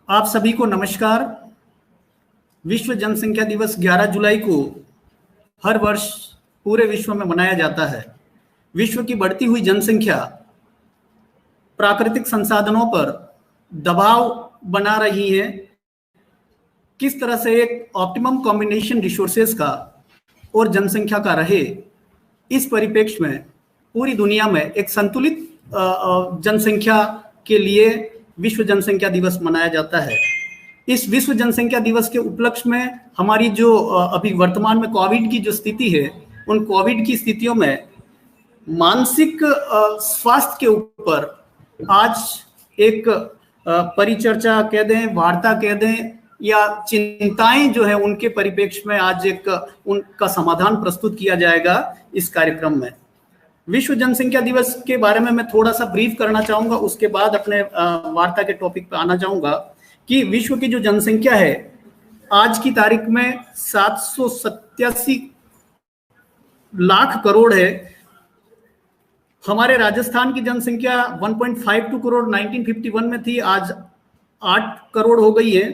आप सभी को नमस्कार। विश्व जनसंख्या दिवस 11 जुलाई को हर वर्ष पूरे विश्व में मनाया जाता है। विश्व की बढ़ती हुई जनसंख्या प्राकृतिक संसाधनों पर दबाव बना रही है। किस तरह से एक ऑप्टिमम कॉम्बिनेशन रिसोर्सेज का और जनसंख्या का रहे, इस परिप्रेक्ष्य में पूरी दुनिया में एक संतुलित जनसंख्या के लिए विश्व जनसंख्या दिवस मनाया जाता है। इस विश्व जनसंख्या दिवस के उपलक्ष्य में हमारी जो अभी वर्तमान में कोविड की जो स्थिति है, उन कोविड की स्थितियों में मानसिक स्वास्थ्य के ऊपर आज एक परिचर्चा कह दें, वार्ता कह दें, या चिंताएं जो है उनके परिप्रेक्ष्य में आज एक उनका समाधान प्रस्तुत किया जाएगा इस कार्यक्रम में। विश्व जनसंख्या दिवस के बारे में मैं थोड़ा सा ब्रीफ करना चाहूंगा, उसके बाद अपने वार्ता के टॉपिक पर आना चाहूंगा कि विश्व की जो जनसंख्या है आज की तारीख में 787 लाख करोड़ है। हमारे राजस्थान की जनसंख्या 1.52 करोड़ 1951 में थी, आज 8 करोड़ हो गई है।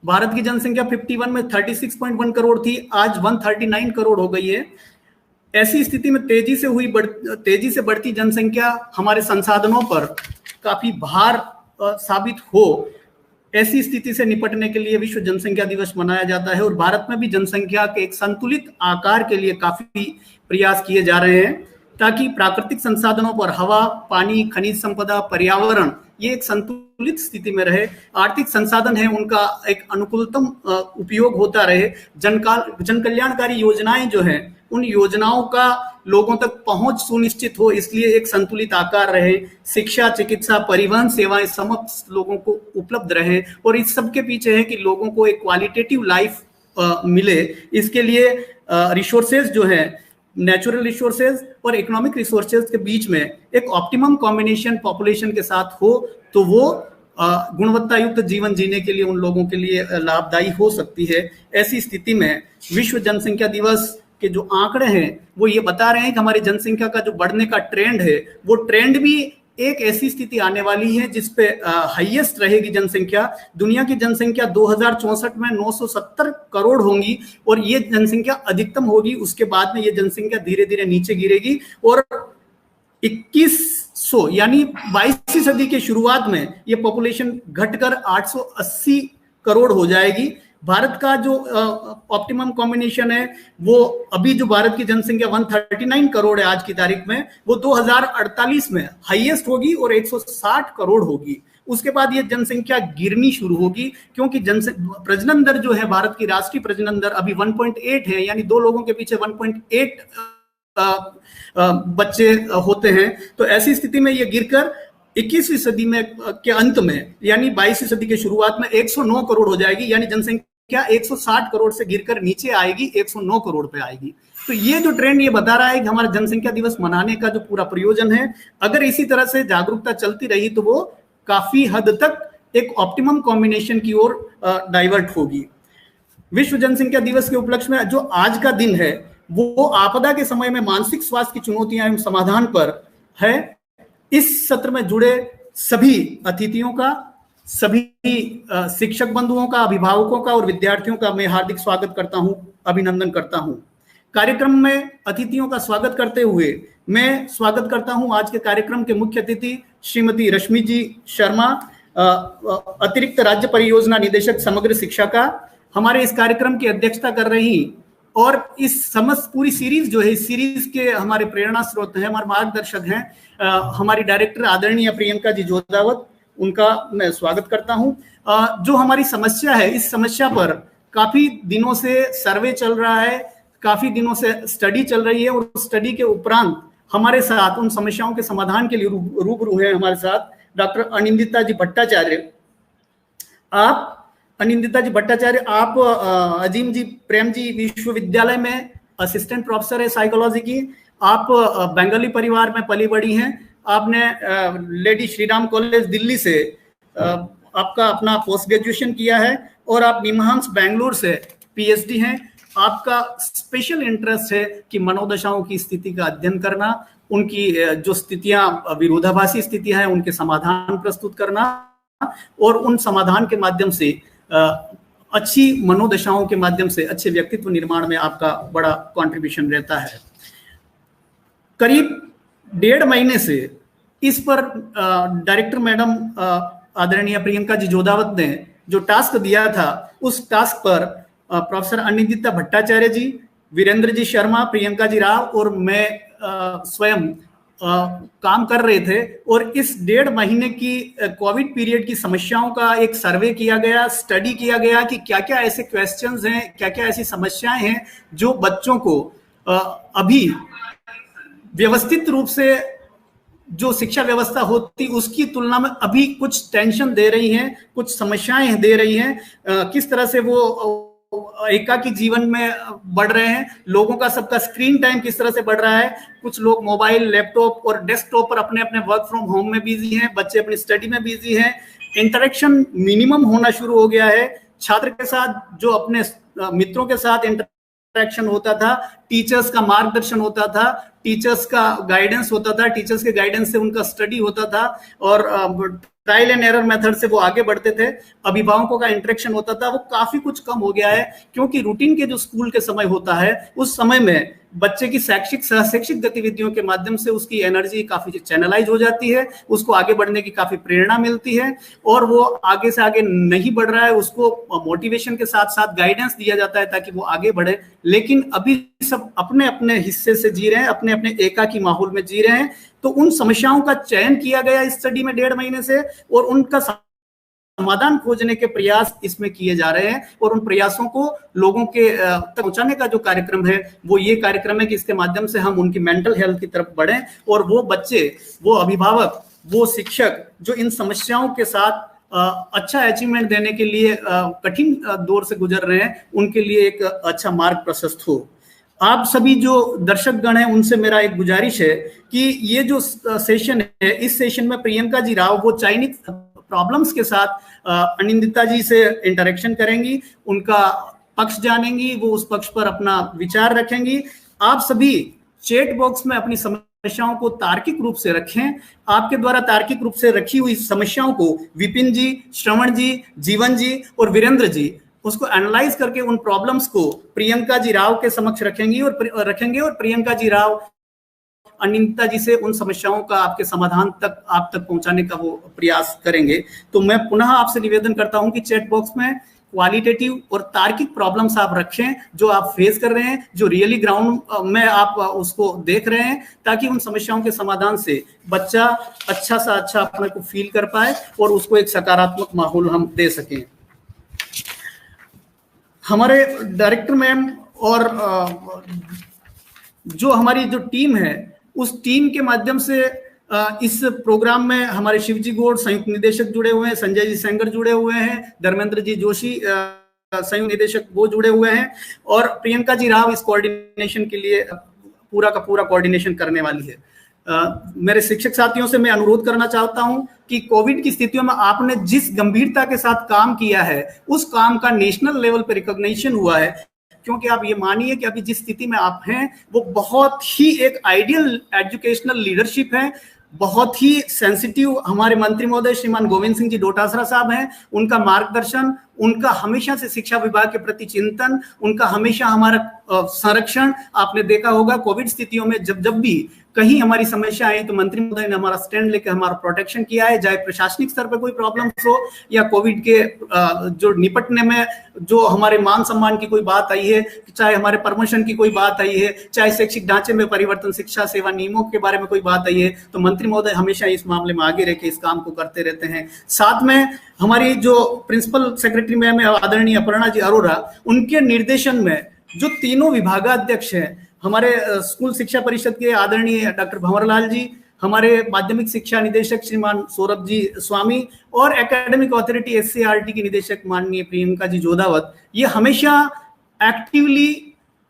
भारत की जनसंख्या 51 में 36.1 करोड़ थी, आज 139 करोड़ हो गई है। ऐसी स्थिति में तेजी से बढ़ती जनसंख्या हमारे संसाधनों पर काफी भार साबित हो, ऐसी स्थिति से निपटने के लिए विश्व जनसंख्या दिवस मनाया जाता है। और भारत में भी जनसंख्या के एक संतुलित आकार के लिए काफी प्रयास किए जा रहे हैं ताकि प्राकृतिक संसाधनों पर हवा, पानी, खनिज संपदा, पर्यावरण ये एक संतुलित स्थिति में रहे। आर्थिक संसाधन है उनका एक अनुकूलतम उपयोग होता रहे। जन कल्याणकारी योजनाएं जो हैं उन योजनाओं का लोगों तक पहुंच सुनिश्चित हो, इसलिए एक संतुलित आकार रहे। शिक्षा, चिकित्सा, परिवहन सेवाएं समस्त लोगों को उपलब्ध रहे और इस सब के पीछे है कि लोगों को एक क्वालिटेटिव लाइफ मिले। इसके लिए रिसोर्सेज जो है, नेचुरल रिसोर्सेज और इकोनॉमिक रिसोर्सेज के बीच में एक ऑप्टिमम कॉम्बिनेशन पॉपुलेशन के साथ हो तो वो गुणवत्ता युक्त जीवन जीने के लिए उन लोगों के लिए लाभदायी हो सकती है। ऐसी स्थिति में विश्व जनसंख्या दिवस के जो आंकड़े हैं वो ये बता रहे हैं कि हमारी जनसंख्या का जो बढ़ने का ट्रेंड है वो ट्रेंड भी एक ऐसी स्थिति आने वाली है जिसपे हाईएस्ट रहेगी जनसंख्या। दुनिया की जनसंख्या 2064 में 970 करोड़ होंगी और ये जनसंख्या अधिकतम होगी। उसके बाद में ये जनसंख्या धीरे धीरे नीचे गिरेगी और 2100 यानी 22वीं सदी के शुरुआत में ये पॉपुलेशन घटकर 880 करोड़ हो जाएगी। भारत का जो ऑप्टिमम कॉम्बिनेशन है वो अभी जो भारत की जनसंख्या 139 करोड़ है आज की तारीख में, वो 2048 में हाईएस्ट होगी और 160 करोड़ होगी। उसके बाद ये जनसंख्या गिरनी शुरू होगी क्योंकि प्रजनन दर जो है भारत की राष्ट्रीय प्रजनन दर अभी 1.8 है, यानी 2 लोगों के पीछे 1.8 बच्चे होते हैं। तो ऐसी स्थिति में ये गिरकर 21वीं सदी में के अंत में यानी 22वीं सदी के शुरुआत में 109 करोड़ हो जाएगी, यानी जनसंख्या 160 करोड़ से गिरकर नीचे आएगी, 109 करोड़ पे आएगी। तो ये जो ट्रेंड ये बता रहा है कि हमारा जनसंख्या दिवस मनाने का जो पूरा प्रयोजन है, अगर इसी तरह से जागरूकता चलती रही तो वो काफी हद तक एक ऑप्टिमम कॉम्बिनेशन की ओर डाइवर्ट होगी। विश्व जनसंख्या दिवस के उपलक्ष्य में जो आज का दिन है वो आपदा के समय में मानसिक स्वास्थ्य की चुनौतियां एवं समाधान पर है। इस सत्र में जुड़े सभी अतिथियों का, सभी शिक्षक बंधुओं का, अभिभावकों का और विद्यार्थियों का मैं हार्दिक स्वागत करता हूं, अभिनंदन करता हूं। कार्यक्रम में अतिथियों का स्वागत करते हुए मैं स्वागत करता हूं आज के कार्यक्रम के मुख्य अतिथि श्रीमती रश्मि जी शर्मा, अतिरिक्त राज्य परियोजना निदेशक समग्र शिक्षा का। हमारे इस कार्यक्रम की अध्यक्षता कर रही और इस समस्त पूरी सीरीज जो है, इस सीरीज के हमारे प्रेरणा स्रोत हैं, हमारे मार्गदर्शक हैं हमारी डायरेक्टर आदरणीय प्रियंका जी जोधावत, उनका मैं स्वागत करता हूं। जो हमारी समस्या है, इस समस्या पर काफी दिनों से सर्वे चल रहा है, काफी दिनों से स्टडी चल रही है और स्टडी के उपरांत हमारे साथ उन समस्याओं के समाधान के लिए रूबरू है हमारे साथ डॉक्टर अनिंदिता जी भट्टाचार्य। अनिंदिता जी भट्टाचार्य, आप अजीम जी प्रेम जी विश्वविद्यालय में असिस्टेंट प्रोफेसर है साइकोलॉजी की। आप बंगाली परिवार में पली बड़ी हैं। आपने लेडी श्रीराम कॉलेज दिल्ली से आपका अपना पोस्ट ग्रेजुएशन किया है और आप निमहांस बेंगलुरु से पीएचडी हैं। आपका स्पेशल इंटरेस्ट है कि मनोदशाओं की स्थिति का अध्ययन करना, उनकी जो स्थितियां विरोधाभासी स्थितियां हैं उनके समाधान प्रस्तुत करना और उन समाधान के माध्यम से अच्छी मनोदशाओं के माध्यम से अच्छे व्यक्तित्व निर्माण में आपका बड़ा कंट्रीब्यूशन रहता है। करीब 1.5 महीने से इस पर डायरेक्टर मैडम आदरणीय प्रियंका जी जोधावत ने जो टास्क दिया था, उस टास्क पर प्रोफेसर अनिंदिता भट्टाचार्य जी, वीरेंद्र जी शर्मा, प्रियंका जी राव और मैं स्वयं काम कर रहे थे। और इस 1.5 महीने की कोविड पीरियड की समस्याओं का एक सर्वे किया गया, स्टडी किया गया कि क्या क्या ऐसे क्वेश्चंस हैं, क्या क्या ऐसी समस्याएं हैं जो बच्चों को अभी व्यवस्थित रूप से जो शिक्षा व्यवस्था होती उसकी तुलना में अभी कुछ टेंशन दे रही हैं, कुछ समस्याएं दे रही हैं। किस तरह से वो एकाकी जीवन में बढ़ रहे हैं, लोगों का सबका स्क्रीन टाइम किस तरह से बढ़ रहा है। कुछ लोग मोबाइल, लैपटॉप और डेस्कटॉप पर अपने अपने वर्क फ्रॉम होम में बिजी हैं, बच्चे अपनी स्टडी में बिजी हैं, इंटरेक्शन मिनिमम होना शुरू हो गया है। छात्र के साथ जो अपने मित्रों के साथ इंटरेक्शन होता था, टीचर्स का मार्गदर्शन होता था, टीचर्स का गाइडेंस होता था, टीचर्स के गाइडेंस से उनका स्टडी होता था और ट्रायल एंड एरर मेथड से वो आगे बढ़ते थे। अभिभावकों का इंटरेक्शन होता था, वो काफी कुछ कम हो गया है, क्योंकि रूटीन के जो स्कूल के समय होता है उस समय में बच्चे की शैक्षिक सहशैक्षिक गतिविधियों के माध्यम से उसकी एनर्जी काफी चैनलाइज हो जाती है, उसको आगे बढ़ने की काफी प्रेरणा मिलती है और वो आगे से आगे नहीं बढ़ रहा है, उसको मोटिवेशन के साथ साथ गाइडेंस दिया जाता है ताकि वो आगे बढ़े। लेकिन अभी सब अपने अपने हिस्से से जी रहे हैं, अपने अपने एकाकी माहौल में जी रहे हैं। तो उन समस्याओं का चयन किया गया इस स्टडी में 1.5 महीने से और उनका समाधान खोजने के प्रयास इसमें किए जा रहे हैं और उन प्रयासों को लोगों के तक पहुंचाने का जो कार्यक्रम है वो ये कार्यक्रम है कि इसके माध्यम से हम उनकी मेंटल हेल्थ की तरफ बढ़ें और वो बच्चे, वो अभिभावक, वो शिक्षक जो इन समस्याओं के साथ अच्छा अचीवमेंट देने के लिए कठिन दौर से गुजर रहे हैं, उनके लिए एक अच्छा मार्ग प्रशस्त हो। आप सभी जो दर्शक गण हैं उनसे मेरा एक गुजारिश है कि ये जो सेशन है, इस सेशन में प्रियंका जी राव वो चाइनीज प्रॉब्लम्स के साथ अनिंदिता जी से इंटरेक्शन करेंगी, उनका पक्ष जानेंगी, वो उस पक्ष पर अपना विचार रखेंगी। आप सभी चैट बॉक्स में अपनी समस्याओं को तार्किक रूप से रखें। आपके द्वारा तार्किक रूप से रखी हुई समस्याओं को विपिन जी, श्रवण जी, जीवन जी और वीरेंद्र जी उसको एनालाइज करके उन प्रॉब्लम्स को प्रियंका जी राव के समक्ष रखेंगे और प्रियंका जी राव अनिंदिता जी से उन समस्याओं का आपके समाधान तक आप तक पहुंचाने का वो प्रयास करेंगे। तो मैं पुनः आपसे निवेदन करता हूं कि चैट बॉक्स में क्वालिटेटिव और तार्किक प्रॉब्लम्स आप रखें जो आप फेस कर रहे हैं, जो रियली ग्राउंड में आप उसको देख रहे हैं, ताकि उन समस्याओं के समाधान से बच्चा अच्छा सा अच्छा अपने को फील कर पाए और उसको एक सकारात्मक माहौल हम दे सकें। हमारे डायरेक्टर मैम और जो हमारी जो टीम है उस टीम के माध्यम से इस प्रोग्राम में हमारे शिवजी गौड़ संयुक्त निदेशक जुड़े हुए हैं, संजय जी सेंगर जुड़े हुए हैं, धर्मेंद्र जी जोशी संयुक्त निदेशक वो जुड़े हुए हैं और प्रियंका जी राव इस कोऑर्डिनेशन के लिए पूरा का पूरा कोऑर्डिनेशन करने वाली है। मेरे शिक्षक साथियों से मैं अनुरोध करना चाहता हूं कि कोविड की स्थितियों में आपने जिस गंभीरता के साथ काम किया है उस काम का नेशनल लेवल पर रिकॉग्निशन हुआ है, क्योंकि आप ये मानिए कि अभी जिस स्थिति में आप हैं वो बहुत ही एक आइडियल एजुकेशनल लीडरशिप है, बहुत ही सेंसिटिव हमारे मंत्री महोदय श्रीमान गोविंद सिंह जी डोटासरा साहब हैं, उनका मार्गदर्शन, उनका हमेशा से शिक्षा विभाग के प्रति चिंतन, उनका हमेशा हमारा संरक्षण। आपने देखा होगा कोविड स्थितियों में जब भी कहीं हमारी समस्या आई तो मंत्री महोदय ने हमारा स्टैंड लेकर हमारा प्रोटेक्शन किया है, चाहे प्रशासनिक स्तर पर कोई प्रॉब्लम्स हो या कोविड के जो निपटने में जो हमारे मान सम्मान की कोई बात आई है, चाहे हमारे प्रमोशन की कोई बात आई है, चाहे शैक्षिक ढांचे में परिवर्तन, शिक्षा सेवा नियमों के बारे में कोई बात आई है, तो मंत्री महोदय हमेशा इस मामले में आगे रह के इस काम को करते रहते हैं। साथ में हमारी जो प्रिंसिपल सेक्रेटरी मैम है आदरणीय अपर्णा जी अरोरा, उनके निर्देशन में जो तीनों विभागाध्यक्ष हैं, हमारे स्कूल शिक्षा परिषद के आदरणीय डॉक्टर भंवरलाल जी, हमारे माध्यमिक शिक्षा निदेशक श्रीमान सौरभ जी स्वामी और एकेडमिक अथॉरिटी एससीईआरटी की निदेशक माननीय प्रियंका जी जोधावत, ये हमेशा एक्टिवली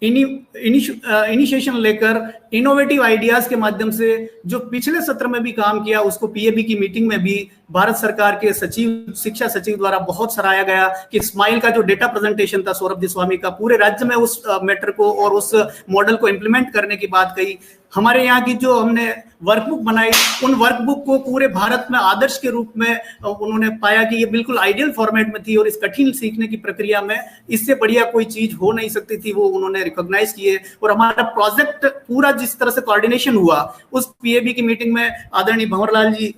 इनिशिएशन लेकर इनोवेटिव आइडियाज के माध्यम से जो पिछले सत्र में भी काम किया, उसको पीएबी की मीटिंग में भी भारत सरकार के सचिव, शिक्षा सचिव द्वारा बहुत सराहा गया कि स्माइल का जो डेटा प्रेजेंटेशन था सौरभ स्वामी का, पूरे राज्य में उस मैटर को और उस मॉडल को इंप्लीमेंट करने की बात कही। हमारे यहाँ की जो हमने वर्कबुक बनाई, उन वर्कबुक को पूरे भारत में आदर्श के रूप में उन्होंने पाया कि ये बिल्कुल आइडियल फॉर्मेट में थी और इस कठिन सीखने की प्रक्रिया में इससे बढ़िया कोई चीज हो नहीं सकती थी, वो उन्होंने रिकॉग्नाइज किए। और हमारा प्रोजेक्ट पूरा जिस तरह से कोऑर्डिनेशन हुआ, उस पीएबी की मीटिंग में आदरणीय भंवरलाल जी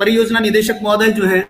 परियोजना निदेशक महोदय जो है,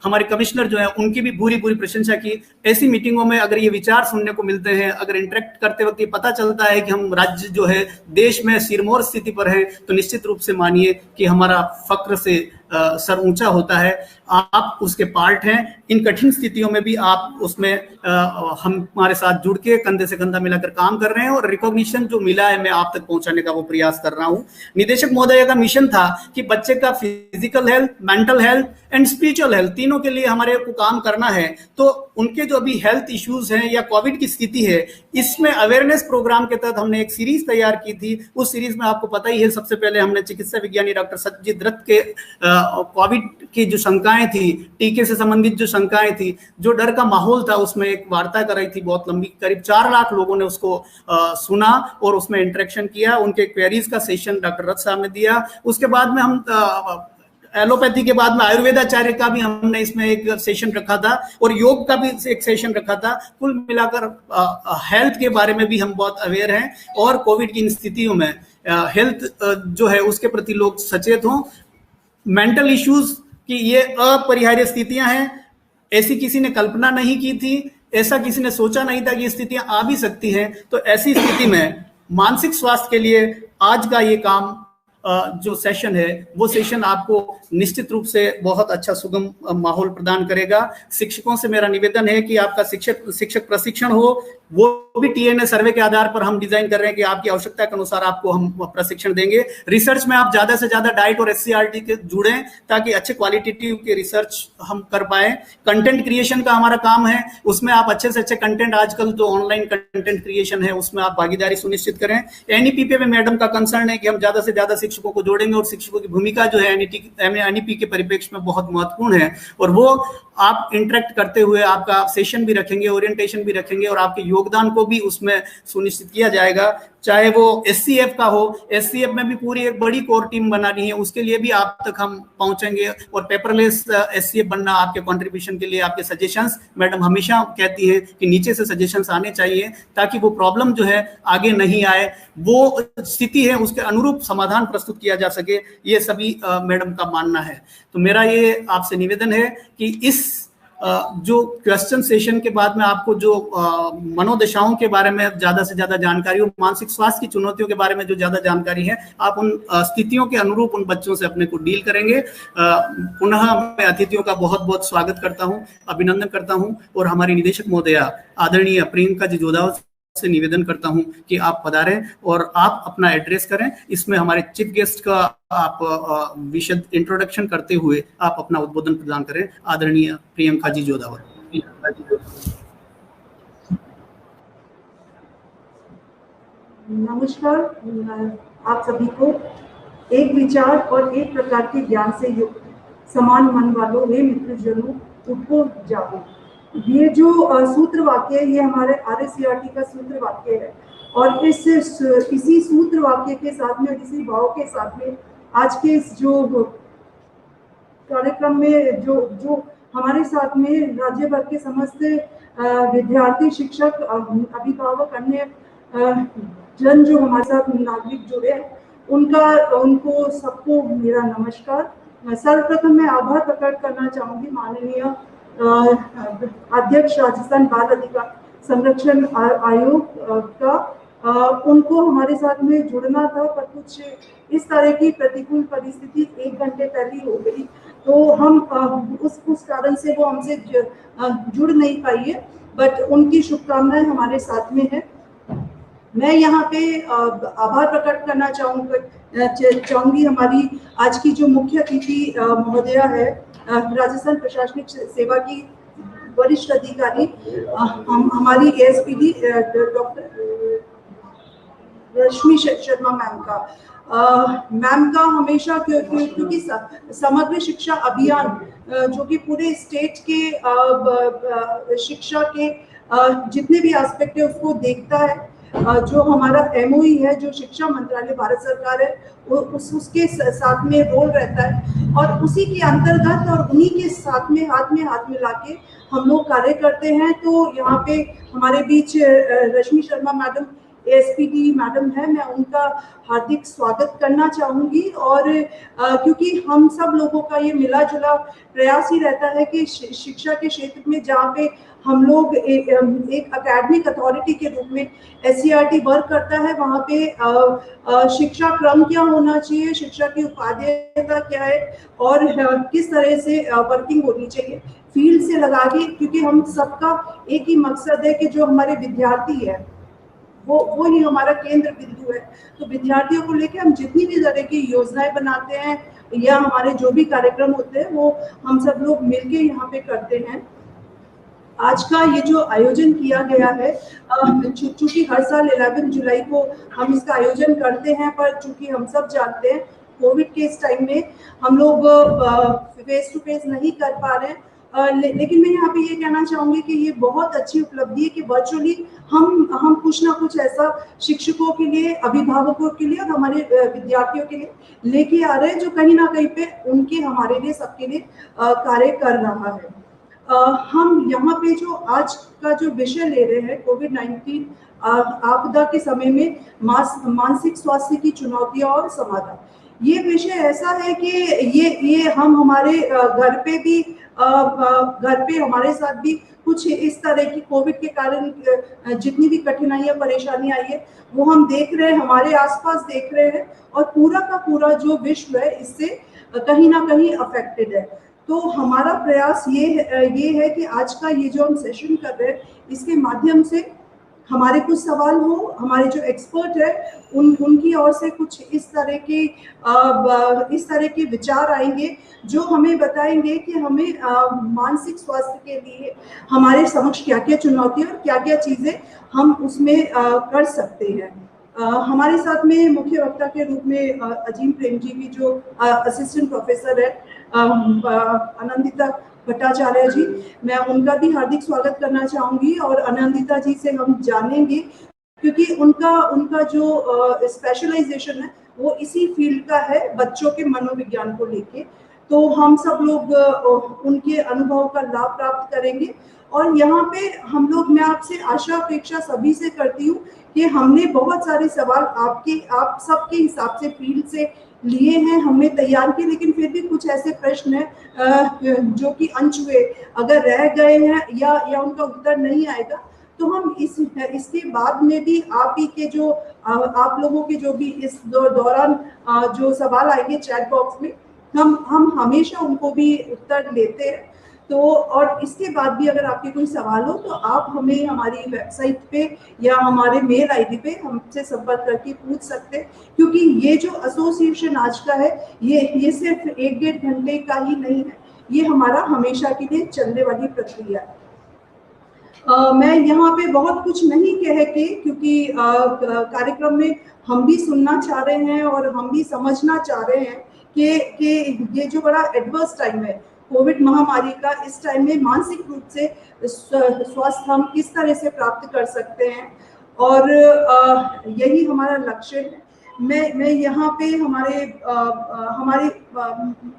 हमारे कमिश्नर जो है, उनकी भी पूरी प्रशंसा की। ऐसी मीटिंगों में अगर ये विचार सुनने को मिलते हैं, अगर इंटरेक्ट करते वक्त ये पता चलता है कि हम राज्य जो है देश में सिरमौर स्थिति पर है, तो निश्चित रूप से मानिए कि हमारा फक्र से सर ऊंचा होता है। आप उसके पार्ट हैं। इन कठिन स्थितियों में भी आप उसमें हम हमारे साथ जुड़ के कंधे से कंधा मिलाकर काम कर रहे हैं और रिकॉग्निशन जो मिला है मैं आप तक पहुंचाने का वो प्रयास कर रहा हूं। निदेशक महोदय का मिशन था कि बच्चे का physical health, mental health and spiritual health तीनों के लिए हमारे को काम करना है। तो उनके जो अभी हेल्थ इश्यूज हैं या कोविड की स्थिति है, इसमें अवेयरनेस प्रोग्राम के तहत हमने एक सीरीज तैयार की थी। उस सीरीज में आपको पता ही है, सबसे पहले हमने चिकित्सा विज्ञानी डॉक्टर सत्यजीत दत्त के कोविड की जो शंकाएं थी, टीके से संबंधित जो शंकाएं थी, जो डर का माहौल था, उसमें एक वार्ता कराई थी बहुत लंबी, करीब 4 लाख लोगों ने उसको सुना और उसमें इंटरेक्शन किया। उनके क्वेरीज का सेशन डॉक्टर रथ साहब ने दिया। उसके बाद में हम एलोपैथी के बाद में आयुर्वेदाचार्य का भी हमने इसमें एक सेशन रखा था और योग का भी एक सेशन रखा था। कुल मिलाकर हेल्थ के बारे में भी हम बहुत अवेयर हैं और कोविड की इन स्थितियों में हेल्थ जो है उसके प्रति लोग सचेत हों। मेंटल इश्यूज की ये अपरिहार्य स्थितियां हैं, ऐसी किसी ने कल्पना नहीं की थी, ऐसा किसी ने सोचा नहीं था कि ये स्थितियां आ भी सकती हैं। तो ऐसी स्थिति में मानसिक स्वास्थ्य के लिए आज का ये काम जो सेशन है, वो सेशन आपको निश्चित रूप से बहुत अच्छा सुगम माहौल प्रदान करेगा। शिक्षकों से मेरा निवेदन है कि आपका शिक्षक प्रशिक्षण हो, वो भी टीएनए सर्वे के आधार पर हम डिजाइन कर रहे हैं कि आपकी आवश्यकता के अनुसार आपको हम प्रशिक्षण देंगे। रिसर्च में आप ज्यादा से ज्यादा डाइट और एससीआरटी के जुड़ें ताकि अच्छे क्वालिटेटिव के रिसर्च हम कर पाए। कंटेंट क्रिएशन का हमारा काम है, उसमें आप अच्छे से अच्छे कंटेंट, आजकल जो ऑनलाइन कंटेंट क्रिएशन है उसमें आप भागीदारी सुनिश्चित करें। एनईपी पे मैडम का कंसर्न है कि हम ज्यादा से ज्यादा शिक्षकों को जोड़ेंगे और शिक्षकों की भूमिका जो है एनईपी के परिप्रेक्ष्य में बहुत महत्वपूर्ण है और वो आप इंटरेक्ट करते हुए आपका सेशन भी रखेंगे, ओरिएंटेशन भी रखेंगे और आपके योगदान को भी उसमें सुनिश्चित किया जाएगा। चाहे वो एससीएफ का हो, एससीएफ में भी पूरी एक बड़ी कोर टीम बनानी है, उसके लिए भी आप तक हम पहुंचेंगे और पेपरलेस एससीएफ बनना आपके कंट्रीब्यूशन के लिए, आपके सजेशंस, मैडम हमेशा कहती है कि नीचे से सजेशंस आने चाहिए ताकि वो प्रॉब्लम जो है आगे नहीं आए, वो स्थिति है उसके अनुरूप समाधान प्रस्तुत किया जा सके, ये सभी मैडम का मानना है। तो मेरा ये आपसे निवेदन है कि इस जो क्वेश्चन सेशन के बाद में आपको जो मनोदशाओं के बारे में ज्यादा से ज्यादा जानकारी हो, मानसिक स्वास्थ्य की चुनौतियों के बारे में जो ज्यादा जानकारी है, आप उन स्थितियों के अनुरूप उन बच्चों से अपने को डील करेंगे। पुनः मैं अतिथियों का बहुत बहुत स्वागत करता हूं, अभिनंदन करता हूं और हमारी निदेशक महोदया आदरणीय प्रियंका जी जोधावत से निवेदन करता हूं कि आप पधारें और आप अपना एड्रेस करें। इसमें हमारे चीफ गेस्ट का आप विशद इंट्रोडक्शन करते हुए आप अपना उद्बोधन प्रदान करें। आदरणीय प्रियंका जी जोधावत। नमस्कार आप सभी को। एक विचार और एक प्रकार के ज्ञान से युक्त समान मन वालों, हे मित्रजनों, उठो जागो। ये जो सूत्र वाक्य है, ये हमारे आरएससीआरटी का सूत्र वाक्य है और इसी सूत्र वाक्य के साथ में, इसी भाव के साथ में आज के इस जो कार्यक्रम में जो हमारे साथ में राज्य भर के समस्त विद्यार्थी, शिक्षक, अभिभावक, अन्य जन जो हमारे साथ नागरिक जुड़े हैं, उनको सबको मेरा नमस्कार। सर्वप्रथम मैं आभार प्रकट करना चाहूंगी माननीय अध्यक्ष राजस्थान बाल अधिकार संरक्षण आयोग का। उनको हमारे साथ में जुड़ना था पर कुछ इस तरह की प्रतिकूल परिस्थिति 1 घंटे पहले हो गई, तो हम उस कारण से वो हमसे जुड़ नहीं पाई है, बट उनकी शुभकामनाएं हमारे साथ में है। मैं यहाँ पे आभार प्रकट करना चाहूंगी हमारी आज की जो मुख्य अतिथि महोदया है, राजस्थान प्रशासनिक सेवा की वरिष्ठ अधिकारी, हमारी एएसपीडी डॉक्टर रश्मि शर्मा मैम का। मैम का हमेशा क्योंकि समग्र शिक्षा अभियान जो कि पूरे स्टेट के शिक्षा के जितने भी एस्पेक्ट है उसको देखता है। जो हमारा एमओई है, जो शिक्षा मंत्रालय भारत सरकार है, उसके साथ में रोल रहता है और उसी के अंतर्गत और उन्हीं के साथ में हाथ मिला के हम लोग कार्य करते हैं। तो यहाँ पे हमारे बीच रश्मि शर्मा मैडम एएसपीडी मैडम है, मैं उनका हार्दिक स्वागत करना चाहूंगी। और क्योंकि हम सब लोगों का ये मिला जुला प्रयास ही रहता है कि शिक्षा के क्षेत्र में जहाँ पे हम लोग एक एकेडमिक अथॉरिटी के रूप में एससीईआरटी वर्क करता है, वहाँ पे शिक्षा क्रम क्या होना चाहिए, शिक्षा की उपादेयता क्या है और किस तरह से वर्किंग होनी चाहिए फील्ड से लगा के, क्योंकि हम सबका एक ही मकसद है कि जो हमारे विद्यार्थी है वो ही हमारा केंद्र बिंदु है। तो विद्यार्थियों को लेकर हम जितनी भी तरह की योजनाएं बनाते हैं या हमारे जो भी कार्यक्रम होते हैं वो हम सब लोग मिलके यहाँ पे करते हैं। आज का ये जो आयोजन किया गया है, चूंकि हर साल 11 जुलाई को हम इसका आयोजन करते हैं, पर चूंकि हम सब जानते हैं कोविड के इस टाइम में हम लोग फेस टू फेस नहीं कर पा रहे हैं। लेकिन मैं यहाँ पे ये कहना चाहूंगी कि ये बहुत अच्छी उपलब्धि है कि वर्चुअली हम कुछ ना कुछ ऐसा शिक्षकों के लिए, अभिभावकों के लिए और हमारे विद्यार्थियों के लिए लेके आ रहे हैं जो कहीं ना कहीं पे उनके हमारे लिए सबके लिए कार्य कर रहा है। हम यहाँ पे जो आज का जो विषय ले रहे हैं कोविड-19 आपदा के समय में मानसिक स्वास्थ्य की चुनौतियां और समाधान, ये विषय ऐसा है कि ये हम हमारे घर पे हमारे साथ भी कुछ इस तरह की कोविड के कारण जितनी भी कठिनाइयां परेशानी आई है वो हम देख रहे हैं, हमारे आसपास देख रहे हैं और पूरा का पूरा जो विश्व है इससे कहीं ना कहीं अफेक्टेड है। तो हमारा प्रयास ये है कि आज का ये जो हम सेशन कर रहे हैं इसके माध्यम से हमारे कुछ सवाल हो, हमारे जो एक्सपर्ट है उनकी ओर से कुछ इस तरह के विचार आएंगे जो हमें बताएंगे कि हमें मानसिक स्वास्थ्य के लिए हमारे समक्ष क्या क्या चुनौतियां और क्या क्या चीजें हम उसमें कर सकते हैं। हमारे साथ में मुख्य वक्ता के रूप में अजीम प्रेम जी भी जो असिस्टेंट प्रोफेसर है, आनंदिता भट्टाचार्य जी, मैं उनका भी हार्दिक स्वागत करना चाहूंगी। और आनंदिता जी से हम जानेंगे क्योंकि उनका जो स्पेशलाइजेशन है वो इसी फील्ड का है, बच्चों के मनोविज्ञान को लेके। तो हम सब लोग उनके अनुभव का लाभ प्राप्त करेंगे। और यहाँ पे हम लोग, मैं आपसे आशा अपेक्षा सभी से करती हूँ कि हमने बहुत सारे सवाल आप सबके हिसाब से फील्ड से लिए हैं, हमने तैयार किए, लेकिन फिर भी कुछ ऐसे प्रश्न हैं जो कि अनछुए अगर रह गए हैं या उनका उत्तर नहीं आएगा तो हम इसके बाद में भी आप ही के जो आप लोगों के जो भी इस दौरान जो सवाल आएंगे चैट बॉक्स में हम हमेशा उनको भी उत्तर लेते हैं। तो और इसके बाद भी अगर आपके कोई सवाल हो तो आप हमें हमारी वेबसाइट पे या हमारे मेल आईडी पे हमसे संपर्क करके पूछ सकते हैं, क्योंकि ये जो एसोसिएशन आज का है ये सिर्फ 1-1.5 घंटे का ही नहीं है, ये हमारा हमेशा के लिए चलने वाली प्रक्रिया है। मैं यहाँ पे बहुत कुछ नहीं कह के, क्योंकि कार्यक्रम में हम भी सुनना चाह रहे हैं और हम भी समझना चाह रहे हैं कि ये जो बड़ा एडवर्स टाइम है कोविड महामारी का, इस टाइम में मानसिक रूप से स्वास्थ्य हम किस तरह से प्राप्त कर सकते हैं और यही हमारा लक्ष्य है। मैं यहाँ पे हमारे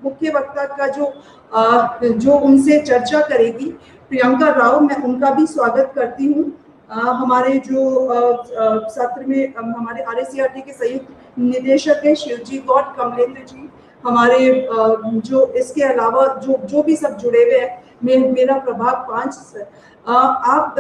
मुख्य वक्ता का जो उनसे चर्चा करेगी प्रियंका राव, मैं उनका भी स्वागत करती हूँ। हमारे जो सत्र में हमारे RSCRT के संयुक्त निदेशक है शिवजी गौड कमलेंद्र जी, हमारे जो इसके अलावा जो भी सब जुड़े हुए हैं, मेरा प्रभाग 5। आप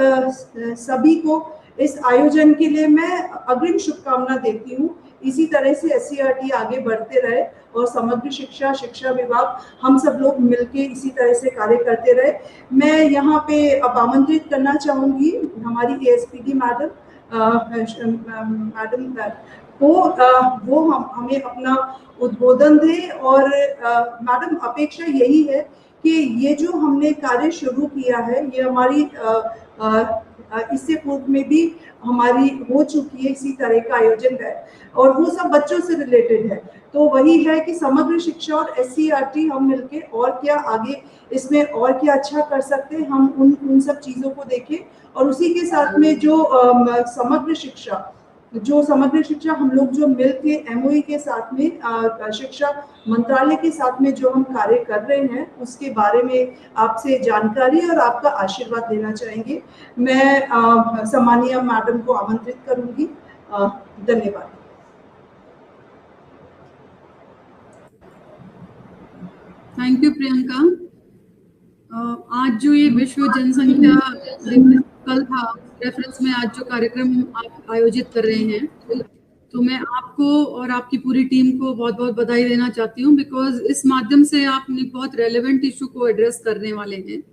सभी को इस आयोजन के लिए मैं अग्रिम शुभकामना देती हूँ। इसी तरह से SCRT आगे बढ़ते रहे और समग्र शिक्षा विभाग हम सब लोग मिलके इसी तरह से कार्य करते रहे। मैं यहाँ पे अब आमंत्रित करना चाहूंगी हमारी ASPD मैडम को, वो हमें अपना उद्बोधन दे। और मैडम, अपेक्षा यही है कि ये जो हमने कार्य शुरू किया है ये हमारी इससे पूर्व में भी हमारी हो चुकी है, इसी तरह का आयोजन है और वो सब बच्चों से रिलेटेड है। तो वही है कि समग्र शिक्षा और SCERT हम मिलके और क्या आगे इसमें और क्या अच्छा कर सकते हैं, हम उन सब चीज़ों को देखें। और उसी के साथ में जो समग्र शिक्षा हम लोग जो मिल के MOE के साथ में शिक्षा मंत्रालय के साथ में जो हम कार्य कर रहे हैं, उसके बारे में आपसे जानकारी और आपका आशीर्वाद लेना चाहेंगे। मैं सम्मानीय मैडम को आमंत्रित करूंगी। धन्यवाद। Thank you Priyanka. आज जो ये विश्व जनसंख्या दिवस कल था, रेफरेंस में आज जो कार्यक्रम आप आयोजित कर रहे हैं, तो मैं आपको और आपकी पूरी टीम को बहुत बहुत बधाई देना चाहती हूँ, बिकॉज इस माध्यम से आपने बहुत रेलेवेंट इशू को एड्रेस करने वाले हैं।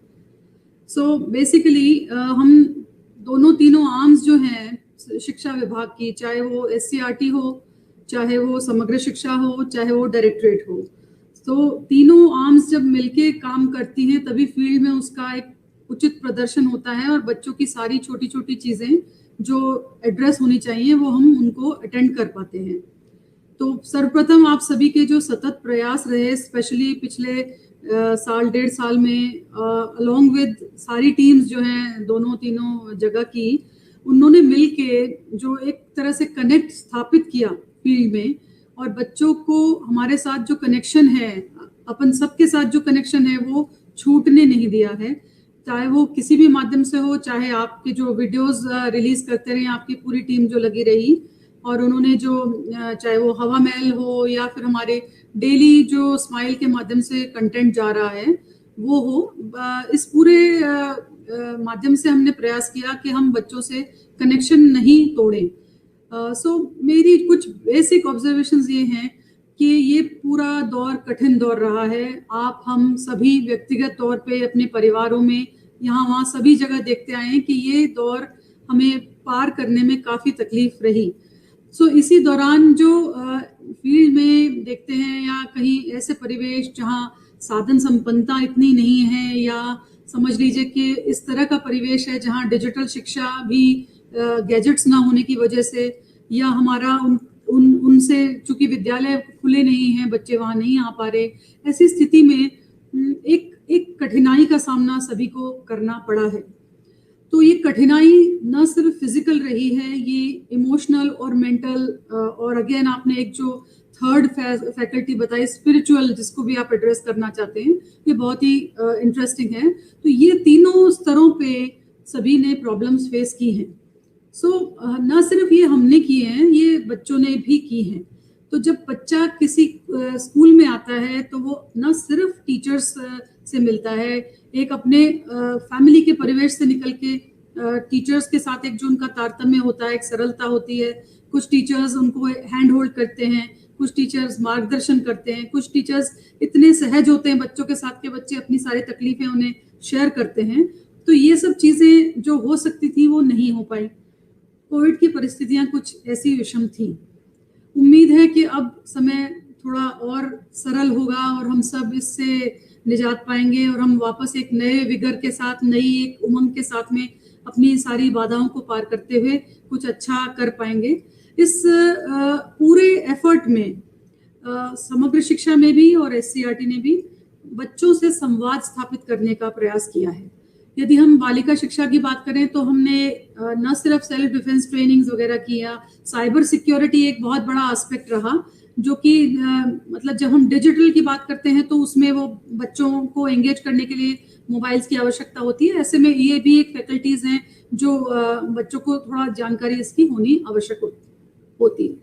सो बेसिकली हम दोनों तीनों आर्म्स जो हैं शिक्षा विभाग की, चाहे वो SCERT हो, चाहे वो समग्र शिक्षा हो, चाहे वो डायरेक्टरेट हो, तो तीनों आर्म्स जब मिलके काम करती हैं तभी फील्ड में उसका एक उचित प्रदर्शन होता है और बच्चों की सारी छोटी छोटी चीज़ें जो एड्रेस होनी चाहिए वो हम उनको अटेंड कर पाते हैं। तो सर्वप्रथम आप सभी के जो सतत प्रयास रहे, स्पेशली पिछले साल डेढ़ साल में अलोंग विद सारी टीम्स जो हैं दोनों तीनों जगह की, उन्होंने मिलके जो एक तरह से कनेक्ट स्थापित किया फील्ड में और बच्चों को हमारे साथ जो कनेक्शन है, अपन सबके साथ जो कनेक्शन है वो छूटने नहीं दिया है, चाहे वो किसी भी माध्यम से हो, चाहे आपके जो वीडियोस रिलीज करते रहे आपकी पूरी टीम जो लगी रही, और उन्होंने जो चाहे वो हवा महल हो या फिर हमारे डेली जो स्माइल के माध्यम से कंटेंट जा रहा है वो हो, इस पूरे माध्यम से हमने प्रयास किया कि हम बच्चों से कनेक्शन नहीं तोड़ें। सो मेरी कुछ बेसिक ऑब्जर्वेशंस ये हैं कि ये पूरा दौर कठिन दौर रहा है। आप हम सभी व्यक्तिगत तौर पे अपने परिवारों में यहाँ वहाँ सभी जगह देखते आए हैं कि ये दौर हमें पार करने में काफ़ी तकलीफ रही। सो इसी दौरान जो फील्ड में देखते हैं या कहीं ऐसे परिवेश जहाँ साधन संपन्नता इतनी नहीं है, या समझ लीजिए कि इस तरह का परिवेश है जहाँ डिजिटल शिक्षा भी गैजेट्स ना होने की वजह से, या हमारा उनसे चूंकि विद्यालय खुले नहीं हैं, बच्चे वहाँ नहीं आ पा रहे, ऐसी स्थिति में एक कठिनाई का सामना सभी को करना पड़ा है। तो ये कठिनाई न सिर्फ फिजिकल रही है, ये इमोशनल और मेंटल, और अगेन आपने एक जो थर्ड फैकल्टी बताई स्पिरिचुअल, जिसको भी आप एड्रेस करना चाहते हैं, ये बहुत ही इंटरेस्टिंग है। तो ये तीनों स्तरों पे सभी ने प्रॉब्लम्स फेस की हैं। सो न सिर्फ ये हमने किए हैं, ये बच्चों ने भी की हैं। तो जब बच्चा किसी स्कूल में आता है तो वो न सिर्फ टीचर्स से मिलता है, एक अपने फैमिली के परिवेश से निकल के टीचर्स के साथ एक जो उनका तारतम्य होता है, एक सरलता होती है। कुछ टीचर्स उनको हैंड होल्ड करते हैं, कुछ टीचर्स मार्गदर्शन करते हैं, कुछ टीचर्स इतने सहज होते हैं बच्चों के साथ के बच्चे अपनी सारी तकलीफें उन्हें शेयर करते हैं। तो ये सब चीज़ें जो हो सकती थी वो नहीं हो पाई। कोविड की परिस्थितियां कुछ ऐसी विषम थी। उम्मीद है कि अब समय थोड़ा और सरल होगा और हम सब इससे निजात पाएंगे और हम वापस एक नए विगर के साथ, नई एक उमंग के साथ में अपनी सारी बाधाओं को पार करते हुए कुछ अच्छा कर पाएंगे। इस पूरे एफर्ट में समग्र शिक्षा में भी और SCERT ने भी बच्चों से संवाद स्थापित करने का प्रयास किया है। यदि हम बालिका शिक्षा की बात करें तो हमने न सिर्फ सेल्फ डिफेंस ट्रेनिंग्स वगैरह किया, साइबर सिक्योरिटी एक बहुत बड़ा एस्पेक्ट रहा, जो कि मतलब जब हम डिजिटल की बात करते हैं तो उसमें वो बच्चों को एंगेज करने के लिए मोबाइल्स की आवश्यकता होती है। ऐसे में ये भी एक फैकल्टीज हैं जो बच्चों को थोड़ा जानकारी इसकी होनी आवश्यक होती है।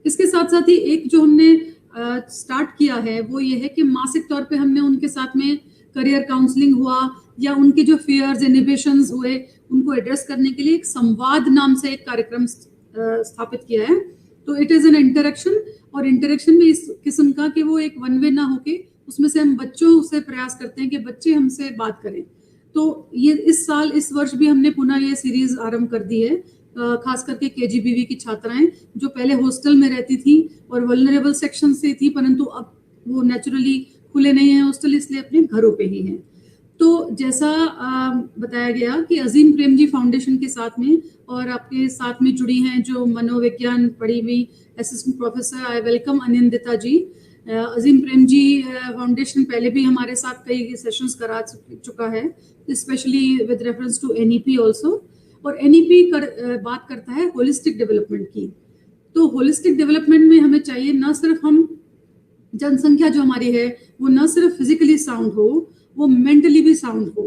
इसके साथ साथ ही एक जो हमने स्टार्ट किया है वो ये है कि मासिक तौर पे हमने उनके साथ में करियर काउंसलिंग हुआ या उनके जो फियर्स इनहिबिशंस हुए उनको एड्रेस करने के लिए एक संवाद नाम से एक कार्यक्रम स्थापित किया है। तो इट इज एन इंटरेक्शन, और इंटरेक्शन में इस किस्म का कि वो एक वन वे ना होके उसमें से हम बच्चों से प्रयास करते हैं कि बच्चे हमसे बात करें। तो ये इस साल, इस वर्ष भी हमने पुनः ये सीरीज आरंभ कर दी है, खास करके KGBV की छात्राएं जो पहले हॉस्टल में रहती थी और वल्नरेबल सेक्शन से थी, परंतु अब वो नेचुरली खुले नहीं है हॉस्टल, इसलिए अपने घरों पे ही हैं। तो जैसा बताया गया कि अजीम प्रेम जी फाउंडेशन के साथ में और आपके साथ में जुड़ी हैं जो मनोविज्ञान पढ़ी हुई assistant professor, I welcome Anindita ji. Azim Premji foundation पहले भी हमारे साथ कई सेशंस करा चुका है, specially with reference to NEP also. और एनईपी बात करता है होलिस्टिक डेवलपमेंट की। तो होलिस्टिक डेवलपमेंट में हमें चाहिए न सिर्फ हम जनसंख्या जो हमारी है वो न सिर्फ फिजिकली साउंड हो, वो मेंटली भी साउंड हो।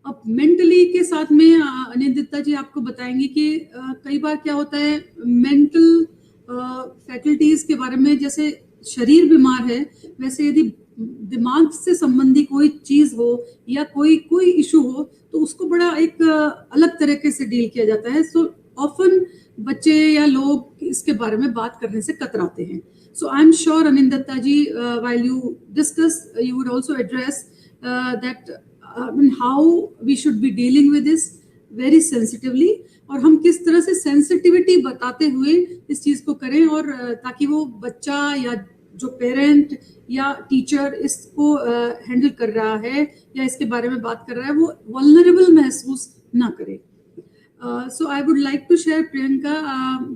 अब मेंटली के साथ में अनिंदिता जी आपको बताएंगे कि कई बार क्या होता है मेंटल फैकल्टीज के बारे में, जैसे शरीर बीमार है वैसे यदि दिमाग से संबंधी कोई चीज हो या कोई इशू हो तो उसको बड़ा एक अलग तरीके से डील किया जाता है। सो ऑफन बच्चे या लोग इसके बारे में बात करने से कतराते हैं। So I'm sure Anindita ji, while you discuss, you would also address that how we should be dealing with this very sensitively, और हम किस तरह से सेंसिटिविटी बताते हुए इस चीज को करें, और ताकि वो बच्चा या जो पेरेंट या टीचर इसको हैंडल कर रहा है या इसके बारे में बात कर रहा है वो वल्नरेबल महसूस ना करे। So I would like to share Priyanka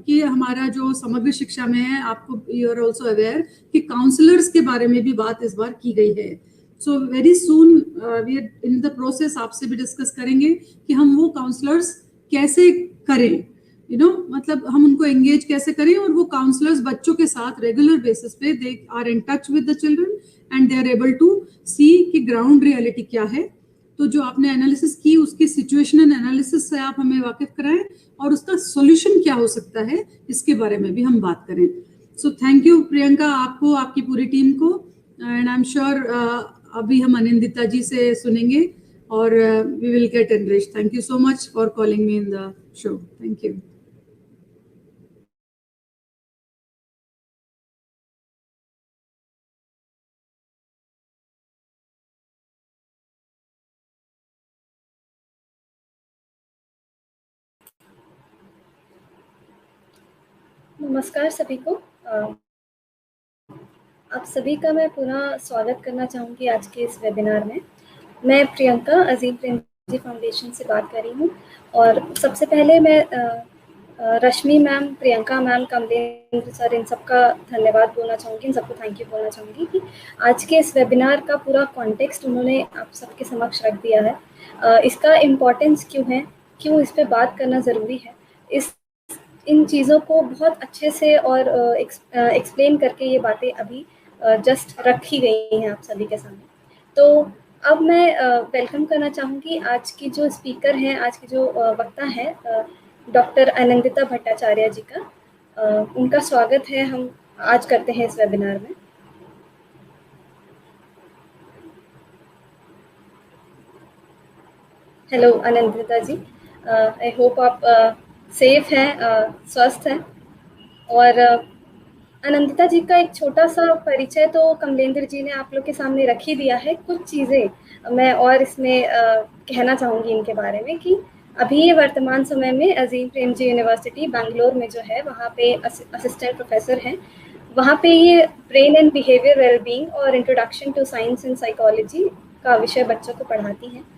कि हमारा जो समग्र शिक्षा में है, आपको यू आर ऑल्सो अवेयर कि काउंसलर्स के बारे में भी बात इस बार की गई है। So very soon we are in the process आपसे भी डिस्कस करेंगे कि हम वो काउंसलर्स कैसे करें, मतलब हम उनको एंगेज कैसे करें, और वो काउंसलर्स बच्चों के साथ रेगुलर बेसिस पे they are in touch with the children and they are able to see कि ग्राउंड रियलिटी क्या है। तो जो आपने एनालिसिस की उसकी सिचुएशनल एनालिसिस से आप हमें वाकिफ कराएं और उसका सॉल्यूशन क्या हो सकता है इसके बारे में भी हम बात करें। सो थैंक यू प्रियंका, आपको, आपकी पूरी टीम को, एंड आई एम श्योर अभी हम अनिंदिता जी से सुनेंगे और we will get enriched. Thank you so much for calling me in the show. Thank you. नमस्कार सभी को। आप सभी का मैं पुनः स्वागत करना चाहूँगी आज के इस वेबिनार में। मैं प्रियंका अजीम प्रेम जी फाउंडेशन से बात कर रही हूँ, और सबसे पहले मैं Rashmi ma'am, Priyanka ma'am, Kamalendra sir, इन सबका धन्यवाद बोलना चाहूँगी, इन सबको थैंक यू बोलना चाहूँगी कि आज के इस वेबिनार का पूरा कॉन्टेक्स्ट उन्होंने आप सबके समक्ष रख दिया है। इसका इम्पोर्टेंस क्यों है, क्यों इस पर बात करना ज़रूरी है, इन चीज़ों को बहुत अच्छे से और एक्सप्लेन करके ये बातें अभी जस्ट रखी गई हैं आप सभी के सामने। तो अब मैं वेलकम करना चाहूँगी आज की जो स्पीकर हैं, आज की जो वक्ता हैं, डॉक्टर अनिंदिता भट्टाचार्य जी का। उनका स्वागत है हम आज करते हैं इस वेबिनार में। Hello Anindita ji, I hope आप सेफ हैं, स्वस्थ हैं। और अनिंदिता जी का एक छोटा सा परिचय तो कमलेंद्र जी ने आप लोग के सामने रख ही दिया है। कुछ चीज़ें मैं और इसमें कहना चाहूँगी इनके बारे में कि अभी ये वर्तमान समय में अजीम प्रेम जी यूनिवर्सिटी बैंगलोर में जो है वहाँ पे असिस्टेंट प्रोफेसर हैं। वहाँ पे ये ब्रेन एंड बिहेवियर वेलबींग और introduction to science and psychology का विषय बच्चों को पढ़ाती हैं।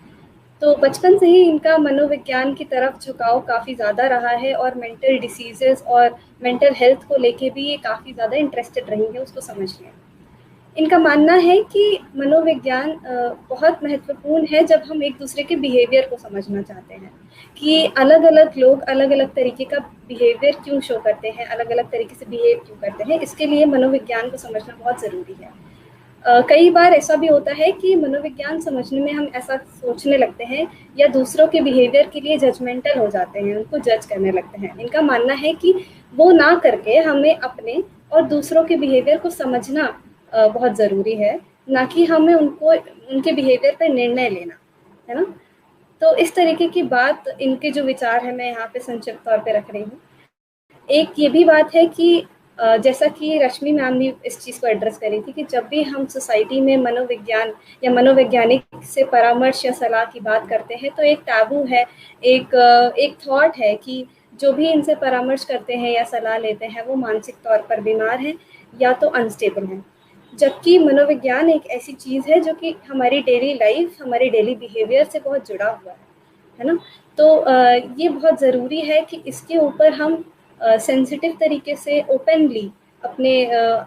तो बचपन से ही इनका मनोविज्ञान की तरफ झुकाव काफ़ी ज़्यादा रहा है और मेंटल डिसीजेस और मेंटल हेल्थ को लेके भी ये काफ़ी ज़्यादा इंटरेस्टेड रही है उसको समझने। इनका मानना है कि मनोविज्ञान बहुत महत्वपूर्ण है जब हम एक दूसरे के बिहेवियर को समझना चाहते हैं कि अलग अलग लोग अलग अलग तरीके का बिहेवियर क्यों शो करते हैं, अलग अलग तरीके से बिहेव क्यों करते हैं। इसके लिए मनोविज्ञान को समझना बहुत ज़रूरी है। कई बार ऐसा भी होता है कि मनोविज्ञान समझने में हम ऐसा सोचने लगते हैं या दूसरों के बिहेवियर के लिए जजमेंटल हो जाते हैं, उनको जज करने लगते हैं। इनका मानना है कि वो ना करके हमें अपने और दूसरों के बिहेवियर को समझना बहुत ज़रूरी है, ना कि हमें उनके बिहेवियर पर निर्णय लेना, है ना। तो इस तरीके की बात, इनके जो विचार है मैं यहाँ पे संक्षिप्त तौर पे रख रही हूँ। एक ये भी बात है कि जैसा कि रश्मि मैम ने इस चीज़ को एड्रेस करी थी कि जब भी हम सोसाइटी में मनोविज्ञान या मनोवैज्ञानिक से परामर्श या सलाह की बात करते हैं तो एक टैबू है, एक थॉट है कि जो भी इनसे परामर्श करते हैं या सलाह लेते हैं वो मानसिक तौर पर बीमार हैं या तो अनस्टेबल हैं। जबकि मनोविज्ञान एक ऐसी चीज़ है जो कि हमारी डेली लाइफ, हमारे डेली बिहेवियर से बहुत जुड़ा हुआ है ना। तो ये बहुत ज़रूरी है कि इसके ऊपर हम सेंसिटिव तरीके से ओपनली अपने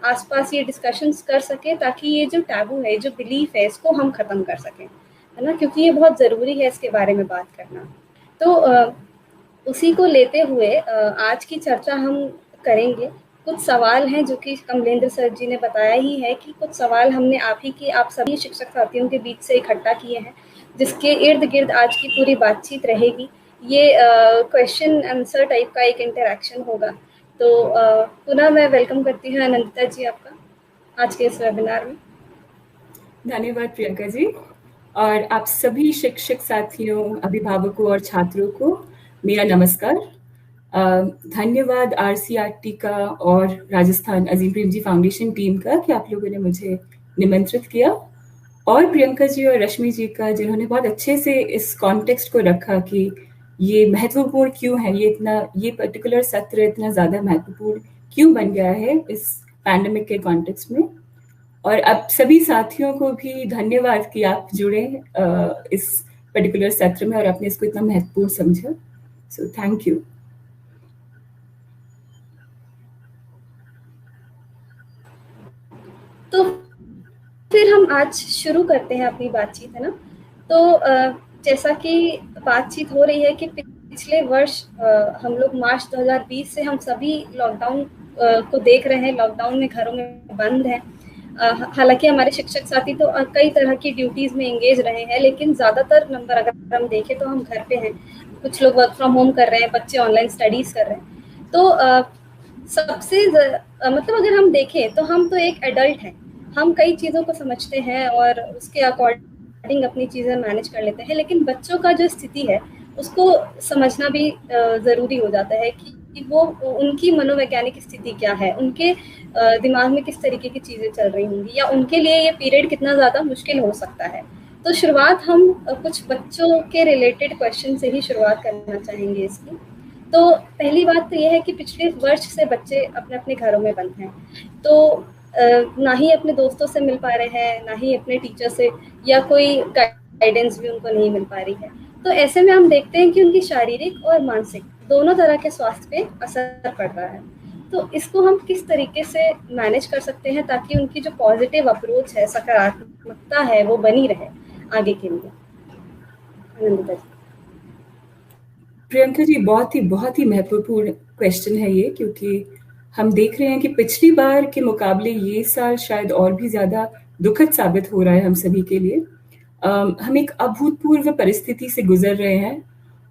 आसपास ये डिस्कशंस कर सकें, ताकि ये जो टैबू है, जो बिलीफ है, इसको हम ख़त्म कर सकें, है ना, क्योंकि ये बहुत ज़रूरी है इसके बारे में बात करना। तो उसी को लेते हुए आज की चर्चा हम करेंगे। कुछ सवाल हैं जो कि कमलेंद्र सर जी ने बताया ही है कि कुछ सवाल हमने आप सभी शिक्षक साथियों के बीच से इकट्ठा किए हैं, जिसके इर्द गिर्द आज की पूरी बातचीत रहेगी। ये क्वेश्चन आंसर टाइप का एक इंटरेक्शन होगा। तो पुनः मैं वेलकम करती हूँ अनंतिता जी आपका आज के इस वेबिनार में। धन्यवाद प्रियंका जी, और आप सभी शिक्षक साथियों, अभिभावकों और छात्रों को मेरा नमस्कार। धन्यवाद RCRT का और राजस्थान अजीम प्रेम जी फाउंडेशन टीम का कि आप लोगों ने मुझे निमंत्रित किया, और प्रियंका जी और रश्मि जी का जिन्होंने बहुत अच्छे से इस कॉन्टेक्स्ट को रखा कि ये महत्वपूर्ण क्यों है, ये पर्टिकुलर सत्र इतना ज़्यादा महत्वपूर्ण क्यों बन गया है इस पैंडेमिक के कॉन्टेक्स्ट में। और अब सभी साथियों को भी धन्यवाद कि आप जुड़े इस पर्टिकुलर सत्र में और आपने इसको इतना महत्वपूर्ण समझा। So thank you. तो फिर हम आज शुरू करते हैं अपनी बातचीत, है ना। तो जैसा कि बातचीत हो रही है कि पिछले वर्ष हम लोग मार्च 2020 से हम सभी लॉकडाउन को देख रहे हैं, लॉकडाउन में घरों में बंद हैं। हालांकि हमारे शिक्षक साथी तो कई तरह की ड्यूटीज़ में एंगेज रहे हैं, लेकिन ज़्यादातर नंबर अगर हम देखें तो हम घर पे हैं। कुछ लोग वर्क फ्रॉम होम कर रहे हैं, बच्चे ऑनलाइन स्टडीज़ कर रहे हैं। तो सबसे मतलब अगर हम देखें तो हम तो एक एडल्ट हैं, हम कई चीज़ों को समझते हैं और उसके अकॉर्डिंग अपनी चीज़ें मैनेज कर लेते हैं, लेकिन बच्चों का जो स्थिति है उसको समझना भी ज़रूरी हो जाता है कि वो उनकी मनोवैज्ञानिक स्थिति क्या है, उनके दिमाग में किस तरीके की चीज़ें चल रही होंगी, या उनके लिए ये पीरियड कितना ज़्यादा मुश्किल हो सकता है। तो शुरुआत हम कुछ बच्चों के रिलेटेड क्वेश्चन से ही शुरुआत करना चाहेंगे इसकी। तो पहली बात तो ये है कि पिछले वर्ष से बच्चे अपने अपने घरों में बंद हैं, तो ना ही अपने दोस्तों से मिल पा रहे हैं, ना ही अपने टीचर से, या कोई गाइडेंस भी उनको नहीं मिल पा रही है। तो ऐसे में हम देखते हैं कि उनकी शारीरिक और मानसिक दोनों तरह के स्वास्थ्य पे असर पड़ रहा है। तो इसको हम किस तरीके से मैनेज कर सकते हैं ताकि उनकी जो पॉजिटिव अप्रोच है, सकारात्मकता है, वो बनी रहे आगे के लिए। अनंतिता जी। प्रियंका जी, बहुत ही महत्वपूर्ण क्वेश्चन है ये, क्योंकि हम देख रहे हैं कि पिछली बार के मुकाबले ये साल शायद और भी ज़्यादा दुखद साबित हो रहा है हम सभी के लिए। हम एक अभूतपूर्व परिस्थिति से गुजर रहे हैं,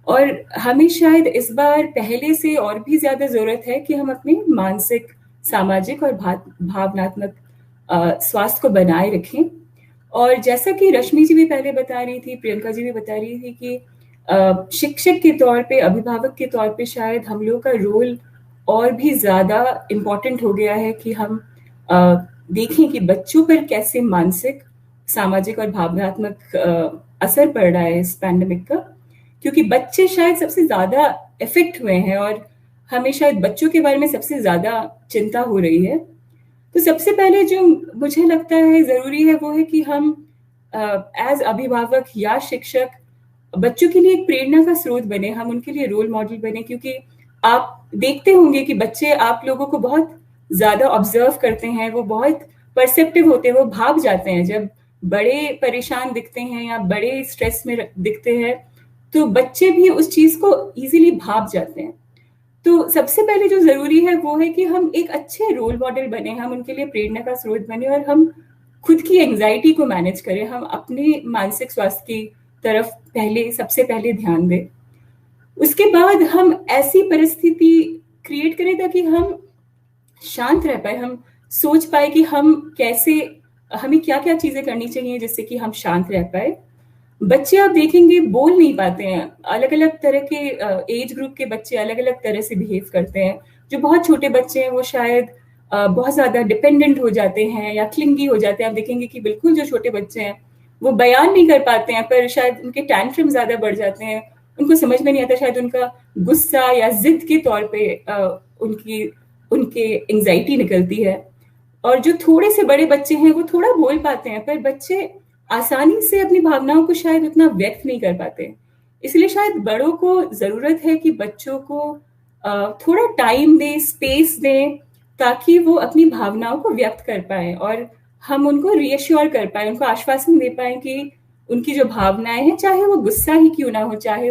और हमें शायद इस बार पहले से और भी ज़्यादा ज़रूरत है कि हम अपने मानसिक, सामाजिक और भावनात्मक स्वास्थ्य को बनाए रखें। और जैसा कि रश्मि जी भी पहले बता रही थी, प्रियंका जी भी बता रही थी कि शिक्षक के तौर पे, अभिभावक के तौर पे शायद हम लोग का रोल और भी ज़्यादा इम्पोर्टेंट हो गया है कि हम देखें कि बच्चों पर कैसे मानसिक, सामाजिक और भावनात्मक असर पड़ रहा है इस पैंडेमिक का, क्योंकि बच्चे शायद सबसे ज़्यादा इफेक्ट हुए हैं और हमें शायद बच्चों के बारे में सबसे ज़्यादा चिंता हो रही है। तो सबसे पहले जो मुझे लगता है ज़रूरी है वो है कि हम एज अभिभावक या शिक्षक बच्चों के लिए एक प्रेरणा का स्रोत बने, हम उनके लिए रोल मॉडल बने। क्योंकि आप देखते होंगे कि बच्चे आप लोगों को बहुत ज़्यादा ऑब्जर्व करते हैं, वो बहुत परसेप्टिव होते हैं, वो भाग जाते हैं। जब बड़े परेशान दिखते हैं या बड़े स्ट्रेस में दिखते हैं तो बच्चे भी उस चीज़ को इजीली भाग जाते हैं। तो सबसे पहले जो ज़रूरी है वो है कि हम एक अच्छे रोल मॉडल बने, हम उनके लिए प्रेरणा का स्रोत बने, और हम खुद की एंग्जाइटी को मैनेज करें, हम अपने मानसिक स्वास्थ्य की तरफ सबसे पहले ध्यान दें। उसके बाद हम ऐसी परिस्थिति क्रिएट करें ताकि हम शांत रह पाए, हम सोच पाए कि हमें क्या क्या चीज़ें करनी चाहिए जिससे कि हम शांत रह पाए। बच्चे आप देखेंगे बोल नहीं पाते हैं, अलग अलग तरह के एज ग्रुप के बच्चे अलग अलग तरह से बिहेव करते हैं। जो बहुत छोटे बच्चे हैं वो शायद बहुत ज़्यादा डिपेंडेंट हो जाते हैं या क्लिंगी हो जाते हैं। आप देखेंगे कि बिल्कुल जो छोटे बच्चे हैं वो बयान नहीं कर पाते हैं, पर शायद उनके टैंट्रम ज़्यादा बढ़ जाते हैं, उनको समझ में नहीं आता, शायद उनका गुस्सा या जिद के तौर पे उनके एंग्जाइटी निकलती है। और जो थोड़े से बड़े बच्चे हैं वो थोड़ा बोल पाते हैं, पर बच्चे आसानी से अपनी भावनाओं को शायद उतना व्यक्त नहीं कर पाते। इसलिए शायद बड़ों को जरूरत है कि बच्चों को थोड़ा टाइम दें, स्पेस दें, ताकि वो अपनी भावनाओं को व्यक्त कर पाए और हम उनको रीअश्योर कर पाए, उनको आश्वासन दे पाए कि उनकी जो भावनाएं हैं, चाहे वो गुस्सा ही क्यों ना हो, चाहे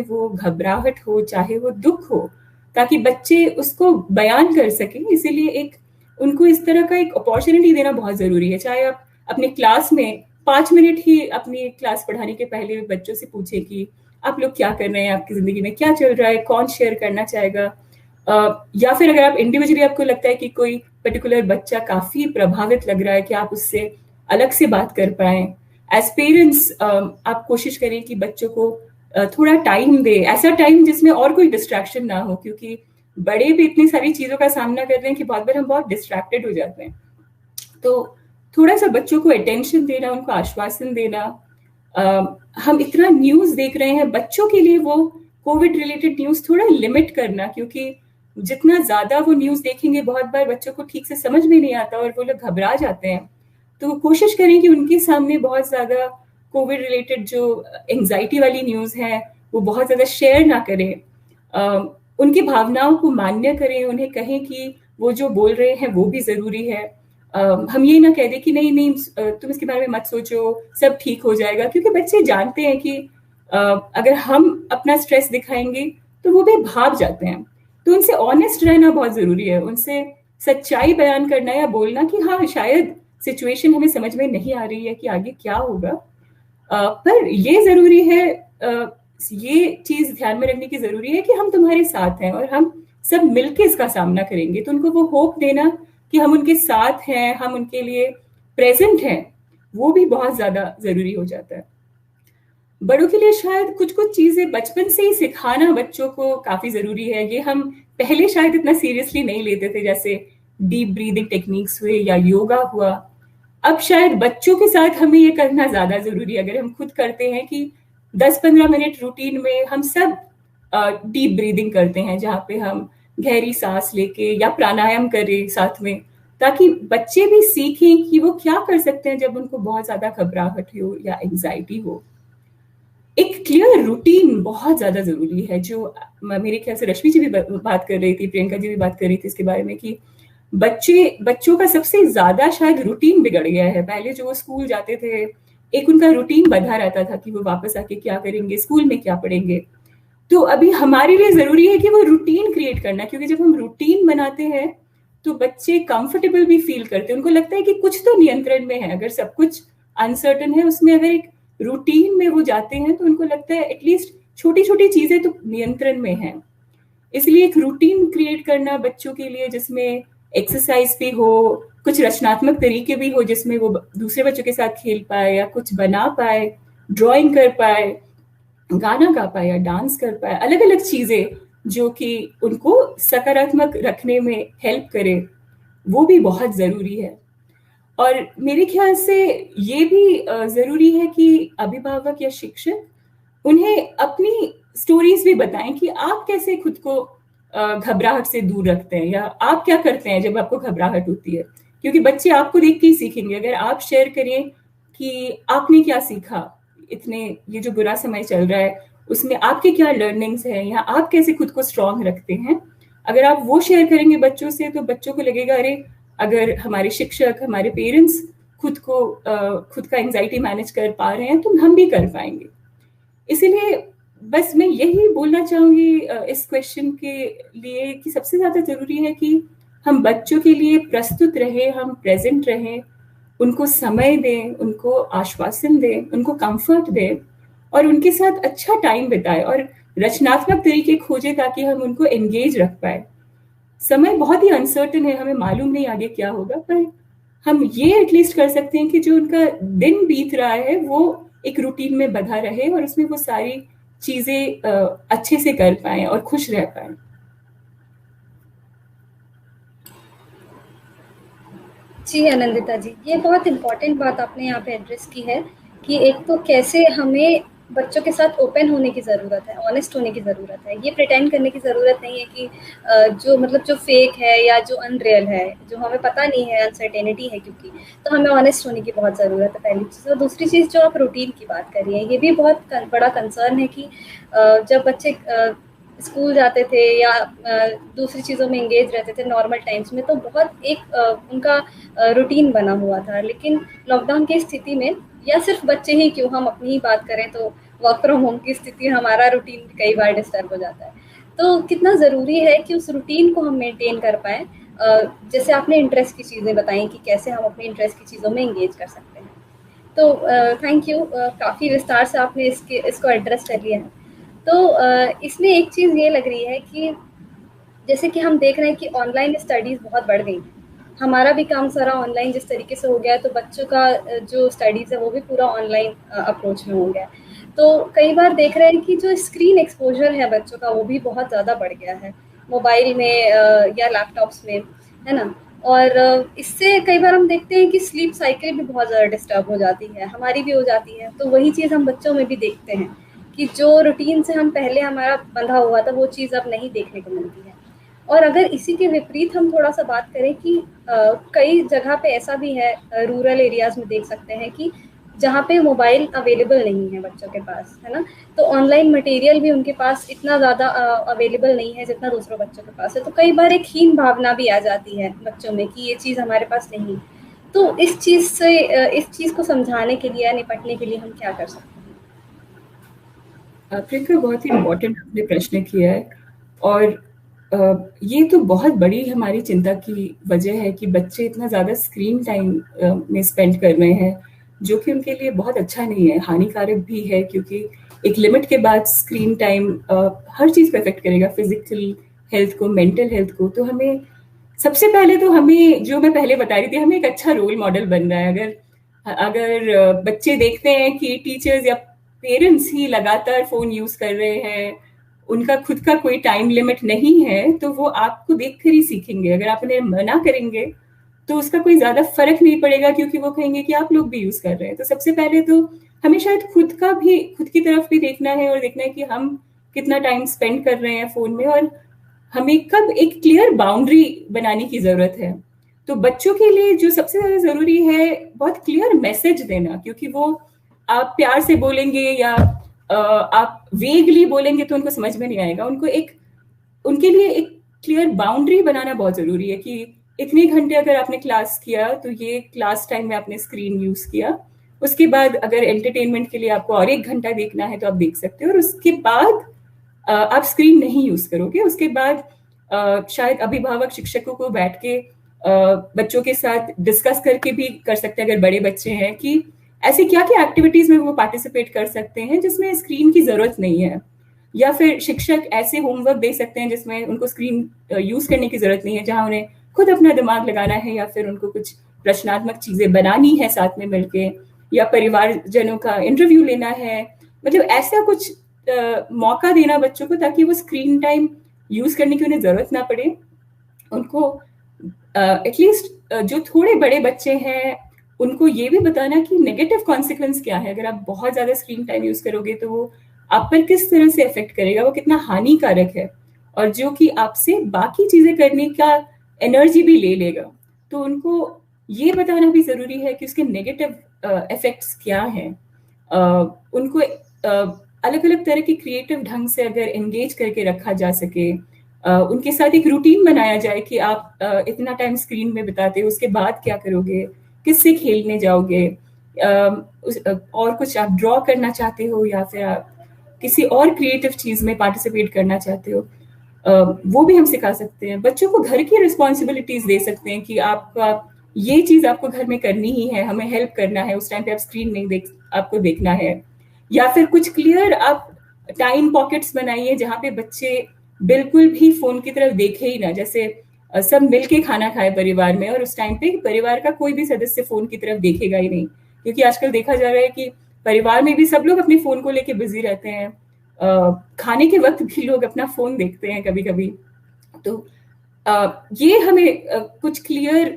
वो घबराहट हो, चाहे वो दुख हो, ताकि बच्चे उसको बयान कर सकें। इसीलिए उनको इस तरह का एक अपॉर्चुनिटी देना बहुत जरूरी है। चाहे आप अपने क्लास में 5 मिनट ही अपनी क्लास पढ़ाने के पहले बच्चों से पूछे कि आप लोग क्या कर रहे हैं, आपकी जिंदगी में क्या चल रहा है, कौन शेयर करना चाहेगा। या फिर अगर आप इंडिविजुअली आपको लगता है कि कोई पर्टिकुलर बच्चा काफी प्रभावित लग रहा है कि आप उससे अलग से बात कर पाए, एज पेरेंट्स आप कोशिश करें कि बच्चों को थोड़ा टाइम दे, ऐसा टाइम जिसमें और कोई डिस्ट्रैक्शन ना हो, क्योंकि बड़े भी इतनी सारी चीजों का सामना कर रहे हैं कि बहुत बार हम बहुत डिस्ट्रैक्टेड हो जाते हैं। तो थोड़ा सा बच्चों को अटेंशन देना, उनको आश्वासन देना। हम इतना न्यूज देख रहे हैं, बच्चों के लिए वो कोविड रिलेटेड न्यूज थोड़ा लिमिट करना, क्योंकि जितना ज्यादा वो न्यूज देखेंगे बहुत बार बच्चों को ठीक से समझ में नहीं आता और वो लोग घबरा जाते हैं। तो कोशिश करें कि उनके सामने बहुत ज्यादा कोविड रिलेटेड जो एंजाइटी वाली न्यूज है वो बहुत ज्यादा शेयर ना करें। उनकी भावनाओं को मान्य करें, उन्हें कहें कि वो जो बोल रहे हैं वो भी जरूरी है। हम ये ना कह दें कि नहीं तुम इसके बारे में मत सोचो, सब ठीक हो जाएगा, क्योंकि बच्चे जानते हैं कि अगर हम अपना स्ट्रेस दिखाएंगे तो वो भी भाग जाते हैं। तो उनसे ऑनेस्ट रहना बहुत जरूरी है, उनसे सच्चाई बयान करना या बोलना कि हाँ शायद सिचुएशन हमें समझ में नहीं आ रही है कि आगे क्या होगा, पर ये जरूरी है, ये चीज ध्यान में रखने की जरूरी है कि हम तुम्हारे साथ हैं और हम सब मिलके इसका सामना करेंगे। तो उनको वो होप देना कि हम उनके साथ हैं, हम उनके लिए प्रेजेंट हैं, वो भी बहुत ज्यादा जरूरी हो जाता है। बड़ों के लिए शायद कुछ कुछ चीजें बचपन से ही सिखाना बच्चों को काफी जरूरी है। ये हम पहले शायद इतना सीरियसली नहीं लेते थे, जैसे डीप ब्रीदिंग टेक्निक्स हुए या योगा हुआ। अब शायद बच्चों के साथ हमें ये करना ज्यादा जरूरी है। अगर हम खुद करते हैं कि 10-15 मिनट रूटीन में हम सब डीप ब्रीदिंग करते हैं, जहाँ पे हम गहरी सांस लेके या प्राणायाम करें साथ में, ताकि बच्चे भी सीखें कि वो क्या कर सकते हैं जब उनको बहुत ज्यादा घबराहट हो या एंजाइटी हो। एक क्लियर रूटीन बहुत ज्यादा जरूरी है, जो मेरे ख्याल से रश्मि जी भी बात कर रही थी, प्रियंका जी भी बात कर रही थी इसके बारे में, कि बच्चों का सबसे ज्यादा शायद रूटीन बिगड़ गया है। पहले जो वो स्कूल जाते थे, एक उनका रूटीन बंधा रहता था कि वो वापस आके क्या करेंगे, स्कूल में क्या पढ़ेंगे। तो अभी हमारे लिए जरूरी है कि वो रूटीन क्रिएट करना, क्योंकि जब हम रूटीन बनाते हैं तो बच्चे कंफर्टेबल भी फील करते हैं, उनको लगता है कि कुछ तो नियंत्रण में है। अगर सब कुछ अनसर्टन है, उसमें अगर एक रूटीन में वो जाते हैं तो उनको लगता है एटलीस्ट छोटी छोटी चीजें तो नियंत्रण में है। इसलिए एक रूटीन क्रिएट करना बच्चों के लिए, जिसमें एक्सरसाइज भी हो, कुछ रचनात्मक तरीके भी हो, जिसमें वो दूसरे बच्चों के साथ खेल पाए या कुछ बना पाए, ड्राइंग कर पाए, गाना गा पाए या डांस कर पाए, अलग अलग चीजें जो कि उनको सकारात्मक रखने में हेल्प करे, वो भी बहुत जरूरी है। और मेरे ख्याल से ये भी जरूरी है कि अभिभावक या शिक्षक उन्हें अपनी स्टोरीज भी बताएं कि आप कैसे खुद को घबराहट से दूर रखते हैं, या आप क्या करते हैं जब आपको घबराहट होती है, क्योंकि बच्चे आपको देख के ही सीखेंगे। अगर आप शेयर करें कि आपने क्या सीखा, ये जो बुरा समय चल रहा है उसमें आपके क्या लर्निंग्स हैं, या आप कैसे खुद को स्ट्रांग रखते हैं, अगर आप वो शेयर करेंगे बच्चों से, तो बच्चों को लगेगा अरे अगर हमारे शिक्षक, हमारे पेरेंट्स खुद का एंजाइटी मैनेज कर पा रहे हैं तो हम भी कर पाएंगे। इसीलिए बस मैं यही बोलना चाहूंगी इस क्वेश्चन के लिए कि सबसे ज्यादा जरूरी है कि हम बच्चों के लिए प्रस्तुत रहे, हम प्रेजेंट रहें, उनको समय दें, उनको आश्वासन दें, उनको कंफर्ट दें और उनके साथ अच्छा टाइम बिताएं और रचनात्मक तरीके खोजें ताकि हम उनको एंगेज रख पाए। समय बहुत ही अनसर्टन है, हमें मालूम नहीं आगे क्या होगा, पर हम ये एटलीस्ट कर सकते हैं कि जो उनका दिन बीत रहा है वो एक रूटीन में बंधा रहे और उसमें वो सारी चीजें अच्छे से कर पाए और खुश रह पाए। जी आनंदिता जी, ये बहुत इम्पोर्टेंट बात आपने यहाँ पे एड्रेस की है कि एक तो कैसे हमें बच्चों के साथ ओपन होने की ज़रूरत है, ऑनेस्ट होने की ज़रूरत है। ये प्रिटेंड करने की ज़रूरत नहीं है कि जो फेक है या जो अनरियल है, जो हमें पता नहीं है, अनसर्टेनिटी है क्योंकि, तो हमें ऑनेस्ट होने की बहुत ज़रूरत है, पहली चीज़। और दूसरी चीज़ जो आप रूटीन की बात कर रही हैं, ये भी बहुत बड़ा कंसर्न है कि जब बच्चे स्कूल जाते थे या दूसरी चीज़ों में एंगेज रहते थे नॉर्मल टाइम्स में, तो बहुत एक उनका रूटीन बना हुआ था। लेकिन लॉकडाउन की स्थिति में, या सिर्फ बच्चे ही क्यों, हम अपनी ही बात करें तो वर्क फ्रॉम होम की स्थिति, हमारा रूटीन कई बार डिस्टर्ब हो जाता है। तो कितना ज़रूरी है कि उस रूटीन को हम मेंटेन कर पाएँ। जैसे आपने इंटरेस्ट की चीज़ें बताई कि कैसे हम अपने इंटरेस्ट की चीज़ों में एंगेज कर सकते हैं। तो थैंक यू, काफ़ी विस्तार से आपने इसको एड्रेस कर लिया है। तो इसमें एक चीज़ ये लग रही है कि जैसे कि हम देख रहे हैं कि ऑनलाइन स्टडीज़ बहुत बढ़ गई हैं। हमारा भी काम सारा ऑनलाइन जिस तरीके से हो गया है, तो बच्चों का जो स्टडीज़ है वो भी पूरा ऑनलाइन अप्रोच में हो गया है। तो कई बार देख रहे हैं कि जो स्क्रीन एक्सपोजर है बच्चों का, वो भी बहुत ज़्यादा बढ़ गया है मोबाइल में या लैपटॉप्स में, है ना। और इससे कई बार हम देखते हैं कि स्लीप साइकिल भी बहुत ज़्यादा डिस्टर्ब हो जाती है, हमारी भी हो जाती है। तो वही चीज़ हम बच्चों में भी देखते हैं कि जो रूटीन से हम पहले हमारा बंधा हुआ था, वो चीज़ अब नहीं देखने को मिलती है। और अगर इसी के विपरीत हम थोड़ा सा बात करें कि कई जगह पे ऐसा भी है, रूरल एरियाज़ में देख सकते हैं कि जहाँ पे मोबाइल अवेलेबल नहीं है बच्चों के पास, है ना। तो ऑनलाइन मटेरियल भी उनके पास इतना ज़्यादा अवेलेबल नहीं है जितना दूसरों बच्चों के पास है। तो कई बार एक हीन भावना भी आ जाती है बच्चों में कि ये चीज़ हमारे पास नहीं। तो इस चीज़ को समझाने के लिए या निपटने के लिए हम क्या कर सकते हैं? प्रियंका, बहुत ही इम्पोर्टेंट आपने प्रश्न किया है। और ये तो बहुत बड़ी हमारी चिंता की वजह है कि बच्चे इतना ज़्यादा स्क्रीन टाइम में स्पेंड कर रहे हैं, जो कि उनके लिए बहुत अच्छा नहीं है, हानिकारक भी है। क्योंकि एक लिमिट के बाद स्क्रीन टाइम हर चीज़ को अफेक्ट करेगा, फिजिकल हेल्थ को, मेंटल हेल्थ को। तो हमें सबसे पहले तो हमें, जो मैं पहले बता रही थी, हमें एक अच्छा रोल मॉडल बनना है। अगर बच्चे देखते हैं कि टीचर्स या पेरेंट्स ही लगातार फोन यूज कर रहे हैं, उनका खुद का कोई टाइम लिमिट नहीं है, तो वो आपको देखकर ही सीखेंगे। अगर आप उन्हें मना करेंगे तो उसका कोई ज्यादा फर्क नहीं पड़ेगा, क्योंकि वो कहेंगे कि आप लोग भी यूज कर रहे हैं। तो सबसे पहले तो हमें शायद खुद की तरफ भी देखना है, और देखना है कि हम कितना टाइम स्पेंड कर रहे हैं फोन में, और हमें कब एक क्लियर बाउंड्री बनाने की जरूरत है। तो बच्चों के लिए जो सबसे ज्यादा जरूरी है, बहुत क्लियर मैसेज देना। क्योंकि वो आप प्यार से बोलेंगे या आप वेगली बोलेंगे तो उनको समझ में नहीं आएगा। उनके लिए एक क्लियर बाउंड्री बनाना बहुत जरूरी है कि इतने घंटे अगर आपने क्लास किया तो ये क्लास टाइम में आपने स्क्रीन यूज किया। उसके बाद अगर एंटरटेनमेंट के लिए आपको और 1 घंटा देखना है तो आप देख सकते हो, और उसके बाद आप स्क्रीन नहीं यूज करोगे। उसके बाद शायद अभिभावक शिक्षकों को बैठ के बच्चों के साथ डिस्कस करके भी कर सकते हैं, अगर बड़े बच्चे हैं, कि ऐसी क्या क्या एक्टिविटीज में वो पार्टिसिपेट कर सकते हैं जिसमें स्क्रीन की जरूरत नहीं है। या फिर शिक्षक ऐसे होमवर्क दे सकते हैं जिसमें उनको स्क्रीन यूज करने की जरूरत नहीं है, जहां उन्हें खुद अपना दिमाग लगाना है, या फिर उनको कुछ रचनात्मक चीजें बनानी है साथ में मिलके, या परिवारजनों का इंटरव्यू लेना है। मतलब ऐसा कुछ मौका देना बच्चों को, ताकि वो स्क्रीन टाइम यूज करने की उन्हें जरूरत ना पड़े। उनको एटलीस्ट जो थोड़े बड़े बच्चे हैं उनको ये भी बताना कि नेगेटिव कॉन्सिक्वेंस क्या है। अगर आप बहुत ज्यादा स्क्रीन टाइम यूज करोगे तो वो आप पर किस तरह से इफेक्ट करेगा, वो कितना हानिकारक है, और जो कि आपसे बाकी चीजें करने का एनर्जी भी ले लेगा। तो उनको ये बताना भी जरूरी है कि उसके नेगेटिव इफेक्ट्स क्या हैं। उनको अलग अलग तरह की क्रिएटिव ढंग से अगर एंगेज करके रखा जा सके, उनके साथ एक रूटीन बनाया जाए कि आप इतना टाइम स्क्रीन में बिताते हो, उसके बाद क्या करोगे, किससे खेलने जाओगे, और कुछ आप ड्रॉ करना चाहते हो, या फिर आप किसी और क्रिएटिव चीज में पार्टिसिपेट करना चाहते हो, वो भी हम सिखा सकते हैं। बच्चों को घर की रिस्पॉन्सिबिलिटीज दे सकते हैं कि आपका ये चीज आपको घर में करनी ही है, हमें हेल्प करना है, उस टाइम पे आप स्क्रीन नहीं आपको देखना है। या फिर कुछ क्लियर आप टाइम पॉकेट्स बनाइए जहाँ पे बच्चे बिल्कुल भी फोन की तरफ देखे ही ना। जैसे सब मिलके खाना खाए परिवार में, और उस टाइम पे परिवार का कोई भी सदस्य फोन की तरफ देखेगा ही नहीं। क्योंकि आजकल देखा जा रहा है कि परिवार में भी सब लोग अपने फोन को लेके बिजी रहते हैं। खाने के वक्त भी लोग अपना फोन देखते हैं कभी कभी। तो ये हमें कुछ क्लियर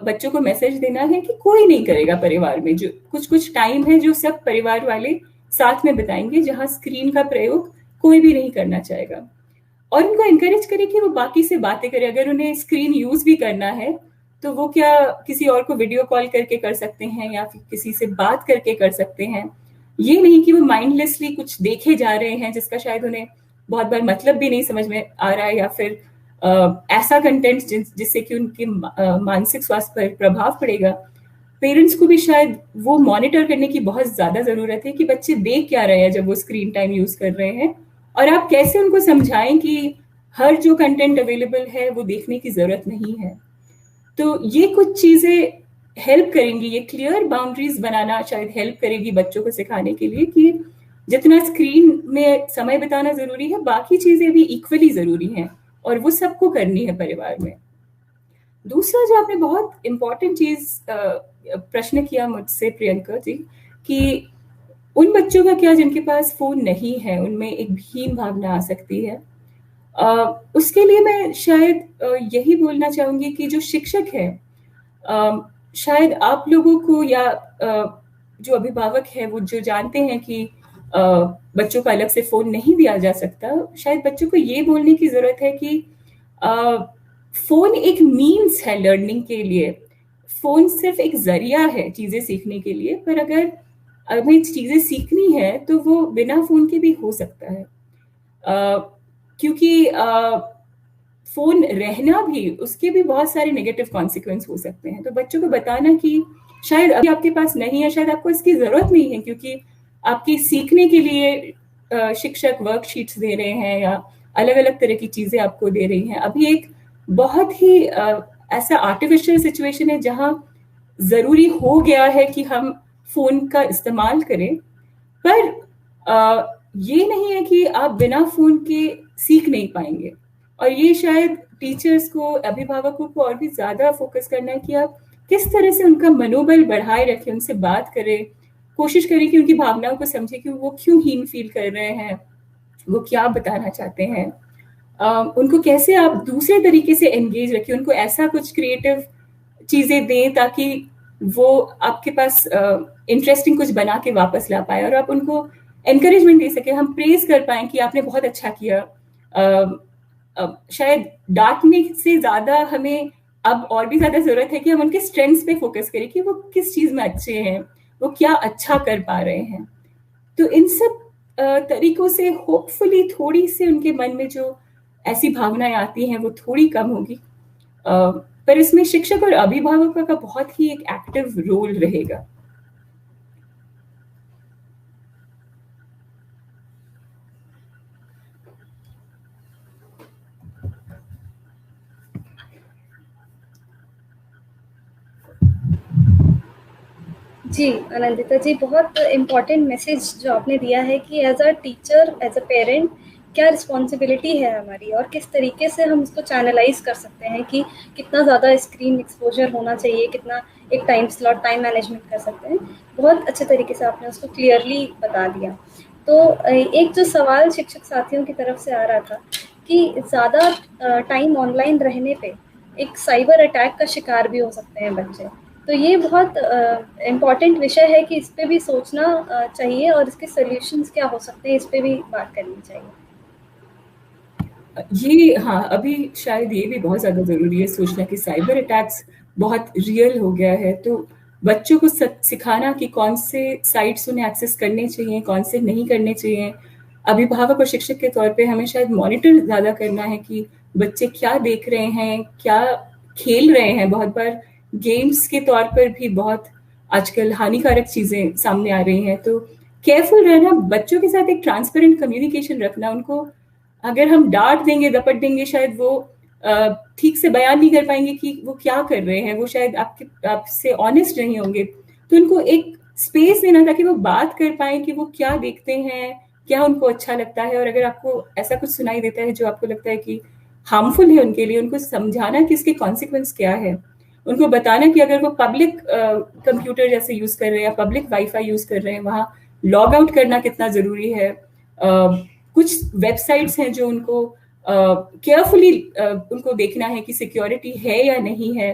बच्चों को मैसेज देना है कि कोई नहीं करेगा परिवार में। जो कुछ टाइम है जो सब परिवार वाले साथ में बिताएंगे जहाँ स्क्रीन का प्रयोग कोई भी नहीं करना चाहेगा। और उनको एनकरेज करें कि वो बाकी से बातें करें। अगर उन्हें स्क्रीन यूज भी करना है तो वो क्या किसी और को वीडियो कॉल करके कर सकते हैं या फिर किसी से बात करके कर सकते हैं। ये नहीं कि वो माइंडलेसली कुछ देखे जा रहे हैं जिसका शायद उन्हें बहुत बार मतलब भी नहीं समझ में आ रहा है, या फिर ऐसा कंटेंट जिससे कि उनके मानसिक स्वास्थ्य पर प्रभाव पड़ेगा। पेरेंट्स को भी शायद वो मॉनिटर करने की बहुत ज्यादा जरूरत है कि बच्चे देख क्या रहे हैं जब वो स्क्रीन टाइम यूज कर रहे हैं, और आप कैसे उनको समझाएं कि हर जो कंटेंट अवेलेबल है वो देखने की जरूरत नहीं है। तो ये कुछ चीजें हेल्प करेंगी, ये क्लियर बाउंड्रीज बनाना शायद हेल्प करेगी बच्चों को सिखाने के लिए कि जितना स्क्रीन में समय बिताना जरूरी है, बाकी चीजें भी इक्वली जरूरी हैं और वो सबको करनी है परिवार में। दूसरा जो आपने बहुत इम्पोर्टेंट चीज प्रश्न किया मुझसे प्रियंका जी, कि उन बच्चों का क्या जिनके पास फोन नहीं है, उनमें एक भीन भावना आ सकती है। उसके लिए मैं शायद यही बोलना चाहूंगी कि जो शिक्षक है, शायद आप लोगों को या जो अभिभावक है वो जो जानते हैं कि बच्चों को अलग से फोन नहीं दिया जा सकता, शायद बच्चों को ये बोलने की जरूरत है कि फोन एक मीन्स है लर्निंग के लिए, फोन सिर्फ एक जरिया है चीजें सीखने के लिए, पर अगर हमें चीजें सीखनी है तो वो बिना फोन के भी हो सकता है। क्योंकि फोन रहना भी, उसके भी बहुत सारे नेगेटिव कॉन्सिक्वेंस हो सकते हैं। तो बच्चों को बताना कि शायद अभी आपके पास नहीं है, शायद आपको इसकी जरूरत नहीं है, क्योंकि आपके सीखने के लिए शिक्षक वर्कशीट्स दे रहे हैं या अलग अलग तरह की चीजें आपको दे रही हैं। अभी एक बहुत ही ऐसा आर्टिफिशियल सिचुएशन है जहां जरूरी हो गया है कि हम फोन का इस्तेमाल करें, पर ये नहीं है कि आप बिना फोन के सीख नहीं पाएंगे। और ये शायद टीचर्स को, अभिभावकों को और भी ज्यादा फोकस करना है कि आप किस तरह से उनका मनोबल बढ़ाए रखें, उनसे बात करें, कोशिश करें कि उनकी भावनाओं को समझे कि वो क्यों हीन फील कर रहे हैं, वो क्या बताना चाहते हैं। उनको कैसे आप दूसरे तरीके से एंगेज रखें, उनको ऐसा कुछ क्रिएटिव चीजें दें ताकि वो आपके पास इंटरेस्टिंग कुछ बना के वापस ला पाए और आप उनको एनकरेजमेंट दे सके, हम प्रेज कर पाए कि आपने बहुत अच्छा किया। शायद डांटने से ज्यादा हमें अब और भी ज्यादा जरूरत है कि हम उनके स्ट्रेंथ्स पे फोकस करें कि वो किस चीज में अच्छे हैं, वो क्या अच्छा कर पा रहे हैं। तो इन सब तरीकों से होपफुली थोड़ी से उनके मन में जो ऐसी भावनाएं आती हैं वो थोड़ी कम होगी, पर इसमें शिक्षक और अभिभावकों का बहुत ही एक एक्टिव रोल रहेगा। जी आनंदिता जी, बहुत इम्पॉर्टेंट मैसेज जो आपने दिया है कि as a teacher, as a parent, क्या रिस्पॉन्सिबिलिटी है हमारी और किस तरीके से हम उसको चैनलाइज कर सकते हैं कि कितना ज़्यादा स्क्रीन एक्सपोजर होना चाहिए, कितना एक टाइम स्लॉट, टाइम मैनेजमेंट कर सकते हैं। बहुत अच्छे तरीके से आपने उसको क्लियरली बता दिया। तो एक जो सवाल शिक्षक साथियों की तरफ से आ रहा था कि ज़्यादा टाइम ऑनलाइन रहने पे एक साइबर अटैक का शिकार भी हो सकते हैं बच्चे, तो ये बहुत इम्पॉर्टेंट विषय है कि इस पे भी सोचना चाहिए और इसके सॉल्यूशंस क्या हो सकते हैं, इस पे भी बात करनी चाहिए। ये हाँ, अभी शायद ये भी बहुत ज़्यादा ज़रूरी है सोचना कि साइबर अटैक्स बहुत रियल हो गया है। तो बच्चों को सिखाना कि कौन से साइट्स उन्हें एक्सेस करने चाहिए, कौन से नहीं करने चाहिए। अभिभावक और शिक्षक के तौर पे हमें शायद मॉनिटर ज़्यादा करना है कि बच्चे क्या देख रहे हैं, क्या खेल रहे हैं। बहुत बार गेम्स के तौर पर भी बहुत आजकल हानिकारक चीज़ें सामने आ रही हैं। तो केयरफुल रहना, बच्चों के साथ एक ट्रांसपेरेंट कम्युनिकेशन रखना। उनको अगर हम डांट देंगे, दपट देंगे, शायद वो ठीक से बयान नहीं कर पाएंगे कि वो क्या कर रहे हैं, वो शायद आपसे ऑनेस्ट नहीं होंगे। तो उनको एक स्पेस देना ताकि वो बात कर पाए कि वो क्या देखते हैं, क्या उनको अच्छा लगता है। और अगर आपको ऐसा कुछ सुनाई देता है जो आपको लगता है कि हार्मफुल है उनके लिए, उनको समझाना कि इसके कॉन्सिक्वेंस क्या है। उनको बताना कि अगर वो पब्लिक कंप्यूटर जैसे यूज कर रहे हैं या पब्लिक वाईफाई यूज कर रहे हैं, वहाँ लॉग आउट करना कितना जरूरी है। कुछ वेबसाइट्स हैं जो उनको केयरफुली उनको देखना है कि सिक्योरिटी है या नहीं है।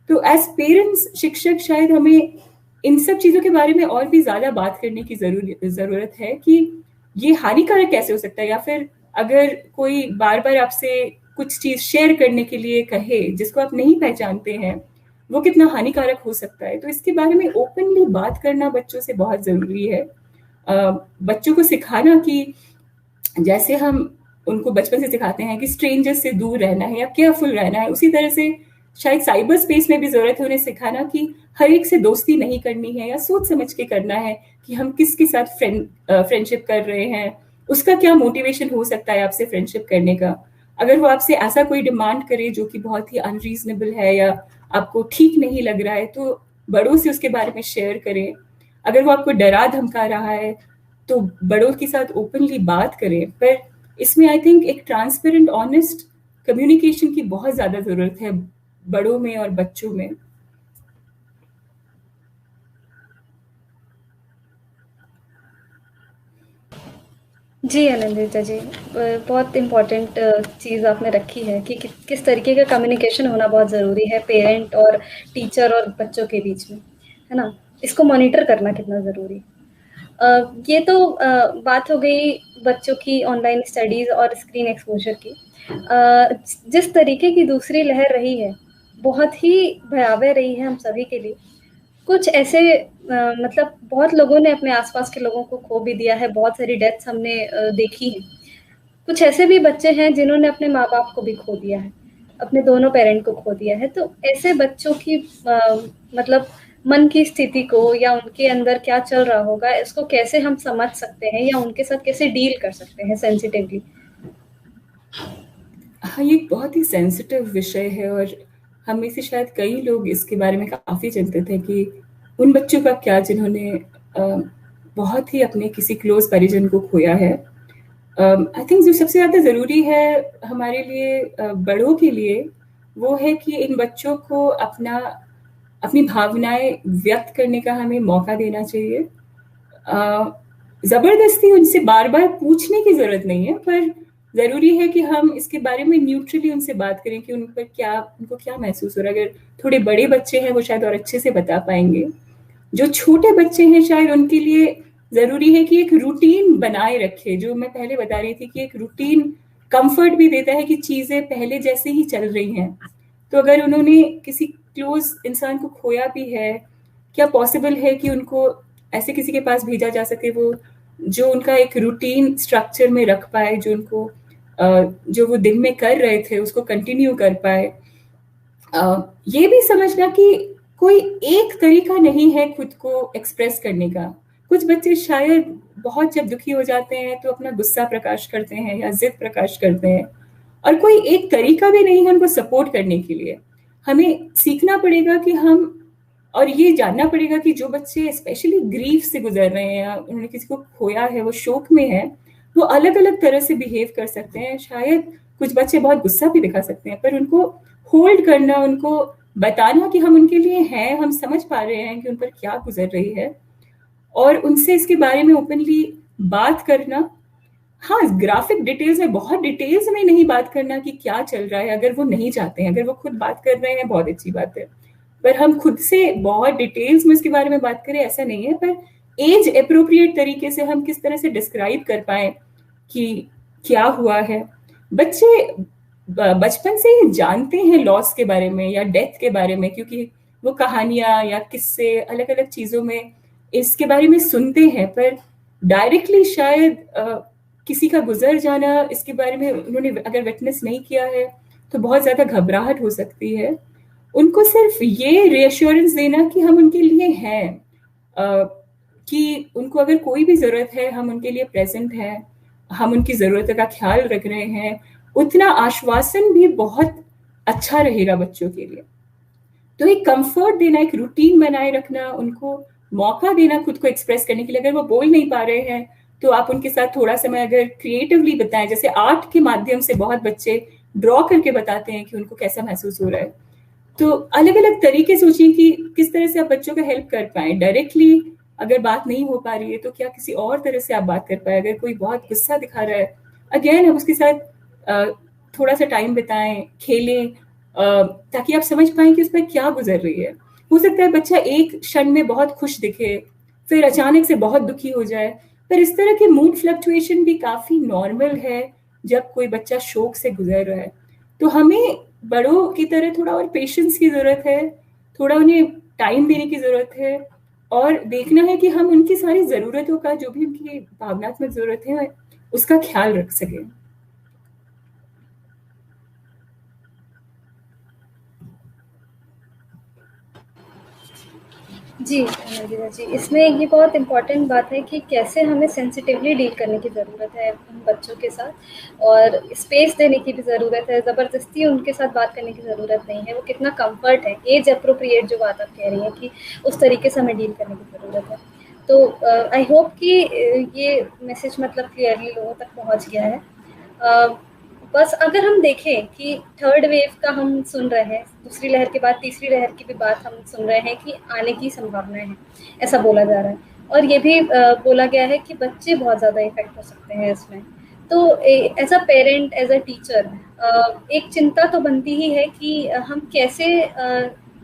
तो एज पेरेंट्स, शिक्षक शायद हमें इन सब चीज़ों के बारे में और भी ज़्यादा बात करने की ज़रूरत है कि ये हानिकारक कैसे हो सकता है, या फिर अगर कोई बार बार आपसे कुछ चीज़ शेयर करने के लिए कहे जिसको आप नहीं पहचानते हैं, वो कितना हानिकारक हो सकता है। तो इसके बारे में ओपनली बात करना बच्चों से बहुत ज़रूरी है। बच्चों को सिखाना कि जैसे हम उनको बचपन से सिखाते हैं कि स्ट्रेंजर्स से दूर रहना है या केयरफुल रहना है, उसी तरह से शायद साइबर स्पेस में भी ज़रूरत है उन्हें सिखाना कि हर एक से दोस्ती नहीं करनी है, या सोच समझ के करना है कि हम किसके साथ फ्रेंडशिप कर रहे हैं, उसका क्या मोटिवेशन हो सकता है आपसे फ्रेंडशिप करने का। अगर वो आपसे ऐसा कोई डिमांड करे जो कि बहुत ही अनरीजनेबल है या आपको ठीक नहीं लग रहा है, तो बड़ों से उसके बारे में शेयर करें। अगर वो आपको डरा धमका रहा है तो बड़ों के साथ ओपनली बात करें। पर इसमें आई थिंक एक ट्रांसपेरेंट ऑनेस्ट कम्युनिकेशन की बहुत ज़्यादा ज़रूरत है बड़ों में और बच्चों में। जी आनंदिता जी, बहुत इम्पोर्टेंट चीज़ आपने रखी है कि किस तरीके का कम्युनिकेशन होना बहुत ज़रूरी है पेरेंट और टीचर और बच्चों के बीच में, है ना। इसको मॉनिटर करना कितना ज़रूरी है। ये तो बात हो गई बच्चों की ऑनलाइन स्टडीज़ और स्क्रीन एक्सपोजर की। जिस तरीके की दूसरी लहर रही है, बहुत ही भयावह रही है हम सभी के लिए। कुछ ऐसे मतलब बहुत लोगों ने अपने आसपास के लोगों को खो भी दिया है, बहुत सारी डेथ्स हमने देखी हैं। कुछ ऐसे भी बच्चे हैं जिन्होंने अपने माँ बाप को भी खो दिया है, अपने दोनों पेरेंट को खो दिया है। तो ऐसे बच्चों की मतलब मन की स्थिति को या उनके अंदर क्या चल रहा होगा, इसको कैसे हम समझ सकते हैं या उनके साथ कैसे डील कर सकते हैं सेंसिटिवली। हाँ, ये बहुत ही सेंसिटिव विषय है और हम में से शायद कई लोग इसके बारे में काफ़ी चिंतित हैं कि उन बच्चों का क्या जिन्होंने बहुत ही अपने किसी क्लोज परिजन को खोया है। आई थिंक जो सबसे ज़्यादा ज़रूरी है हमारे लिए बड़ों के लिए वो है कि इन बच्चों को अपनी भावनाएं व्यक्त करने का हमें मौका देना चाहिए। ज़बरदस्ती उनसे बार बार पूछने की ज़रूरत नहीं है, पर ज़रूरी है कि हम इसके बारे में न्यूट्रली उनसे बात करें कि उनको क्या महसूस हो रहा है। अगर थोड़े बड़े बच्चे हैं वो शायद और अच्छे से बता पाएंगे। जो छोटे बच्चे हैं शायद उनके लिए ज़रूरी है कि एक रूटीन बनाए रखे, जो मैं पहले बता रही थी कि एक रूटीन कंफर्ट भी देता है कि चीज़ें पहले जैसे ही चल रही हैं। तो अगर उन्होंने किसी क्लोज इंसान को खोया भी है, क्या पॉसिबल है कि उनको ऐसे किसी के पास भेजा जा सके वो जो उनका एक रूटीन स्ट्रक्चर में रख पाए, जो वो दिन में कर रहे थे उसको कंटिन्यू कर पाए। ये भी समझना कि कोई एक तरीका नहीं है खुद को एक्सप्रेस करने का। कुछ बच्चे शायद बहुत जब दुखी हो जाते हैं तो अपना गुस्सा प्रकाश करते हैं या जिद प्रकाश करते हैं, और कोई एक तरीका भी नहीं है उनको सपोर्ट करने के लिए। हमें सीखना पड़ेगा कि और ये जानना पड़ेगा कि जो बच्चे स्पेशली ग्रीफ से गुजर रहे हैं या उन्होंने किसी को खोया है, वो शोक में है, वो अलग अलग तरह से बिहेव कर सकते हैं। शायद कुछ बच्चे बहुत गुस्सा भी दिखा सकते हैं, पर उनको होल्ड करना, उनको बताना कि हम उनके लिए हैं, हम समझ पा रहे हैं कि उन पर क्या गुजर रही है, और उनसे इसके बारे में ओपनली बात करना। हाँ, ग्राफिक डिटेल्स में, बहुत डिटेल्स में नहीं बात करना कि क्या चल रहा है। अगर वो नहीं चाहते हैं, अगर वो खुद बात कर रहे हैं, बहुत अच्छी बात है, पर हम खुद से बहुत डिटेल्स में इसके बारे में बात करें ऐसा नहीं है। पर एज अप्रोप्रिएट तरीके से हम किस तरह से डिस्क्राइब कर पाए कि क्या हुआ है। बच्चे बचपन से ही जानते हैं लॉस के बारे में या डेथ के बारे में, क्योंकि वो कहानियां या किस्से अलग अलग चीजों में इसके बारे में सुनते हैं, पर डायरेक्टली शायद किसी का गुजर जाना, इसके बारे में उन्होंने अगर विटनेस नहीं किया है तो बहुत ज्यादा घबराहट हो सकती है। उनको सिर्फ ये रिएश्योरेंस देना कि हम उनके लिए हैं, कि उनको अगर कोई भी जरूरत है हम उनके लिए प्रेजेंट हैं, हम उनकी जरूरत का ख्याल रख रहे हैं, उतना आश्वासन भी बहुत अच्छा रहेगा बच्चों के लिए। तो एक कंफर्ट देना, एक रूटीन बनाए रखना, उनको मौका देना खुद को एक्सप्रेस करने के लिए। अगर वो बोल नहीं पा रहे हैं तो आप उनके साथ थोड़ा समय अगर क्रिएटिवली बताएं, जैसे आर्ट के माध्यम से बहुत बच्चे ड्रॉ करके बताते हैं कि उनको कैसा महसूस हो रहा है। तो अलग अलग तरीके सोचिए कि किस तरह से आप बच्चों का हेल्प कर पाए। डायरेक्टली अगर बात नहीं हो पा रही है तो क्या किसी और तरह से आप बात कर पाए। अगर कोई बहुत गुस्सा दिखा रहा है, अगेन हम उसके साथ थोड़ा सा टाइम बिताएं, खेलें, ताकि आप समझ पाएं कि उस पर क्या गुजर रही है। हो सकता है बच्चा एक क्षण में बहुत खुश दिखे, फिर अचानक से बहुत दुखी हो जाए, पर इस तरह के मूड फ्लक्चुएशन भी काफी नॉर्मल है जब कोई बच्चा शोक से गुजर रहा है। तो हमें बड़ों की तरह थोड़ा और पेशेंस की जरूरत है, थोड़ा उन्हें टाइम देने की जरूरत है, और देखना है कि हम उनकी सारी जरूरतों का, जो भी उनकी भावनात्मक जरूरत है, उसका ख्याल रख सकें। जी नंदिता जी, इसमें ये बहुत इम्पोर्टेंट बात है कि कैसे हमें सेंसिटिवली डील करने की ज़रूरत है उन बच्चों के साथ, और स्पेस देने की भी ज़रूरत है, ज़बरदस्ती उनके साथ बात करने की ज़रूरत नहीं है। वो कितना कंफर्ट है, एज अप्रोप्रिएट जो बात आप कह रही हैं कि उस तरीके से हमें डील करने की ज़रूरत है। तो आई होप कि ये मैसेज मतलब क्लियरली लोगों तक पहुँच गया है। बस अगर हम देखें कि थर्ड वेव का हम सुन रहे हैं, दूसरी लहर के बाद तीसरी लहर की भी बात हम सुन रहे हैं कि आने की संभावनाएं हैं, ऐसा बोला जा रहा है, और ये भी बोला गया है कि बच्चे बहुत ज़्यादा इफेक्ट हो सकते हैं इसमें। तो as a parent, as a teacher, एक चिंता तो बनती ही है कि हम कैसे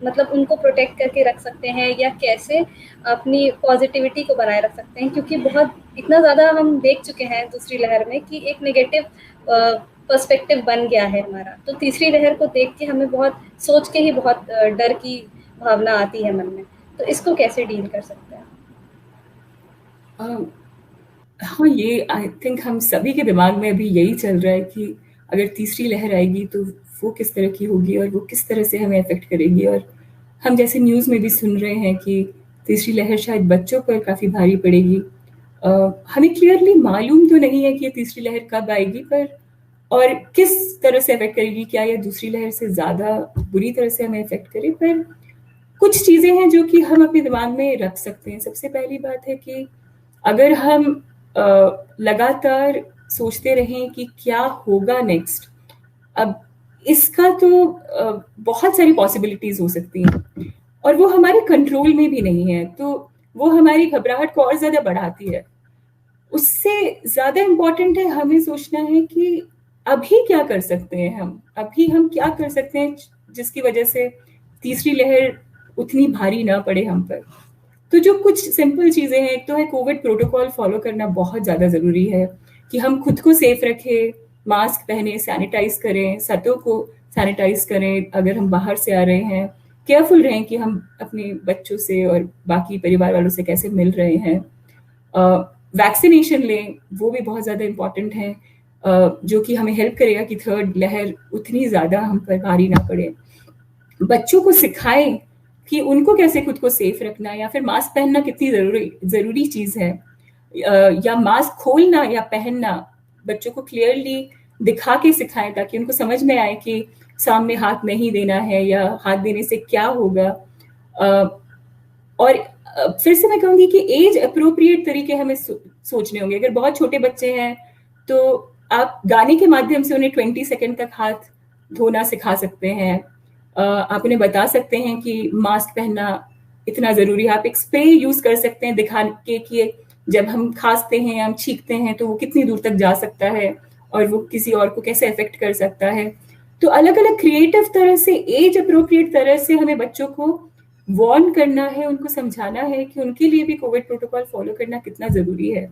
मतलब उनको प्रोटेक्ट करके रख सकते हैं, या कैसे अपनी पॉजिटिविटी को बनाए रख सकते हैं, क्योंकि बहुत इतना ज़्यादा हम देख चुके हैं दूसरी लहर में कि एक नेगेटिव पर्सपेक्टिव बन गया है हमारा। तो तीसरी लहर को देख के हमें बहुत सोच के ही बहुत डर की भावना आती है मन में। तो इसको कैसे डील कर सकते हैं? हाँ, ये आई थिंक हम सभी के दिमाग में अभी यही चल रहा है कि अगर तीसरी लहर आएगी तो वो किस तरह की होगी और वो किस तरह से हमें अफेक्ट करेगी। और हम जैसे न्यूज़ में भी सुन रहे हैं कि तीसरी लहर शायद बच्चों पर काफ़ी भारी पड़ेगी। हमें क्लियरली मालूम तो नहीं है कि ये तीसरी लहर कब आएगी पर और किस तरह से अफेक्ट करेगी, क्या यह दूसरी लहर से ज़्यादा बुरी तरह से हमें अफेक्ट करे। पर कुछ चीज़ें हैं जो कि हम अपने दिमाग में रख सकते हैं। सबसे पहली बात है कि अगर हम लगातार सोचते रहें कि क्या होगा नेक्स्ट, अब इसका तो बहुत सारी पॉसिबिलिटीज हो सकती हैं और वो हमारे कंट्रोल में भी नहीं है, तो वो हमारी घबराहट को और ज़्यादा बढ़ाती है। उससे ज़्यादा इम्पोर्टेंट है हमें सोचना है कि अभी क्या कर सकते हैं हम, अभी हम क्या कर सकते हैं जिसकी वजह से तीसरी लहर उतनी भारी ना पड़े हम पर। तो जो कुछ सिंपल चीज़ें हैं, एक तो है कोविड प्रोटोकॉल फॉलो करना बहुत ज़्यादा ज़रूरी है कि हम खुद को सेफ रखें, मास्क पहने, सैनिटाइज करें, सतहों को सैनिटाइज करें, अगर हम बाहर से आ रहे हैं केयरफुल रहें कि हम अपने बच्चों से और बाकी परिवार वालों से कैसे मिल रहे हैं। वैक्सीनेशन लें, वो भी बहुत ज़्यादा इम्पॉर्टेंट है, जो कि हमें हेल्प करेगा कि थर्ड लहर उतनी ज़्यादा हम पर भारी ना पड़े। बच्चों को सिखाएं कि उनको कैसे खुद को सेफ रखना, या फिर मास्क पहनना कितनी ज़रूरी चीज़ है, या मास्क खोलना या पहनना बच्चों को क्लियरली दिखा के सिखाएं ताकि उनको समझ में आए कि सामने हाथ नहीं देना है या हाथ देने से क्या होगा। और फिर से मैं कहूँगी कि एज अप्रोप्रिएट तरीके हमें सोचने होंगे। अगर बहुत छोटे बच्चे हैं तो आप गाने के माध्यम से उन्हें 20 सेकंड तक हाथ धोना सिखा सकते हैं। आप उन्हें बता सकते हैं कि मास्क पहनना इतना ज़रूरी है। आप एक स्प्रे यूज़ कर सकते हैं दिखा के कि जब हम खांसते हैं, हम छींकते हैं तो वो कितनी दूर तक जा सकता है और वो किसी और को कैसे अफेक्ट कर सकता है। तो अलग अलग क्रिएटिव तरह से, एज अप्रोप्रिएट तरह से हमें बच्चों को वार्न करना है, उनको समझाना है कि उनके लिए भी कोविड प्रोटोकॉल फॉलो करना कितना ज़रूरी है,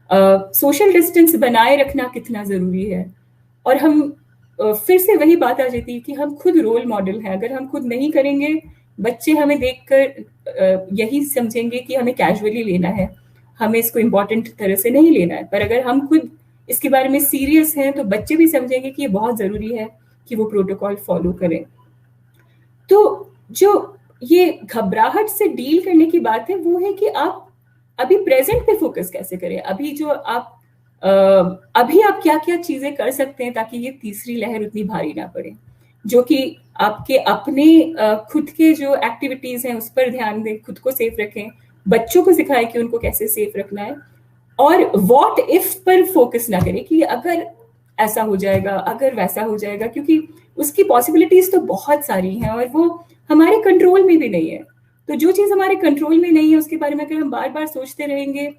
सोशल डिस्टेंस बनाए रखना कितना ज़रूरी है। और हम फिर से वही बात आ जाती है कि हम खुद रोल मॉडल हैं। अगर हम खुद नहीं करेंगे, बच्चे हमें देखकर यही समझेंगे कि हमें कैजुअली लेना है, हमें इसको इम्पोर्टेंट तरह से नहीं लेना है। पर अगर हम खुद इसके बारे में सीरियस हैं तो बच्चे भी समझेंगे कि ये बहुत ज़रूरी है कि वो प्रोटोकॉल फॉलो करें। तो जो ये घबराहट से डील करने की बात है वो है कि आप अभी प्रेजेंट पे फोकस कैसे करें। अभी जो आप क्या क्या चीजें कर सकते हैं ताकि ये तीसरी लहर उतनी भारी ना पड़े, जो कि आपके अपने खुद के जो एक्टिविटीज हैं उस पर ध्यान दें, खुद को सेफ रखें, बच्चों को सिखाएं कि उनको कैसे सेफ रखना है, और व्हाट इफ पर फोकस ना करें कि अगर ऐसा हो जाएगा, अगर वैसा हो जाएगा, क्योंकि उसकी पॉसिबिलिटीज तो बहुत सारी हैं और वो हमारे कंट्रोल में भी नहीं है। तो जो चीज़ हमारे कंट्रोल में नहीं है उसके बारे में अगर हम बार बार सोचते रहेंगे,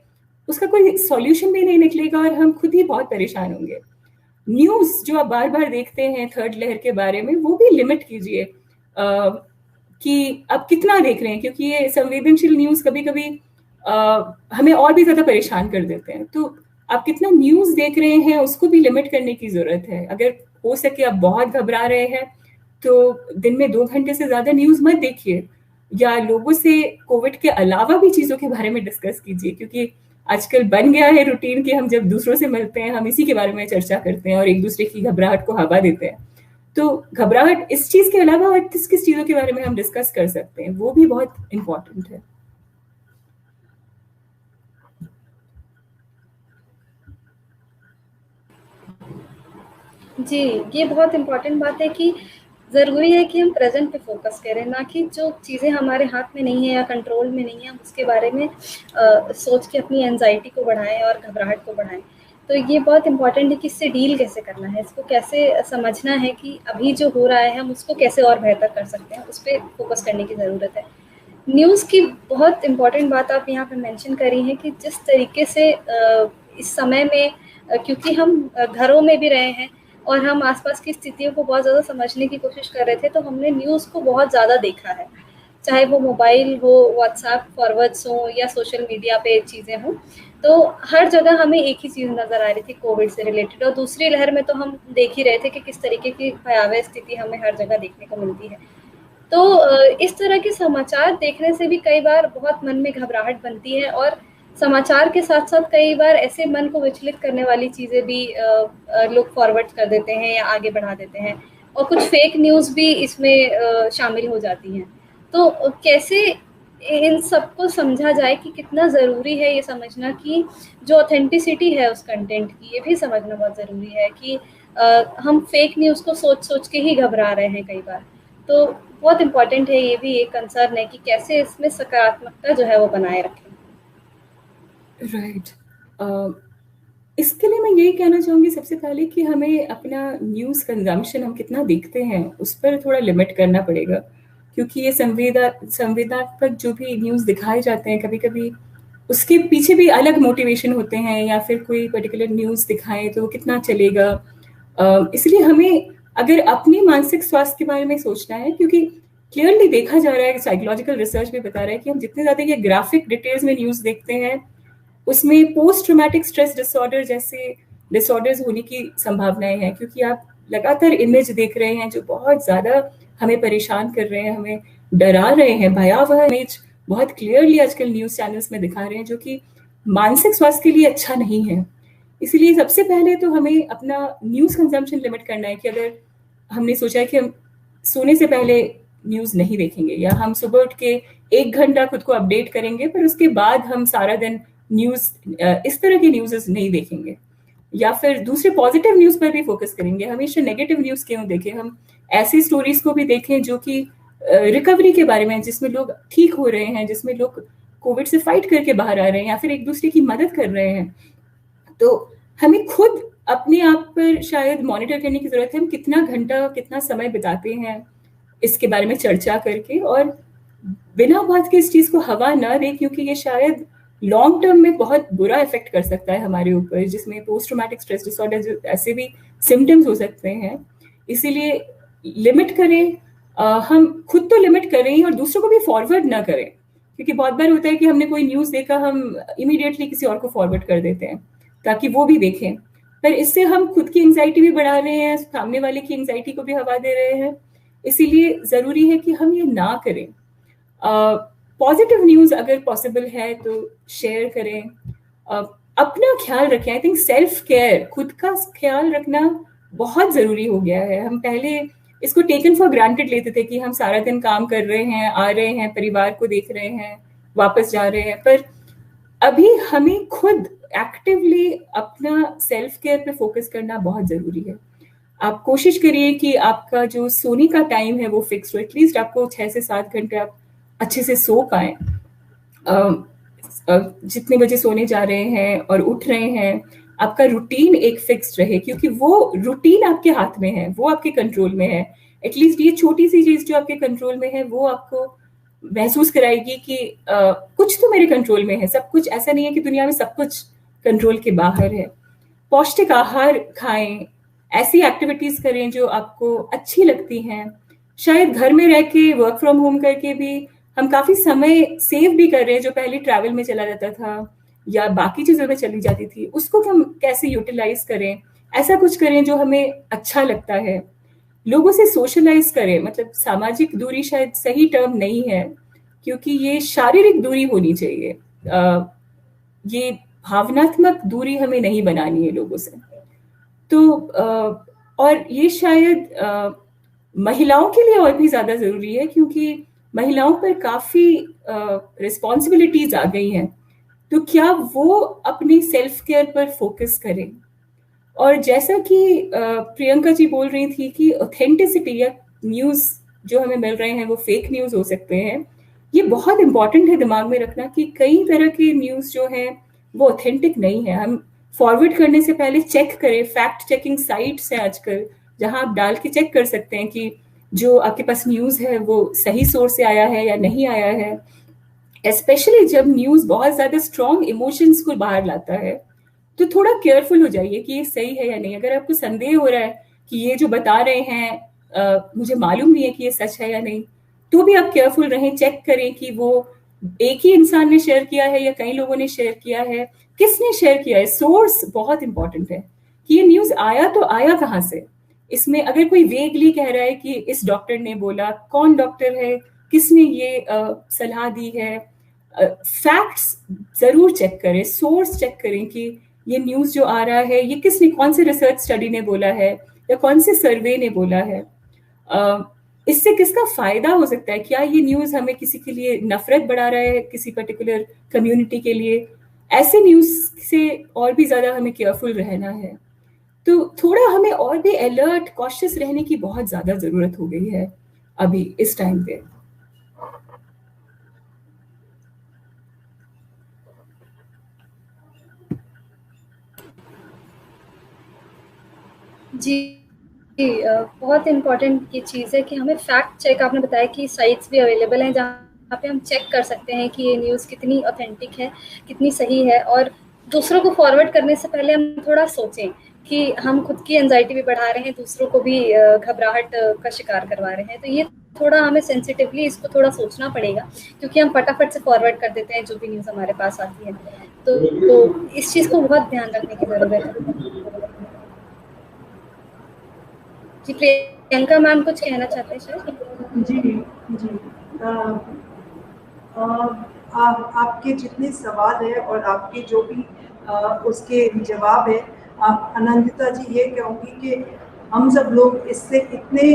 उसका कोई सॉल्यूशन भी नहीं निकलेगा और हम खुद ही बहुत परेशान होंगे। न्यूज़ जो आप बार बार देखते हैं थर्ड लहर के बारे में, वो भी लिमिट कीजिए कि आप कितना देख रहे हैं, क्योंकि ये संवेदनशील न्यूज़ कभी कभी हमें और भी ज़्यादा परेशान कर देते हैं। तो आप कितना न्यूज़ देख रहे हैं उसको भी लिमिट करने की ज़रूरत है। अगर हो सके आप बहुत घबरा रहे हैं तो दिन में 2 घंटे से ज़्यादा न्यूज़ मत देखिए, या लोगों से कोविड के अलावा भी चीज़ों के बारे में डिस्कस कीजिए, क्योंकि आजकल बन गया है रूटीन कि हम जब दूसरों से मिलते हैं हम इसी के बारे में चर्चा करते हैं और एक दूसरे की घबराहट को हवा देते हैं। तो घबराहट इस चीज़ के अलावा और किस किस चीज़ों के बारे में हम डिस्कस कर सकते हैं वो भी बहुत इम्पोर्टेंट है। जी, ये बहुत इम्पोर्टेंट बात है कि ज़रूरी है कि हम प्रेज़ेंट पे फ़ोकस करें, ना कि जो चीज़ें हमारे हाथ में नहीं है या कंट्रोल में नहीं है, हम उसके बारे में सोच के अपनी एंग्ज़ायटी को बढ़ाएँ और घबराहट को बढ़ाएँ। तो ये बहुत इम्पोर्टेंट है कि इससे डील कैसे करना है, इसको कैसे समझना है कि अभी जो हो रहा है हम उसको कैसे और बेहतर कर सकते हैं, उस पे फ़ोकस करने की ज़रूरत है। न्यूज़ की बहुत इम्पोर्टेंट बात आप यहाँ पे मेंशन करी है कि जिस तरीके से इस समय में क्योंकि हम घरों में भी रहे हैं और हम आसपास की स्थितियों को बहुत ज़्यादा समझने की कोशिश कर रहे थे, तो हमने न्यूज़ को बहुत ज़्यादा देखा है, चाहे वो मोबाइल हो, व्हाट्सएप फॉरवर्ड्स हो या सोशल मीडिया पे चीज़ें हों। तो हर जगह हमें एक ही चीज़ नज़र आ रही थी कोविड से रिलेटेड, और दूसरी लहर में तो हम देख ही रहे थे कि किस तरीके की भयावह स्थिति हमें हर जगह देखने को मिलती है। तो इस तरह के समाचार देखने से भी कई बार बहुत मन में घबराहट बनती है, और समाचार के साथ साथ कई बार ऐसे मन को विचलित करने वाली चीज़ें भी लोग फॉरवर्ड कर देते हैं या आगे बढ़ा देते हैं, और कुछ फेक न्यूज़ भी इसमें शामिल हो जाती हैं। तो कैसे इन सबको समझा जाए कि कितना ज़रूरी है ये समझना कि जो ऑथेंटिसिटी है उस कंटेंट की, ये भी समझना बहुत ज़रूरी है कि हम फेक न्यूज़ को सोच के ही घबरा रहे हैं कई बार। तो बहुत इम्पोर्टेंट है, ये भी एक कंसर्न है कि कैसे इसमें सकारात्मकता जो है वो बनाए रखें। राइट इसके लिए मैं यही कहना चाहूँगी सबसे पहले कि हमें अपना न्यूज़ कंजम्पशन हम कितना देखते हैं उस पर थोड़ा लिमिट करना पड़ेगा, क्योंकि ये संवेदनात्मक जो भी न्यूज़ दिखाए जाते हैं कभी कभी उसके पीछे भी अलग मोटिवेशन होते हैं, या फिर कोई पर्टिकुलर न्यूज़ दिखाएं तो वो कितना चलेगा। इसलिए हमें अगर अपनी मानसिक स्वास्थ्य के बारे में सोचना है, क्योंकि क्लियरली देखा जा रहा है, साइकोलॉजिकल रिसर्च भी बता रहा है कि हम जितने ज़्यादा ये ग्राफिक डिटेल्स में न्यूज़ देखते हैं उसमें पोस्ट ट्रॉमेटिक स्ट्रेस डिसऑर्डर जैसे डिसऑर्डर्स होने की संभावनाएं हैं, क्योंकि आप लगातार इमेज देख रहे हैं जो बहुत ज़्यादा हमें परेशान कर रहे हैं, हमें डरा रहे हैं। भयावह इमेज बहुत क्लियरली आजकल न्यूज़ चैनल्स में दिखा रहे हैं जो कि मानसिक स्वास्थ्य के लिए अच्छा नहीं है। इसलिए सबसे पहले तो हमें अपना न्यूज़ कंजम्पशन लिमिट करना है कि अगर हमने सोचा है कि हम सोने से पहले न्यूज़ नहीं देखेंगे, या हम सुबह उठ के 1 घंटा खुद को अपडेट करेंगे पर उसके बाद हम सारा दिन न्यूज़ इस तरह की न्यूज़ नहीं देखेंगे, या फिर दूसरे पॉजिटिव न्यूज़ पर भी फोकस करेंगे। हमेशा नेगेटिव न्यूज़ क्यों देखें, हम ऐसी स्टोरीज को भी देखें जो कि रिकवरी के बारे में, जिसमें लोग ठीक हो रहे हैं, जिसमें लोग कोविड से फाइट करके बाहर आ रहे हैं या फिर एक दूसरे की मदद कर रहे हैं। तो हमें खुद अपने आप पर शायद मॉनिटर करने की जरूरत है, हम कितना घंटा कितना समय बिताते हैं इसके बारे में चर्चा करके, और बिना बात के इस चीज़ को हवा ना दें, क्योंकि ये शायद लॉन्ग टर्म में बहुत बुरा इफेक्ट कर सकता है हमारे ऊपर, जिसमें पोस्ट ट्रॉमेटिक स्ट्रेस डिसऑर्डर ऐसे भी सिम्टम्स हो सकते हैं। इसीलिए लिमिट करें, हम खुद तो लिमिट करें ही और दूसरों को भी फॉरवर्ड ना करें, क्योंकि बहुत बार होता है कि हमने कोई न्यूज़ देखा, हम इमीडिएटली किसी और को फॉरवर्ड कर देते हैं ताकि वो भी देखें, पर इससे हम खुद की एंग्जाइटी भी बढ़ा रहे हैं, सामने वाले की एंग्जाइटी को भी हवा दे रहे हैं। इसीलिए ज़रूरी है कि हम ये ना करें। पॉजिटिव न्यूज़ अगर पॉसिबल है तो शेयर करें, अपना ख्याल रखें। आई थिंक सेल्फ केयर, खुद का ख्याल रखना बहुत ज़रूरी हो गया है। हम पहले इसको टेकन फॉर ग्रांटेड लेते थे कि हम सारा दिन काम कर रहे हैं, आ रहे हैं, परिवार को देख रहे हैं, वापस जा रहे हैं, पर अभी हमें खुद एक्टिवली अपना सेल्फ केयर पे फोकस करना बहुत ज़रूरी है। आप कोशिश करिए कि आपका जो सोने का टाइम है वो फिक्स हो, एटलीस्ट आपको 6 से 7 घंटे आप अच्छे से सो पाएं। जितने बजे सोने जा रहे हैं और उठ रहे हैं, आपका रूटीन एक फिक्स रहे, क्योंकि वो रूटीन आपके हाथ में है, वो आपके कंट्रोल में है। एटलीस्ट ये छोटी सी चीज़ जो आपके कंट्रोल में है वो आपको महसूस कराएगी कि कुछ तो मेरे कंट्रोल में है। सब कुछ ऐसा नहीं है कि दुनिया में सब कुछ कंट्रोल के बाहर है। पौष्टिक आहार खाएं, ऐसी एक्टिविटीज़ करें जो आपको अच्छी लगती हैं, शायद घर में रह के वर्क फ्रॉम होम करके भी हम काफ़ी समय सेव भी कर रहे हैं, जो पहले ट्रैवल में चला जाता था या बाकी चीज़ों में चली जाती थी, उसको हम कैसे यूटिलाइज करें, ऐसा कुछ करें जो हमें अच्छा लगता है। लोगों से सोशलाइज करें, मतलब सामाजिक दूरी शायद सही टर्म नहीं है, क्योंकि ये शारीरिक दूरी होनी चाहिए। ये भावनात्मक दूरी हमें नहीं बनानी है लोगों से। तो और ये शायद महिलाओं के लिए और भी ज़्यादा ज़रूरी है, क्योंकि महिलाओं पर काफ़ी रिस्पॉन्सिबिलिटीज़ आ गई हैं। तो क्या वो अपनी सेल्फ केयर पर फोकस करें। और जैसा कि प्रियंका जी बोल रही थी कि ऑथेंटिसिटी या न्यूज़ जो हमें मिल रहे हैं वो फेक न्यूज़ हो सकते हैं, ये बहुत इंपॉर्टेंट है दिमाग में रखना कि कई तरह की न्यूज़ जो हैं वो ऑथेंटिक नहीं है। हम फॉरवर्ड करने से पहले चेक करें। फैक्ट चेकिंग साइट्स हैं आजकल, जहां आप डाल के चेक कर सकते हैं कि जो आपके पास न्यूज़ है वो सही सोर्स से आया है या नहीं आया है। स्पेशली जब न्यूज़ बहुत ज़्यादा स्ट्रॉन्ग इमोशंस को बाहर लाता है, तो थोड़ा केयरफुल हो जाइए कि ये सही है या नहीं। अगर आपको संदेह हो रहा है कि ये जो बता रहे हैं मुझे मालूम नहीं है कि ये सच है या नहीं, तो भी आप केयरफुल रहें, चेक करें कि वो एक ही इंसान ने शेयर किया है या कई लोगों ने शेयर किया है, किसने शेयर किया है। सोर्स बहुत इंपॉर्टेंट है कि ये न्यूज़ आया तो आया कहाँ से। इसमें अगर कोई वेगली कह रहा है कि इस डॉक्टर ने बोला, कौन डॉक्टर है, किसने ये सलाह दी है, फैक्ट्स जरूर चेक करें, सोर्स चेक करें कि ये न्यूज़ जो आ रहा है ये किसने, कौन से रिसर्च स्टडी ने बोला है या कौन से सर्वे ने बोला है। इससे किसका फायदा हो सकता है। क्या ये न्यूज़ हमें किसी के लिए नफरत बढ़ा रहा है, किसी पर्टिकुलर कम्युनिटी के लिए। ऐसे न्यूज़ से और भी ज़्यादा हमें केयरफुल रहना है। तो थोड़ा हमें और भी अलर्ट, कॉशियस रहने की बहुत ज़्यादा ज़रूरत हो गई है अभी इस टाइम पे। जी बहुत इम्पोर्टेंट ये चीज़ है कि हमें फैक्ट चेक, आपने बताया कि साइट्स भी अवेलेबल हैं जहाँ पे हम चेक कर सकते हैं कि ये न्यूज़ कितनी ऑथेंटिक है, कितनी सही है। और दूसरों को फॉरवर्ड करने से पहले हम थोड़ा सोचें कि हम खुद की एंजाइटी भी बढ़ा रहे हैं, दूसरों को भी घबराहट का शिकार करवा रहे हैं। तो ये थोड़ा हमें सेंसिटिवली इसको थोड़ा सोचना पड़ेगा, क्योंकि हम फटाफट से फॉरवर्ड कर देते हैं जो भी न्यूज़ हमारे पास आती है। तो इस चीज़ को बहुत ध्यान रखने की ज़रूरत है। जी प्रियंका मैम कुछ कहना चाहते हैं शायद। जी आपके जितने सवाल है और आपके जो भी उसके जवाब है, अनंतिता जी, ये कहूँगी कि हम सब लोग इससे इतने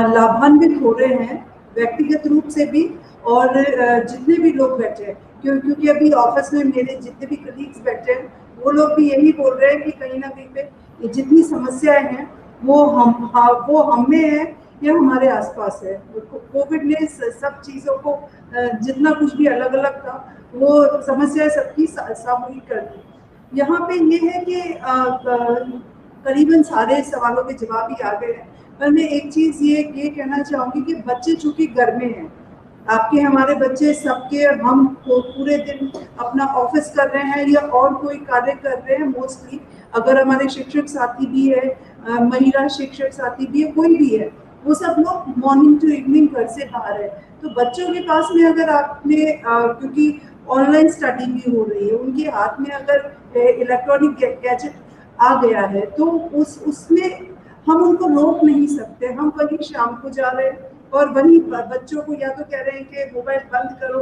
लाभान्वित हो रहे हैं व्यक्तिगत रूप से भी, और जितने भी लोग बैठे हैं, क्योंकि अभी ऑफिस में मेरे जितने भी कलीग्स बैठे हैं वो लोग भी यही बोल रहे हैं कि कहीं ना कहीं पे जितनी समस्याएं हैं वो हम में है या हमारे आसपास है। कोविड ने सब चीज़ों को, जितना कुछ भी अलग अलग था, वो समस्याएं सबकी सामूहिक कर दी। यहाँ पे ये है कि करीबन सारे सवालों के जवाब ही आ गए हैं, पर मैं एक चीज़ ये कहना चाहूँगी कि बच्चे चूँकि घर में हैं, आपके हमारे बच्चे सबके, हम पूरे दिन अपना ऑफिस कर रहे हैं या और कोई कार्य कर रहे हैं मोस्टली, अगर हमारे शिक्षक साथी भी है, महिला शिक्षक साथी भी है, कोई भी है, वो सब लोग मॉर्निंग टू इवनिंग घर से बाहर है। तो बच्चों के पास में अगर आपने क्योंकि ऑनलाइन स्टडी भी हो रही है, उनके हाथ में अगर इलेक्ट्रॉनिक गैजेट आ गया है तो उसमें हम उनको रोक नहीं सकते। हम वही शाम को जा रहे हैं और वही बच्चों को या तो कह रहे हैं कि मोबाइल बंद करो,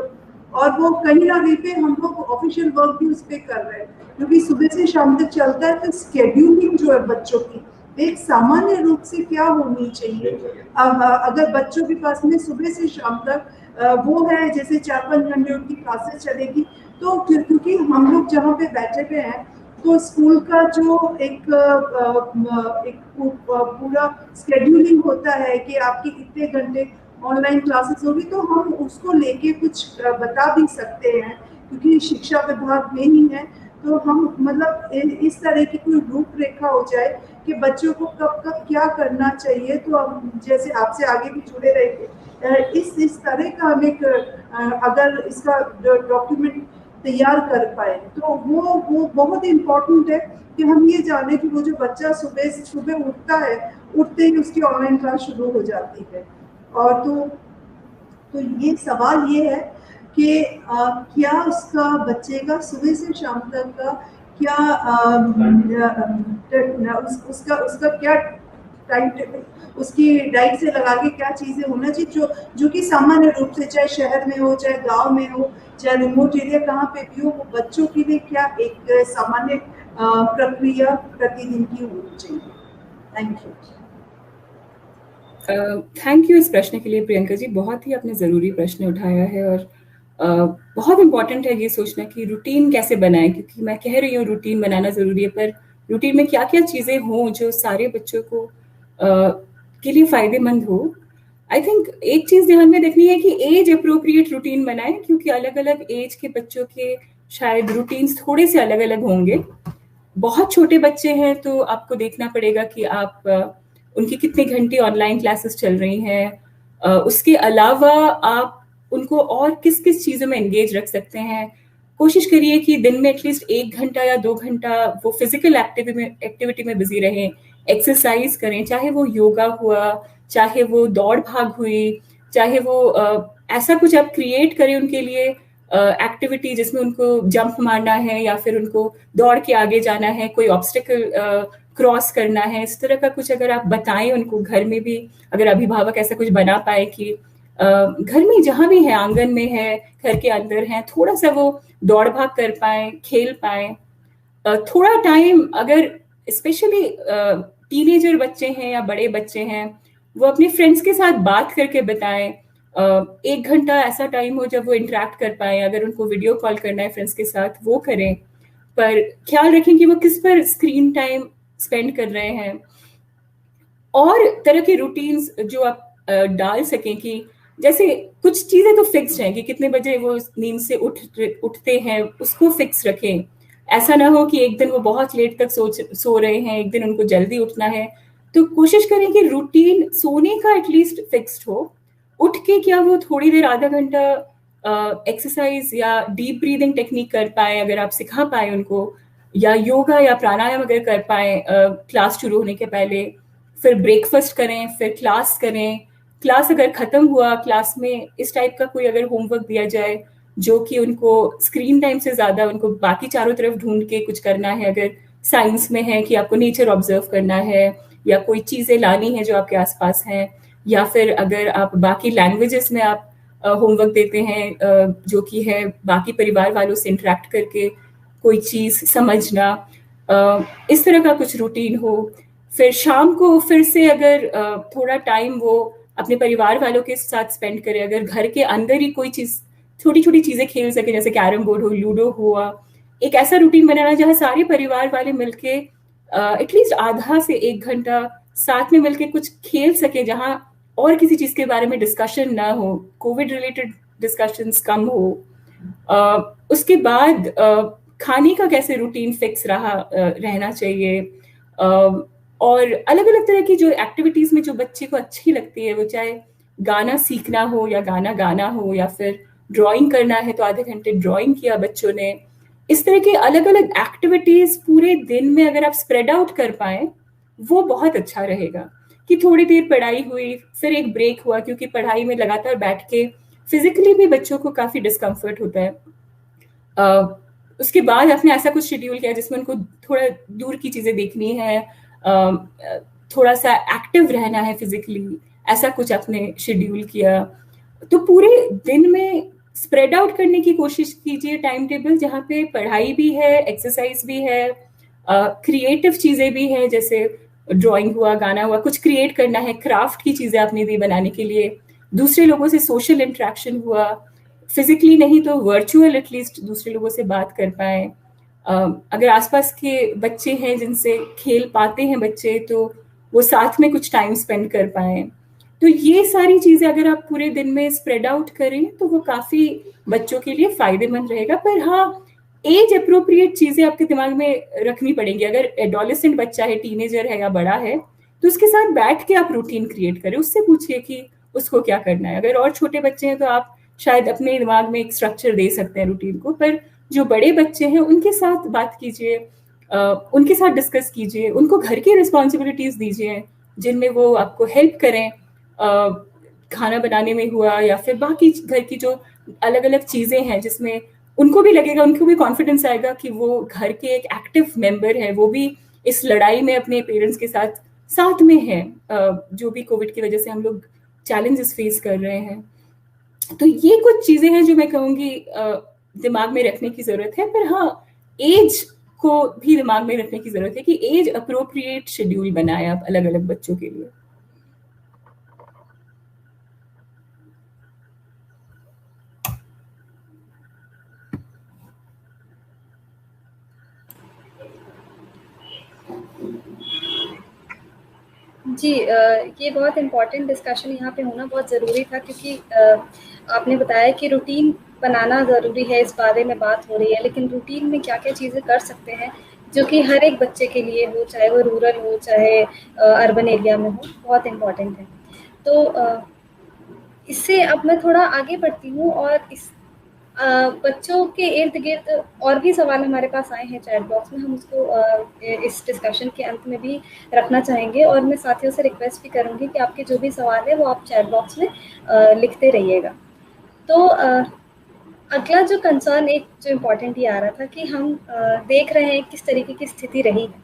और वो कहीं ना कहीं पे हम लोग ऑफिशियल वर्क भी उस पर कर रहे हैं, क्योंकि सुबह से शाम तक चलता है। तो स्केड्यूलिंग जो है बच्चों की एक सामान्य रूप से क्या होनी चाहिए, अगर बच्चों के पास में सुबह से शाम तक वो है, जैसे 4-5 घंटे उनकी क्लासेस चलेगी, तो क्योंकि हम लोग जहाँ पे बैठे हुए हैं, तो स्कूल का जो एक पूरा स्केड्यूलिंग होता है कि आपकी इतने घंटे ऑनलाइन क्लासेस होगी, तो हम उसको लेके कुछ बता भी सकते हैं, क्योंकि शिक्षा विभाग में ही है। तो हम मतलब इस तरह की कोई रूपरेखा हो जाए कि बच्चों को कब कब क्या करना चाहिए, तो हम जैसे आपसे आगे भी जुड़े रहेंगे। इस तरह का हम एक अगर इसका डॉक्यूमेंट तैयार कर पाए तो वो बहुत इम्पोर्टेंट है कि हम ये जाने कि वो जो बच्चा सुबह उठता है, उठते ही उसकी ऑनलाइन क्लास शुरू हो जाती है। और तो ये सवाल ये है कि क्या उसका बच्चे का सुबह से शाम तक का क्या उसका क्या टाइम टेबल, उसकी डाइट से लगा के क्या चीज़ें होना चाहिए जो कि सामान्य रूप से चाहे शहर में हो, चाहे गांव में हो, चाहे रिमोट एरिया कहाँ पे भी हो, वो बच्चों के लिए क्या एक सामान्य प्रक्रिया प्रतिदिन की होनी चाहिए। Thank you. थैंक यू इस प्रश्न के लिए प्रियंका जी, बहुत ही आपने ज़रूरी प्रश्न उठाया है और बहुत इम्पॉर्टेंट है ये सोचना कि रूटीन कैसे बनाएं, क्योंकि मैं कह रही हूँ रूटीन बनाना ज़रूरी है, पर रूटीन में क्या क्या चीज़ें हों जो सारे बच्चों को के लिए फ़ायदेमंद हो। आई थिंक एक चीज़ ध्यान में रखनी है कि एज अप्रोप्रिएट रूटीन बनाएं, क्योंकि अलग अलग एज के बच्चों के शायद रूटीन्स थोड़े से अलग अलग होंगे। बहुत छोटे बच्चे हैं तो आपको देखना पड़ेगा कि आप उनकी कितने घंटे ऑनलाइन क्लासेस चल रही हैं, उसके अलावा आप उनको और किस किस चीज़ों में एंगेज रख सकते हैं। कोशिश करिए कि दिन में एटलीस्ट 1 घंटा या 2 घंटा वो फिजिकल एक्टिविटी में बिजी रहें, एक्सरसाइज करें, चाहे वो योगा हुआ, चाहे वो दौड़ भाग हुई, चाहे वो ऐसा कुछ आप क्रिएट करें उनके लिए एक्टिविटी जिसमें उनको जंप मारना है या फिर उनको दौड़ के आगे जाना है, कोई ऑब्स्टिकल क्रॉस करना है, इस तरह का कुछ अगर आप बताएं उनको घर में भी, अगर अभिभावक ऐसा कुछ बना पाए कि घर में जहाँ भी है, आंगन में है, घर के अंदर है, थोड़ा सा वो दौड़ भाग कर पाए, खेल पाए। थोड़ा टाइम अगर स्पेशली टीनेजर बच्चे हैं या बड़े बच्चे हैं, वो अपने फ्रेंड्स के साथ बात करके बताएं। 1 घंटा ऐसा टाइम हो जब वो इंटरेक्ट कर पाए, अगर उनको वीडियो कॉल करना है फ्रेंड्स के साथ वो करें, पर ख्याल रखें कि वो किस पर स्क्रीन टाइम स्पेंड कर रहे हैं। और तरह के रूटीन्स जो आप डाल सकें कि जैसे कुछ चीज़ें तो फिक्स हैं कि कितने बजे वो नींद से उठते हैं, उसको फिक्स रखें। ऐसा ना हो कि एक दिन वो बहुत लेट तक सो रहे हैं, एक दिन उनको जल्दी उठना है, तो कोशिश करें कि रूटीन सोने का एटलीस्ट फिक्स्ड हो। उठ के क्या वो थोड़ी देर, आधा घंटा एक्सरसाइज या डीप ब्रीदिंग टेक्निक कर पाए, अगर आप सिखा पाए उनको, या योगा या प्राणायाम अगर कर पाए क्लास शुरू होने के पहले, फिर ब्रेकफास्ट करें, फिर क्लास करें। क्लास अगर खत्म हुआ, क्लास में इस टाइप का कोई अगर होमवर्क दिया जाए जो कि उनको स्क्रीन टाइम से ज़्यादा उनको बाकी चारों तरफ ढूंढ के कुछ करना है, अगर साइंस में है कि आपको नेचर ऑब्जर्व करना है या कोई चीज़ें लानी है जो आपके आसपास हैं, या फिर अगर आप बाकी लैंग्वेजेस में आप होमवर्क देते हैं जो कि है बाकी परिवार वालों से इंटरेक्ट करके कोई चीज़ समझना, इस तरह का कुछ रूटीन हो। फिर शाम को फिर से अगर थोड़ा टाइम वो अपने परिवार वालों के साथ स्पेंड करे, अगर घर के अंदर ही कोई चीज़, छोटी छोटी चीज़ें खेल सके, जैसे कैरम बोर्ड हो, लूडो हुआ, एक ऐसा रूटीन बनाना जहाँ सारे परिवार वाले मिलके एटलीस्ट आधा से 1 घंटा साथ में मिलके कुछ खेल सके, जहाँ और किसी चीज़ के बारे में डिस्कशन ना हो, कोविड रिलेटेड डिस्कशंस कम हो। उसके बाद खाने का कैसे रूटीन फिक्स रहना चाहिए, और अलग अलग तरह की जो एक्टिविटीज़ में जो बच्चे को अच्छी लगती है, वो चाहे गाना सीखना हो या गाना गाना हो, या फिर ड्राइंग करना है तो आधे घंटे ड्राइंग किया बच्चों ने, इस तरह के अलग अलग एक्टिविटीज़ पूरे दिन में अगर आप स्प्रेड आउट कर पाएँ, वो बहुत अच्छा रहेगा। कि थोड़ी देर पढ़ाई हुई, फिर एक ब्रेक हुआ, क्योंकि पढ़ाई में लगातार बैठ के फिजिकली भी बच्चों को काफ़ी डिस्कम्फर्ट होता है। उसके बाद आपने ऐसा कुछ शेड्यूल किया जिसमें उनको थोड़ा दूर की चीज़ें देखनी है, थोड़ा सा एक्टिव रहना है फिजिकली, ऐसा कुछ आपने शेड्यूल किया, तो पूरे दिन में स्प्रेड आउट करने की कोशिश कीजिए टाइम टेबल, जहाँ पे पढ़ाई भी है, एक्सरसाइज भी है, क्रिएटिव चीज़ें भी हैं, जैसे ड्राइंग हुआ, गाना हुआ, कुछ क्रिएट करना है, क्राफ्ट की चीज़ें आपने दी बनाने के लिए, दूसरे लोगों से सोशल इंटरेक्शन हुआ, फिजिकली नहीं तो वर्चुअल एटलीस्ट दूसरे लोगों से बात कर पाएँ। अगर आसपास के बच्चे हैं जिनसे खेल पाते हैं बच्चे, तो वो साथ में कुछ टाइम स्पेंड कर पाएँ। तो ये सारी चीज़ें अगर आप पूरे दिन में स्प्रेड आउट करें तो वो काफ़ी बच्चों के लिए फ़ायदेमंद रहेगा। पर हाँ, एज अप्रोप्रिएट चीज़ें आपके दिमाग में रखनी पड़ेंगी। अगर एडोलेसेंट बच्चा है, टीनेजर है या बड़ा है, तो उसके साथ बैठ के आप रूटीन क्रिएट करें, उससे पूछिए कि उसको क्या करना है। अगर और छोटे बच्चे हैं तो आप शायद अपने दिमाग में एक स्ट्रक्चर दे सकते हैं रूटीन को, पर जो बड़े बच्चे हैं उनके साथ बात कीजिए, उनके साथ डिस्कस कीजिए, उनको घर की रिस्पॉन्सिबिलिटीज़ दीजिए जिनमें वो आपको हेल्प करें। खाना बनाने में हुआ या फिर बाकी घर की जो अलग अलग चीज़ें हैं जिसमें उनको भी लगेगा, उनको भी कॉन्फिडेंस आएगा कि वो घर के एक एक्टिव मेंबर है, वो भी इस लड़ाई में अपने पेरेंट्स के साथ में है, जो भी कोविड की वजह से हम लोग चैलेंजेस फेस कर रहे हैं। तो ये कुछ चीज़ें हैं जो मैं कहूँगी दिमाग में रखने की ज़रूरत है। पर हाँ, एज को भी दिमाग में रखने की ज़रूरत है कि एज अप्रोप्रिएट शेड्यूल बनाए आप अलग अलग बच्चों के लिए। जी, ये बहुत इम्पोर्टेंट डिस्कशन यहाँ पे होना बहुत ज़रूरी था, क्योंकि आपने बताया कि रूटीन बनाना ज़रूरी है, इस बारे में बात हो रही है, लेकिन रूटीन में क्या क्या चीज़ें कर सकते हैं जो कि हर एक बच्चे के लिए हो, चाहे वो रूरल हो चाहे अर्बन एरिया में हो, बहुत इम्पॉर्टेंट है। तो इससे अब मैं थोड़ा आगे बढ़ती हूँ और इस बच्चों के इर्द गिर्द और भी सवाल हमारे पास आए हैं चैट बॉक्स में, हम उसको इस डिस्कशन के अंत में भी रखना चाहेंगे, और मैं साथियों से रिक्वेस्ट भी करूँगी कि आपके जो भी सवाल है वो आप चैट बॉक्स में लिखते रहिएगा। तो अगला जो कंसर्न एक जो इम्पोर्टेंट ये आ रहा था कि हम देख रहे हैं किस तरीके की स्थिति रही है।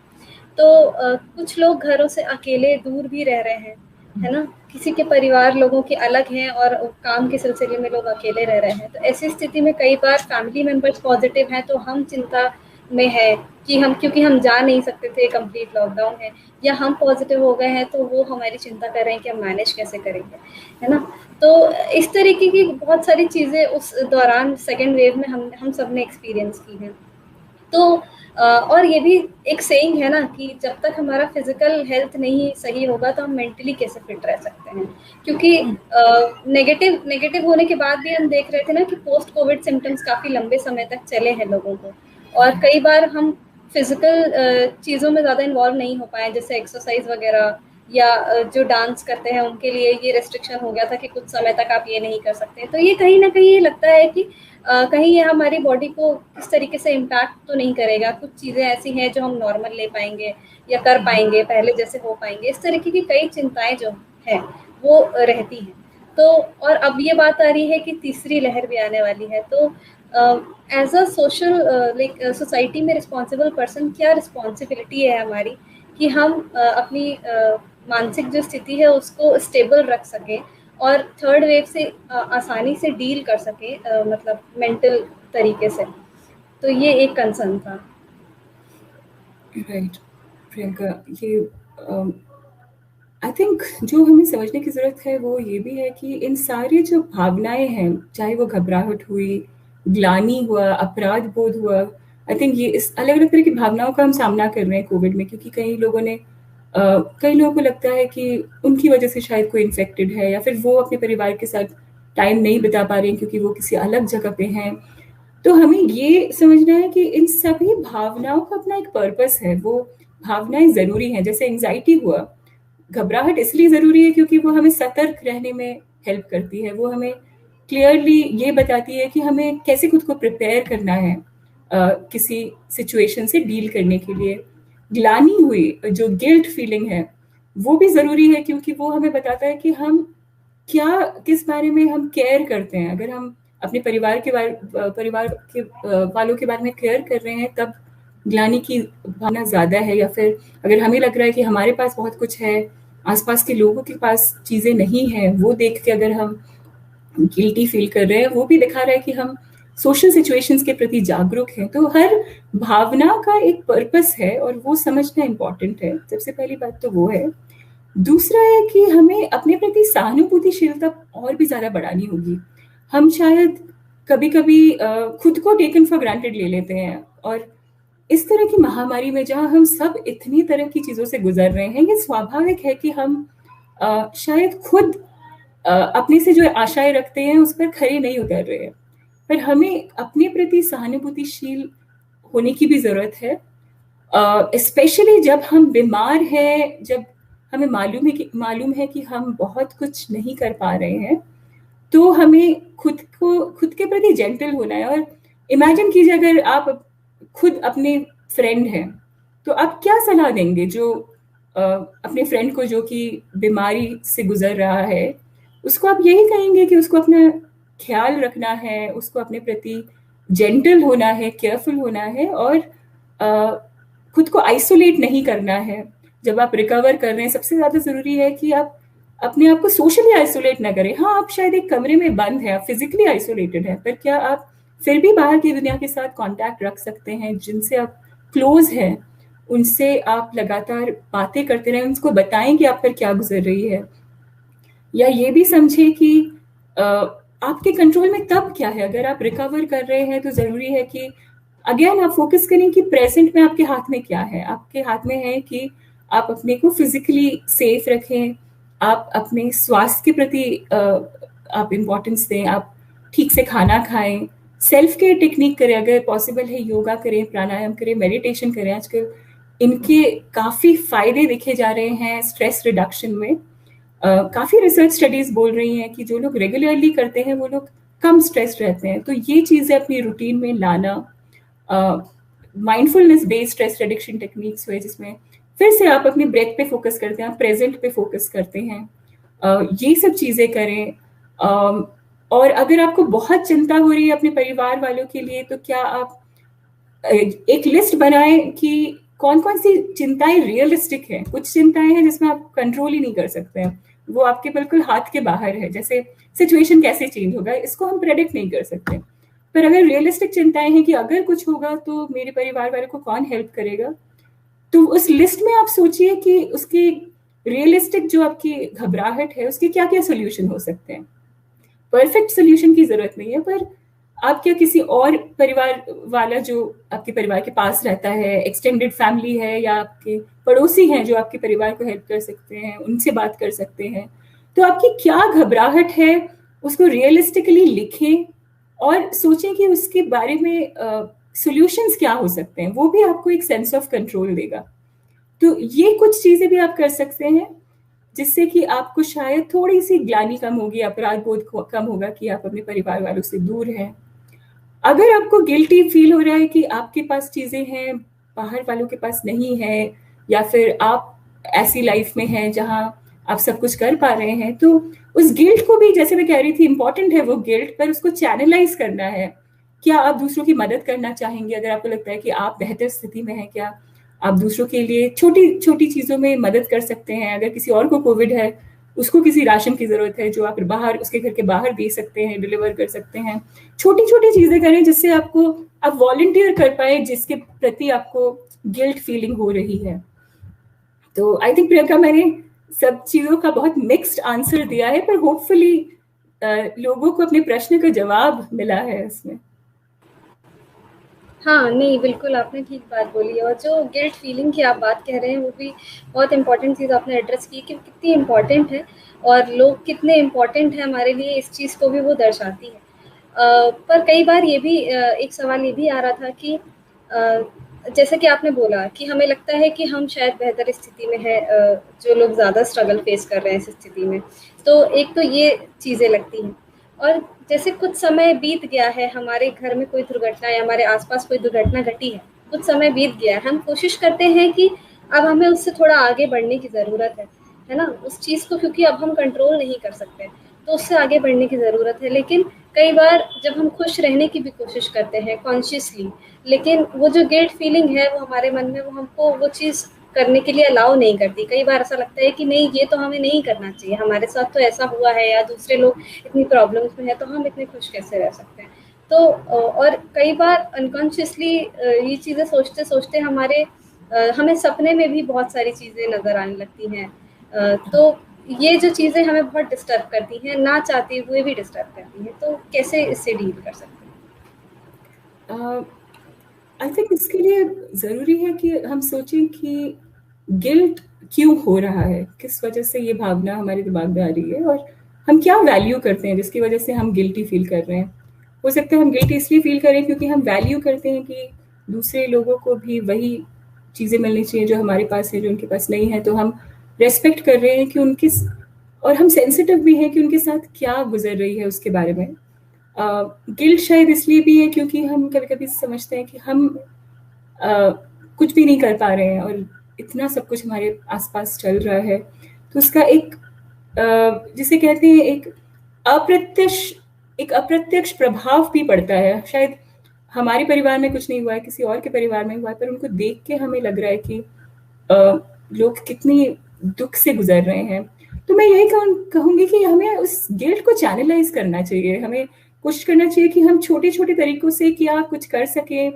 तो कुछ लोग घरों से अकेले दूर भी रह रहे हैं, है ना, किसी के परिवार लोगों के अलग हैं और काम के सिलसिले में लोग अकेले रह रहे हैं। तो ऐसी स्थिति में कई बार फैमिली मेंबर्स पॉजिटिव हैं तो हम चिंता में है कि क्योंकि हम जा नहीं सकते थे, कंप्लीट लॉकडाउन है, या हम पॉजिटिव हो गए हैं तो वो हमारी चिंता कर रहे हैं कि हम मैनेज कैसे करेंगे, है ना। तो इस तरीके की बहुत सारी चीज़ें उस दौरान सेकेंड वेव में हम सब ने एक्सपीरियंस की हैं। तो और ये भी एक सेइंग है ना कि जब तक हमारा फिजिकल हेल्थ नहीं सही होगा तो हम मेंटली कैसे फिट रह सकते हैं, क्योंकि नेगेटिव होने के बाद भी हम देख रहे थे ना कि पोस्ट कोविड सिम्टम्स काफ़ी लंबे समय तक चले हैं लोगों को, और कई बार हम फिजिकल चीज़ों में ज़्यादा इन्वॉल्व नहीं हो पाए, जैसे एक्सरसाइज वगैरह, या जो डांस करते हैं उनके लिए ये रेस्ट्रिक्शन हो गया था कि कुछ समय तक आप ये नहीं कर सकते। तो ये कहीं ना कहीं ये लगता है कि कहीं ये हमारी बॉडी को इस तरीके से इम्पैक्ट तो नहीं करेगा, कुछ चीज़ें ऐसी हैं जो हम नॉर्मल ले पाएंगे या कर पाएंगे, पहले जैसे हो पाएंगे, इस तरीके की कई चिंताएं जो हैं वो रहती हैं। तो और अब ये बात आ रही है कि तीसरी लहर भी आने वाली है, तो एज अ सोशल सोसाइटी में रिस्पॉन्सिबल पर्सन क्या रिस्पॉन्सिबिलिटी है हमारी कि हम अपनी मानसिक जो स्थिति है उसको स्टेबल रख सकें और थर्ड वेव से आसानी से डील कर सके, मतलब मेंटल तरीके से। तो ये एक कंसर्न था। राइट प्रियंका, ये आई थिंक जो हमें समझने की ज़रूरत है वो ये भी है कि इन सारी जो भावनाएं हैं, चाहे वो घबराहट हुई, ग्लानि हुआ, अपराध बोध हुआ, आई थिंक ये इस अलग अलग तरह की भावनाओं का हम सामना कर रहे हैं कोविड में, क्योंकि कई लोगों को लगता है कि उनकी वजह से शायद कोई इन्फेक्टेड है, या फिर वो अपने परिवार के साथ टाइम नहीं बिता पा रहे हैं क्योंकि वो किसी अलग जगह पे हैं। तो हमें ये समझना है कि इन सभी भावनाओं का अपना एक पर्पस है, वो भावनाएं ज़रूरी हैं। जैसे एंग्जाइटी हुआ, घबराहट इसलिए ज़रूरी है क्योंकि वो हमें सतर्क रहने में हेल्प करती है, वो हमें क्लियरली ये बताती है कि हमें कैसे खुद को प्रिपेयर करना है किसी सिचुएशन से डील करने के लिए। ग्लानि हुई, जो गिल्ट फीलिंग है, वो भी ज़रूरी है क्योंकि वो हमें बताता है कि हम किस बारे में हम केयर करते हैं। अगर हम अपने परिवार के वालों के बारे में केयर कर रहे हैं तब ग्लानि की भावना ज़्यादा है, या फिर अगर हमें लग रहा है कि हमारे पास बहुत कुछ है, आसपास के लोगों के पास चीज़ें नहीं हैं, वो देख के अगर हम गिल्टी फील कर रहे हैं, वो भी दिखा रहा है कि हम सोशल सिचुएशंस के प्रति जागरूक हैं। तो हर भावना का एक पर्पस है और वो समझना इम्पॉर्टेंट है। सबसे पहली बात तो वो है। दूसरा है कि हमें अपने प्रति सहानुभूतिशीलता और भी ज़्यादा बढ़ानी होगी। हम शायद कभी-कभी खुद को टेकन फॉर ग्रांटेड ले लेते हैं, और इस तरह की महामारी में जहाँ हम सब इतनी तरह की चीज़ों से गुजर रहे हैं, ये स्वाभाविक है कि हम शायद खुद अपने से जो आशाएं रखते हैं उस पर खरे नहीं उतर रहे हैं। पर हमें अपने प्रति सहानुभूतिशील होने की भी ज़रूरत है, स्पेशली जब हम बीमार हैं, जब हमें मालूम है कि हम बहुत कुछ नहीं कर पा रहे हैं, तो हमें खुद के प्रति जेंटल होना है। और इमेजिन कीजिए अगर आप खुद अपने फ्रेंड हैं, तो आप क्या सलाह देंगे जो अपने फ्रेंड को जो कि बीमारी से गुजर रहा है, उसको आप यही कहेंगे कि उसको अपना ख्याल रखना है, उसको अपने प्रति जेंटल होना है, केयरफुल होना है, और खुद को आइसोलेट नहीं करना है। जब आप रिकवर कर रहे हैं, सबसे ज्यादा जरूरी है कि आप अपने आप को सोशली आइसोलेट ना करें। हाँ, आप शायद एक कमरे में बंद हैं, आप फिजिकली आइसोलेटेड हैं, पर क्या आप फिर भी बाहर की दुनिया के साथ कांटेक्ट रख सकते हैं? जिनसे आप क्लोज हैं उनसे आप लगातार बातें करते रहें, उनको बताएं कि आप पर क्या गुजर रही है, या ये भी समझे कि आपके कंट्रोल में तब क्या है। अगर आप रिकवर कर रहे हैं तो जरूरी है कि अगेन आप फोकस करें कि प्रेजेंट में आपके हाथ में क्या है। आपके हाथ में है कि आप अपने को फिजिकली सेफ रखें, आप अपने स्वास्थ्य के प्रति आप इम्पोर्टेंस दें, आप ठीक से खाना खाएं, सेल्फ केयर टेक्निक करें, अगर पॉसिबल है योगा करें, प्राणायाम करें, मेडिटेशन करें। आजकल इनके काफ़ी फायदे दिखे जा रहे हैं स्ट्रेस रिडक्शन में। काफ़ी रिसर्च स्टडीज बोल रही हैं कि जो लोग रेगुलरली करते हैं वो लोग कम स्ट्रेस रहते हैं। तो ये चीज़ें अपनी रूटीन में लाना, mindfulness based stress reduction techniques हुए जिसमें फिर से आप अपने ब्रेथ पे फोकस करते हैं, आप प्रेजेंट पे फोकस करते हैं, ये सब चीज़ें करें। और अगर आपको बहुत चिंता हो रही है अपने परिवार वालों के लिए, तो क्या आप एक लिस्ट बनाएं कि कौन कौन सी चिंताएं रियलिस्टिक हैं। कुछ चिंताएं हैं जिसमें आप कंट्रोल ही नहीं कर सकते हैं, वो आपके बिल्कुल हाथ के बाहर है, जैसे सिचुएशन कैसे चेंज होगा इसको हम प्रेडिक्ट नहीं कर सकते। पर अगर रियलिस्टिक चिंताएं हैं कि अगर कुछ होगा तो मेरे परिवार वालों को कौन हेल्प करेगा, तो उस लिस्ट में आप सोचिए कि उसकी रियलिस्टिक जो आपकी घबराहट है उसके क्या क्या सोल्यूशन हो सकते हैं। परफेक्ट सोल्यूशन की जरूरत नहीं है, पर आप क्या किसी और परिवार वाला जो आपके परिवार के पास रहता है, एक्सटेंडेड फैमिली है, या आपके पड़ोसी हैं जो आपके परिवार को हेल्प कर सकते हैं, उनसे बात कर सकते हैं। तो आपकी क्या घबराहट है उसको रियलिस्टिकली लिखें और सोचें कि उसके बारे में सॉल्यूशंस क्या हो सकते हैं। वो भी आपको एक सेंस ऑफ कंट्रोल देगा। तो ये कुछ चीजें भी आप कर सकते हैं जिससे कि आपको शायद थोड़ी सी ग्लानि कम होगी, अपराध बोध कम होगा कि आप अपने परिवार वालों से दूर हैं। अगर आपको गिल्टी फील हो रहा है कि आपके पास चीजें हैं बाहर वालों के पास नहीं है, या फिर आप ऐसी लाइफ में हैं जहां आप सब कुछ कर पा रहे हैं, तो उस गिल्ट को भी, जैसे मैं कह रही थी, इंपॉर्टेंट है वो गिल्ट, पर उसको चैनलाइज करना है। क्या आप दूसरों की मदद करना चाहेंगे? अगर आपको लगता है कि आप बेहतर स्थिति में हैं, क्या आप दूसरों के लिए छोटी छोटी चीजों में मदद कर सकते हैं? अगर किसी और को कोविड है, उसको किसी राशन की जरूरत है जो आप बाहर उसके घर के बाहर दे सकते हैं, डिलीवर कर सकते हैं। छोटी छोटी चीजें करें जिससे आपको आप वॉलंटियर कर पाए जिसके प्रति आपको गिल्ट फीलिंग हो रही है। तो आई थिंक प्रियंका, मैंने सब चीजों का बहुत मिक्स्ड आंसर दिया है, पर होपफुली लोगों को अपने प्रश्न का जवाब मिला है इसमें। हाँ, नहीं, बिल्कुल आपने ठीक बात बोली। और जो गिल्ट फीलिंग की आप बात कह रहे हैं वो भी बहुत इम्पोर्टेंट चीज़ आपने एड्रेस की कि कितनी इम्पोर्टेंट है और लोग कितने इम्पोर्टेंट हैं हमारे लिए, इस चीज़ को भी वो दर्शाती है। पर कई बार ये भी एक सवाल ये भी आ रहा था कि जैसे कि आपने बोला कि हमें लगता है कि हम शायद बेहतर स्थिति में हैं, जो लोग ज़्यादा स्ट्रगल फेस कर रहे हैं इस स्थिति में। तो एक तो ये चीज़ें लगती हैं, और जैसे कुछ समय बीत गया है, हमारे घर में कोई दुर्घटना या हमारे आसपास कोई दुर्घटना घटी है, कुछ समय बीत गया है, हम कोशिश करते हैं कि अब हमें उससे थोड़ा आगे बढ़ने की ज़रूरत है ना, उस चीज़ को, क्योंकि अब हम कंट्रोल नहीं कर सकते तो उससे आगे बढ़ने की ज़रूरत है। लेकिन कई बार जब हम खुश रहने की भी कोशिश करते हैं कॉन्शियसली, लेकिन वो जो गिल्ट फीलिंग है वो हमारे मन में, वो हमको वो चीज़ करने के लिए अलाउ नहीं करती। कई बार ऐसा लगता है कि नहीं, ये तो हमें नहीं करना चाहिए, हमारे साथ तो ऐसा हुआ है, या दूसरे लोग इतनी प्रॉब्लम्स में है तो हम इतने खुश कैसे रह सकते हैं। तो और कई बार अनकॉन्शियसली ये चीज़ें सोचते सोचते हमें सपने में भी बहुत सारी चीज़ें नज़र आने लगती हैं। तो ये जो चीज़ें हमें बहुत डिस्टर्ब करती हैं, ना चाहते हुए भी डिस्टर्ब करती हैं, तो कैसे इससे डील कर सकते हैं? आई थिंक इसके लिए ज़रूरी है कि हम सोचें कि गिल्ट क्यों हो रहा है, किस वजह से ये भावना हमारे दिमाग में आ रही है, और हम क्या वैल्यू करते हैं जिसकी वजह से हम गिल्टी फील कर रहे हैं। हो सकता है हम गिल्टी इसलिए फील करें क्योंकि हम वैल्यू करते हैं कि दूसरे लोगों को भी वही चीज़ें मिलनी चाहिए जो हमारे पास है, जो उनके पास नहीं है। तो हम रेस्पेक्ट कर रहे हैं कि और हम सेंसिटिव भी हैं कि उनके साथ क्या गुजर रही है उसके बारे में। गिल्ट शायद इसलिए भी है क्योंकि हम कभी कभी समझते हैं कि हम कुछ भी नहीं कर पा रहे हैं और इतना सब कुछ हमारे आसपास चल रहा है। तो उसका एक जिसे कहते हैं एक अप्रत्यक्ष प्रभाव भी पड़ता है। शायद हमारे परिवार में कुछ नहीं हुआ है, किसी और के परिवार में हुआ है, पर उनको देख के हमें लग रहा है कि लोग कितनी दुख से गुजर रहे हैं। तो मैं यही कहूंगी कि हमें उस गिल्ट को चैनलाइज करना चाहिए। हमें कोशिश करना चाहिए कि हम छोटे छोटे तरीकों से क्या कुछ कर सकें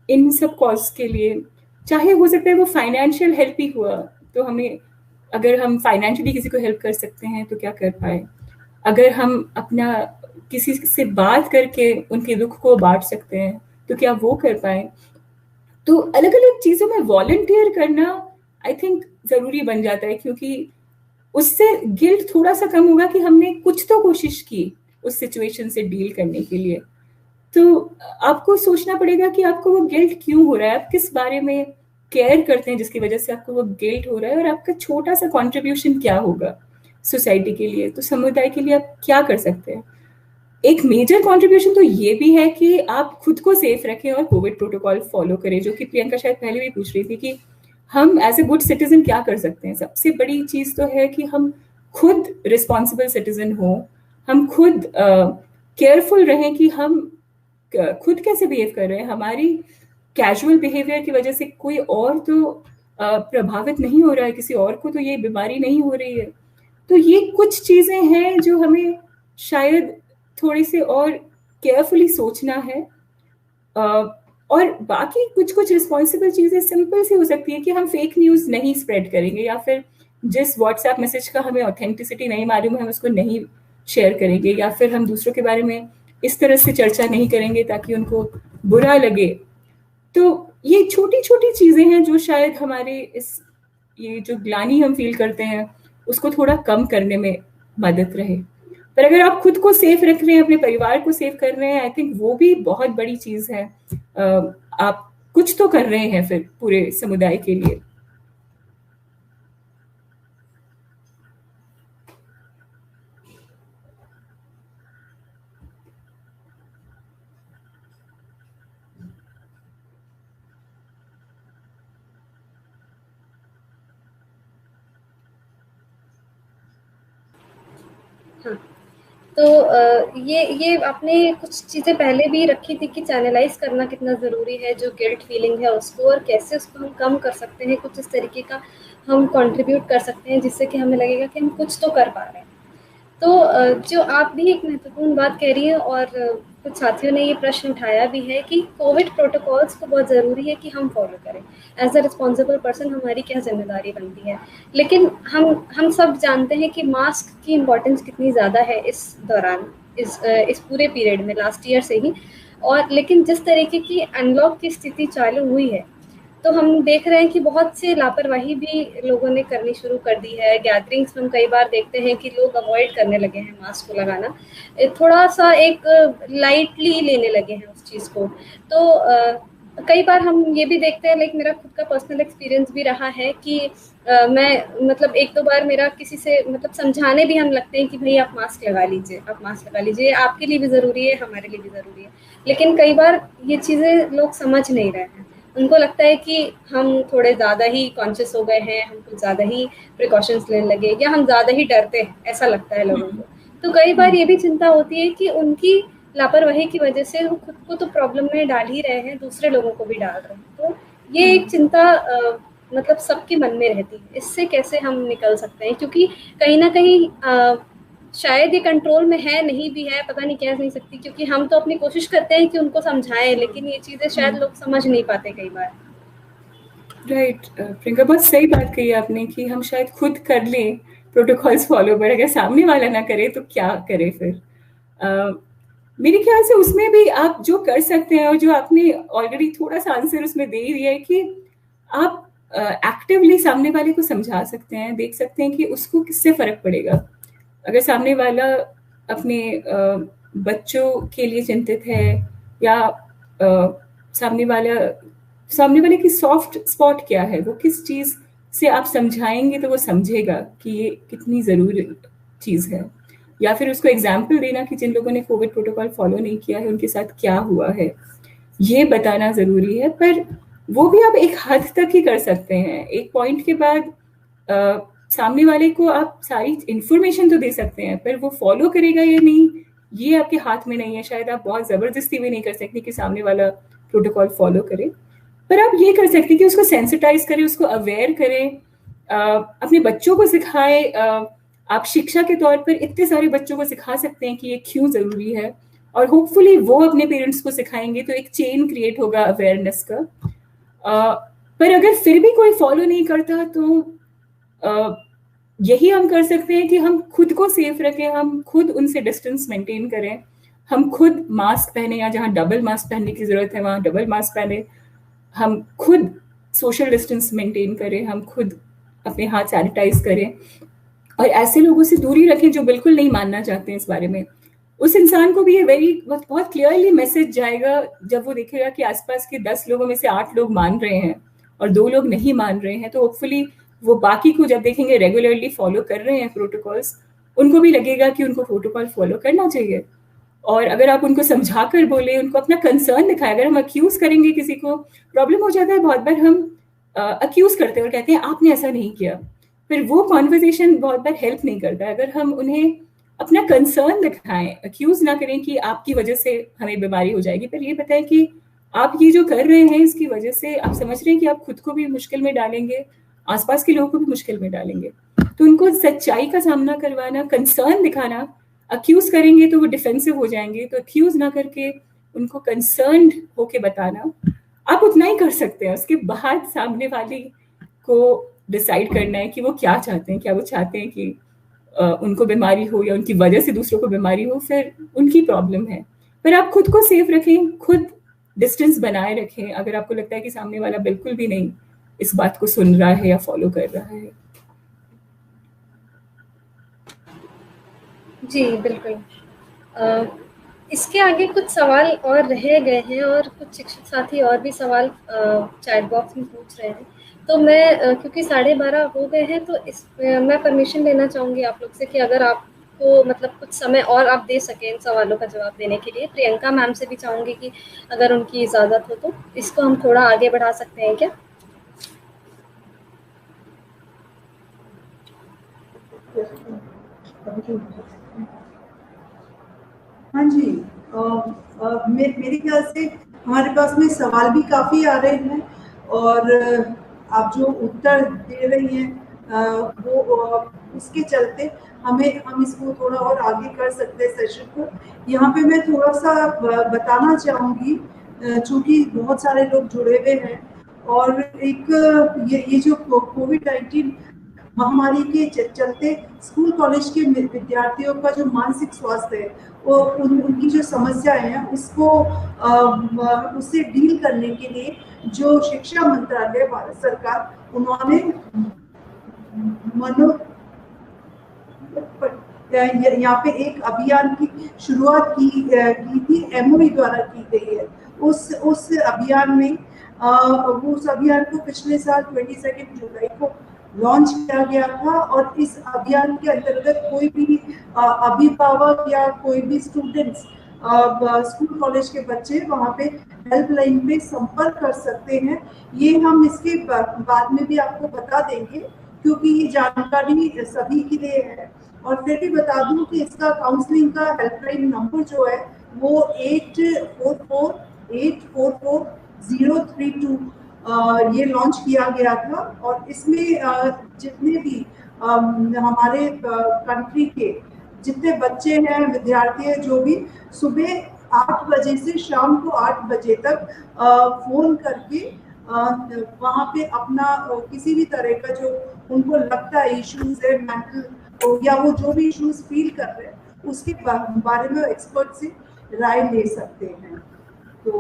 इन सब कॉज के लिए। चाहे हो सकता है वो फाइनेंशियल हेल्प ही हुआ, तो हमें, अगर हम फाइनेंशियली किसी को हेल्प कर सकते हैं तो क्या कर पाए। अगर हम अपना किसी से बात करके उनके दुख को बांट सकते हैं तो क्या वो कर पाए। तो अलग अलग चीजों में वॉलंटियर करना आई थिंक जरूरी बन जाता है, क्योंकि उससे गिल्ट थोड़ा सा कम होगा कि हमने कुछ तो कोशिश की उस सिचुएशन से डील करने के लिए। तो आपको सोचना पड़ेगा कि आपको वो गिल्ट क्यों हो रहा है, आप किस बारे में केयर करते हैं जिसकी वजह से आपको वो गिल्ट हो रहा है, और आपका छोटा सा कंट्रीब्यूशन क्या होगा सोसाइटी के लिए, तो समुदाय के लिए आप क्या कर सकते हैं। एक मेजर कंट्रीब्यूशन तो ये भी है कि आप खुद को सेफ रखें और कोविड प्रोटोकॉल फॉलो करें, जो कि प्रियंका शायद पहले भी पूछ रही थी कि हम एज ए गुड सिटीजन क्या कर सकते हैं। सबसे बड़ी चीज तो है कि हम खुद रिस्पॉन्सिबल सिटीजन हो, हम खुद केयरफुल रहें कि हम खुद कैसे बिहेव कर रहे हैं। हमारी कैजुअल बिहेवियर की वजह से कोई और तो प्रभावित नहीं हो रहा है, किसी और को तो ये बीमारी नहीं हो रही है। तो ये कुछ चीजें हैं जो हमें शायद थोड़ी से और केयरफुली सोचना है। और बाकी कुछ कुछ रिस्पॉन्सिबल चीजें सिंपल सी हो सकती है कि हम फेक न्यूज नहीं स्प्रेड करेंगे, या फिर जिस व्हाट्सएप मैसेज का हमें ऑथेंटिसिटी नहीं मालूम है हम उसको नहीं शेयर करेंगे, या फिर हम दूसरों के बारे में इस तरह से चर्चा नहीं करेंगे ताकि उनको बुरा लगे। तो ये छोटी छोटी चीजें हैं जो शायद हमारे ये जो ग्लानि हम फील करते हैं उसको थोड़ा कम करने में मदद रहे। पर अगर आप खुद को सेफ रख रहे हैं, अपने परिवार को सेफ कर रहे हैं, आई थिंक वो भी बहुत बड़ी चीज है। आप कुछ तो कर रहे हैं फिर पूरे समुदाय के लिए। हाँ, तो ये आपने कुछ चीज़ें पहले भी रखी थी कि चैनलाइज करना कितना ज़रूरी है, जो गिल्ट फीलिंग है उसको, और कैसे उसको हम कम कर सकते हैं। कुछ इस तरीके का हम कंट्रीब्यूट कर सकते हैं जिससे कि हमें लगेगा कि हम कुछ तो कर पा रहे हैं। तो जो आप भी एक महत्वपूर्ण बात कह रही हैं, और कुछ साथियों ने ये प्रश्न उठाया भी है कि कोविड प्रोटोकॉल्स को बहुत ज़रूरी है कि हम फॉलो करें। एज अ रिस्पॉन्सिबल पर्सन हमारी क्या जिम्मेदारी बनती है। लेकिन हम सब जानते हैं कि मास्क की इम्पोर्टेंस कितनी ज़्यादा है इस दौरान, इस पूरे पीरियड में, लास्ट ईयर से ही। और लेकिन जिस तरीके की अनलॉक की स्थिति चालू हुई है, तो हम देख रहे हैं कि बहुत से लापरवाही भी लोगों ने करनी शुरू कर दी है। गैदरिंग्स में हम कई बार देखते हैं कि लोग अवॉइड करने लगे हैं मास्क को लगाना, थोड़ा सा एक लाइटली लेने लगे हैं उस चीज़ को। तो कई बार हम ये भी देखते हैं, लाइक मेरा खुद का पर्सनल एक्सपीरियंस भी रहा है कि मैं मतलब एक दो बार मेरा किसी से मतलब समझाने भी हम लगते हैं कि भाई आप मास्क लगा लीजिए, आप मास्क लगा लीजिए, आपके लिए भी ज़रूरी है, हमारे लिए भी ज़रूरी है। लेकिन कई बार ये चीज़ें लोग समझ नहीं रहे हैं। उनको लगता है कि हम थोड़े ज़्यादा ही कॉन्शियस हो गए हैं, हम कुछ ज़्यादा ही प्रिकॉशंस लेने लगे, या हम ज़्यादा ही डरते हैं, ऐसा लगता है लोगों को। तो कई बार ये भी चिंता होती है कि उनकी लापरवाही की वजह से वो खुद को तो प्रॉब्लम में डाल ही रहे हैं, दूसरे लोगों को भी डाल रहे हैं। तो ये एक चिंता मतलब सबके मन में रहती है। इससे कैसे हम निकल सकते हैं, क्योंकि कहीं ना कहीं शायद ये कंट्रोल में है, नहीं भी है, पता नहीं, कह नहीं सकती, क्योंकि हम तो अपनी कोशिश करते हैं कि उनको समझाएं, लेकिन ये चीज़ें शायद लोग समझ नहीं पाते कई बार। राइट, प्रियंका बहुत सही बात कही आपने कि हम शायद खुद कर लें प्रोटोकॉल्स फॉलो, पर अगर सामने वाला ना करे तो क्या करे फिर। मेरे ख्याल से उसमें भी आप जो कर सकते हैं, और जो आपने ऑलरेडी थोड़ा सा आंसर उसमें दे ही दिया है, कि आप एक्टिवली सामने वाले को समझा सकते हैं, देख सकते हैं कि उसको किससे फर्क पड़ेगा। अगर सामने वाला अपने बच्चों के लिए चिंतित है, या सामने वाले की सॉफ्ट स्पॉट क्या है, वो किस चीज से आप समझाएंगे तो वो समझेगा कि ये कितनी जरूरी चीज है। या फिर उसको एग्जाम्पल देना कि जिन लोगों ने कोविड प्रोटोकॉल फॉलो नहीं किया है उनके साथ क्या हुआ है, ये बताना जरूरी है। पर वो भी आप एक हद तक ही कर सकते हैं। एक पॉइंट के बाद सामने वाले को आप सारी इंफॉर्मेशन तो दे सकते हैं, पर वो फॉलो करेगा या नहीं ये आपके हाथ में नहीं है। शायद आप बहुत ज़बरदस्ती भी नहीं कर सकते कि सामने वाला प्रोटोकॉल फॉलो करे, पर आप ये कर सकते हैं कि उसको सेंसिटाइज करें, उसको अवेयर करें, अपने बच्चों को सिखाएं। आप शिक्षा के तौर पर इतने सारे बच्चों को सिखा सकते हैं कि ये क्यों ज़रूरी है, और होपफुली वो अपने पेरेंट्स को सिखाएंगे तो एक चेन क्रिएट होगा अवेयरनेस का। पर अगर फिर भी कोई फॉलो नहीं करता तो यही हम कर सकते हैं कि हम खुद को सेफ रखें, हम खुद उनसे डिस्टेंस मेंटेन करें, हम खुद मास्क पहने, या जहाँ डबल मास्क पहनने की ज़रूरत है वहाँ डबल मास्क पहने, हम खुद सोशल डिस्टेंस मेंटेन करें, हम खुद अपने हाथ सैनिटाइज करें, और ऐसे लोगों से दूरी रखें जो बिल्कुल नहीं मानना चाहते हैं इस बारे में। उस इंसान को भी ये बहुत क्लियरली मैसेज जाएगा जब वो देखेगा कि आसपास के 10 लोगों में से 8 लोग मान रहे हैं और 2 लोग नहीं मान रहे हैं, तो होपफुली वो बाकी को जब देखेंगे रेगुलरली फॉलो कर रहे हैं प्रोटोकॉल्स, उनको भी लगेगा कि उनको प्रोटोकॉल फॉलो करना चाहिए। और अगर आप उनको समझा कर बोले, उनको अपना कंसर्न दिखाए, अगर हम अक्यूज करेंगे किसी को, प्रॉब्लम हो जाता है बहुत बार हम अक्यूज करते हैं और कहते हैं आपने ऐसा नहीं किया, फिर वो कॉन्वर्जेशन बहुत बार हेल्प नहीं करता। अगर हम उन्हें अपना कंसर्न दिखाएं, अक्यूज ना करें कि आपकी वजह से हमें बीमारी हो जाएगी, पर ये बताएं कि आप ये जो कर रहे हैं इसकी वजह से आप समझ रहे हैं कि आप खुद को भी मुश्किल में डालेंगे, आसपास के लोगों को भी मुश्किल में डालेंगे, तो उनको सच्चाई का सामना करवाना, कंसर्न दिखाना। अक्यूज करेंगे तो वो डिफेंसिव हो जाएंगे, तो अक्यूज ना करके उनको कंसर्न्ड होके बताना, आप उतना ही कर सकते हैं। उसके बाद सामने वाले को डिसाइड करना है कि वो क्या चाहते हैं, क्या वो चाहते हैं कि उनको बीमारी हो या उनकी वजह से दूसरों को बीमारी हो, फिर उनकी प्रॉब्लम है। पर आप खुद को सेफ रखें, खुद डिस्टेंस बनाए रखें अगर आपको लगता है कि सामने वाला बिल्कुल भी नहीं इस बात को सुन रहा है या फॉलो कर रहा है। जी बिल्कुल। इसके आगे कुछ सवाल और रह गए हैं और कुछ शिक्षक साथी और भी सवाल चैट बॉक्स में पूछ रहे हैं, तो मैं क्योंकि 12:30 हो गए हैं तो मैं परमिशन लेना चाहूँगी आप लोग से कि अगर आपको मतलब कुछ समय और आप दे सकें इन सवालों का जवाब देने के लिए। प्रियंका मैम से भी चाहूँगी कि अगर उनकी इजाज़त हो तो इसको हम थोड़ा आगे बढ़ा सकते हैं क्या? हाँ जी, मेरे ख्याल से हमारे पास में सवाल भी काफ़ी आ रहे हैं और आप जो उत्तर दे रही हैं वो उसके चलते हम इसको थोड़ा और आगे कर सकते हैं सेशन को। यहाँ पे मैं थोड़ा सा बताना चाहूँगी, चूँकि बहुत सारे लोग जुड़े हुए हैं और एक ये जो कोविड-19 महामारी के चलते स्कूल कॉलेज के विद्यार्थियों का जो मानसिक स्वास्थ्य है वो उनकी जो समस्याएं हैं उसको उससे डील करने के लिए जो शिक्षा मंत्रालय भारत सरकार उन्होंने यहाँ पे एक अभियान की शुरुआत की थी, MOE द्वारा की गई है। उस अभियान में उस अभियान को पिछले साल 22 जुलाई को लॉन्च किया गया था और इस अभियान के अंतर्गत कोई भी अभिभावक या कोई भी स्टूडेंट्स स्कूल कॉलेज के बच्चे वहाँ पे हेल्पलाइन पे संपर्क कर सकते हैं। ये हम इसके बाद में भी आपको बता देंगे क्योंकि ये जानकारी सभी के लिए है। और फिर भी बता दूं कि इसका काउंसलिंग का हेल्पलाइन नंबर जो है वो 844-844-032 ये लॉन्च किया गया था और इसमें जितने भी हमारे कंट्री के जितने बच्चे हैं, विद्यार्थी हैं, जो भी सुबह 8 बजे से शाम को 8 बजे तक फोन करके वहाँ पे अपना किसी भी तरह का जो उनको लगता है इश्यूज है मेंटल या वो जो भी इश्यूज फील कर रहे हैं उसके बारे में एक्सपर्ट से राय ले सकते हैं। तो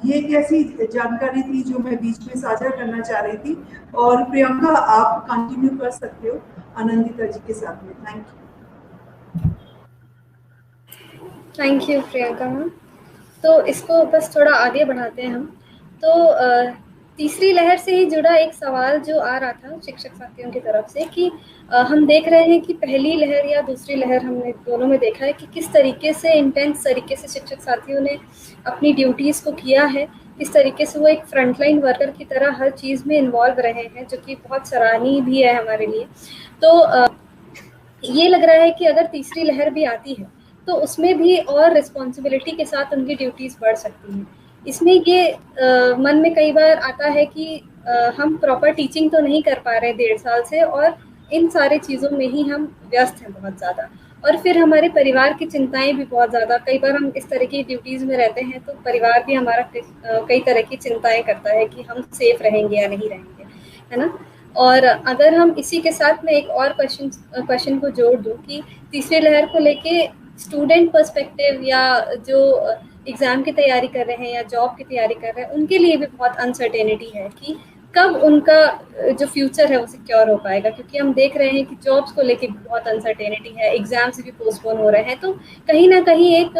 ये एक ऐसी जानकारी थी जो मैं बीच में साझा करना चाह रही थी। और प्रियंका आप कंटिन्यू कर सकते हो आनंदिता जी के साथ में। Thank you Priyanka ma'am. तो इसको बस थोड़ा आगे बढ़ाते हैं हम। तो तीसरी लहर से ही जुड़ा एक सवाल जो आ रहा था शिक्षक साथियों की तरफ से कि हम देख रहे हैं कि पहली लहर या दूसरी लहर हमने दोनों में देखा है कि किस तरीके से इंटेंस तरीके से शिक्षक साथियों ने अपनी ड्यूटीज़ को किया है, इस तरीके से वो एक फ्रंटलाइन वर्कर की तरह हर चीज़ में इन्वॉल्व रहे हैं, जो कि बहुत सराहनीय भी है हमारे लिए। तो ये लग रहा है कि अगर तीसरी लहर भी आती है तो उसमें भी और रिस्पॉन्सिबिलिटी के साथ उनकी ड्यूटीज़ बढ़ सकती हैं। इसमें ये मन में कई बार आता है कि हम प्रॉपर टीचिंग तो नहीं कर पा रहे 1.5 साल से, और इन सारे चीज़ों में ही हम व्यस्त हैं बहुत ज़्यादा, और फिर हमारे परिवार की चिंताएं भी बहुत ज़्यादा। कई बार हम इस तरह की ड्यूटीज़ में रहते हैं तो परिवार भी हमारा कई तरह की चिंताएं करता है कि हम सेफ रहेंगे या नहीं रहेंगे, है ना। और अगर हम इसी के साथ में एक और क्वेश्चन को जोड़ दूं कि तीसरी लहर को लेके स्टूडेंट पर्सपेक्टिव या जो एग्ज़ाम की तैयारी कर रहे हैं या जॉब की तैयारी कर रहे हैं, उनके लिए भी बहुत अनसर्टेनिटी है कि कब उनका जो फ्यूचर है वो सिक्योर हो पाएगा, क्योंकि हम देख रहे हैं कि जॉब्स को लेके भी बहुत अनसर्टेनिटी है, एग्जाम्स भी पोस्टपोन हो रहे हैं। तो कहीं ना कहीं एक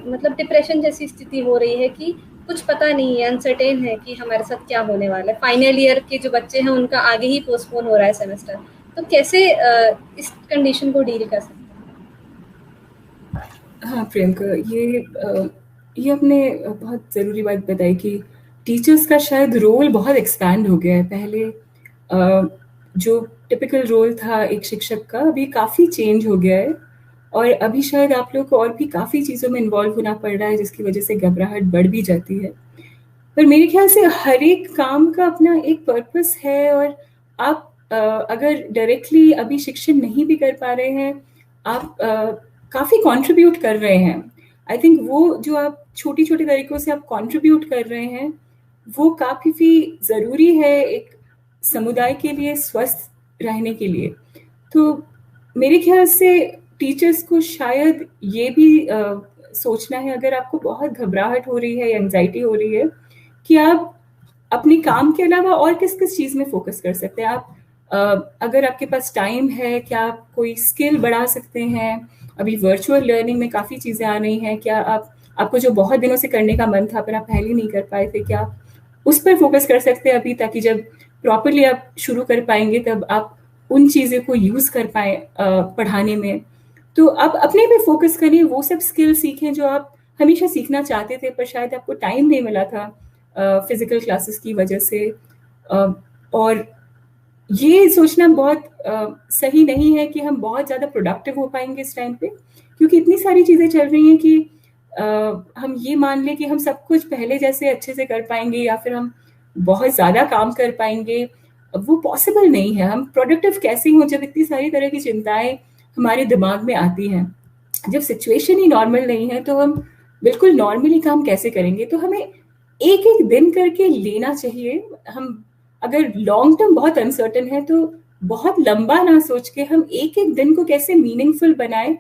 मतलब डिप्रेशन जैसी स्थिति हो रही है कि कुछ पता नहीं है, अनसर्टेन है कि हमारे साथ क्या होने वाला है। फाइनल ईयर के जो बच्चे हैं उनका आगे ही पोस्टपोन हो रहा है सेमेस्टर, तो कैसे इस कंडीशन को डील कर सकते हैं? हाँ प्रियंका, ये आपने बहुत ज़रूरी बात बताई कि टीचर्स का शायद रोल बहुत एक्सपैंड हो गया है। पहले जो टिपिकल रोल था एक शिक्षक का, अभी काफ़ी चेंज हो गया है, और अभी शायद आप लोग को और भी काफ़ी चीज़ों में इन्वॉल्व होना पड़ रहा है, जिसकी वजह से घबराहट बढ़ भी जाती है। पर मेरे ख्याल से हर एक काम का अपना एक पर्पस है, और आप अगर डायरेक्टली अभी शिक्षण नहीं भी कर पा रहे हैं, आप काफ़ी कंट्रीब्यूट कर रहे हैं। आई थिंक वो जो आप छोटी छोटी तरीकों से आप कंट्रीब्यूट कर रहे हैं, वो काफ़ी ज़रूरी है एक समुदाय के लिए स्वस्थ रहने के लिए। तो मेरे ख्याल से टीचर्स को शायद ये भी सोचना है, अगर आपको बहुत घबराहट हो रही है या एंजाइटी हो रही है, कि आप अपने काम के अलावा और किस किस चीज़ में फोकस कर सकते हैं। आप अगर आपके पास टाइम है, क्या आप कोई स्किल बढ़ा सकते हैं? अभी वर्चुअल लर्निंग में काफ़ी चीज़ें आ रही हैं। क्या आपको जो बहुत दिनों से करने का मन था पर आप पहले नहीं कर पाए थे, क्या आप उस पर फोकस कर सकते हैं अभी, ताकि जब प्रॉपरली आप शुरू कर पाएंगे तब आप उन चीज़ों को यूज़ कर पाए पढ़ाने में। तो आप अपने पे फोकस करिए, वो सब स्किल सीखें जो आप हमेशा सीखना चाहते थे पर शायद आपको टाइम नहीं मिला था फिजिकल क्लासेस की वजह से। और ये सोचना बहुत सही नहीं है कि हम बहुत ज़्यादा प्रोडक्टिव हो पाएंगे इस टाइम पे, क्योंकि इतनी सारी चीज़ें चल रही हैं कि हम ये मान लें कि हम सब कुछ पहले जैसे अच्छे से कर पाएंगे या फिर हम बहुत ज़्यादा काम कर पाएंगे। वो पॉसिबल नहीं है। हम प्रोडक्टिव कैसे हों जब इतनी सारी तरह की चिंताएं हमारे दिमाग में आती हैं? जब सिचुएशन ही नॉर्मल नहीं है तो हम बिल्कुल नॉर्मली काम कैसे करेंगे? तो हमें एक एक दिन करके लेना चाहिए। हम अगर लॉन्ग टर्म बहुत अनसर्टन है तो बहुत लंबा ना सोच के हम एक एक दिन को कैसे मीनिंगफुल बनाएं,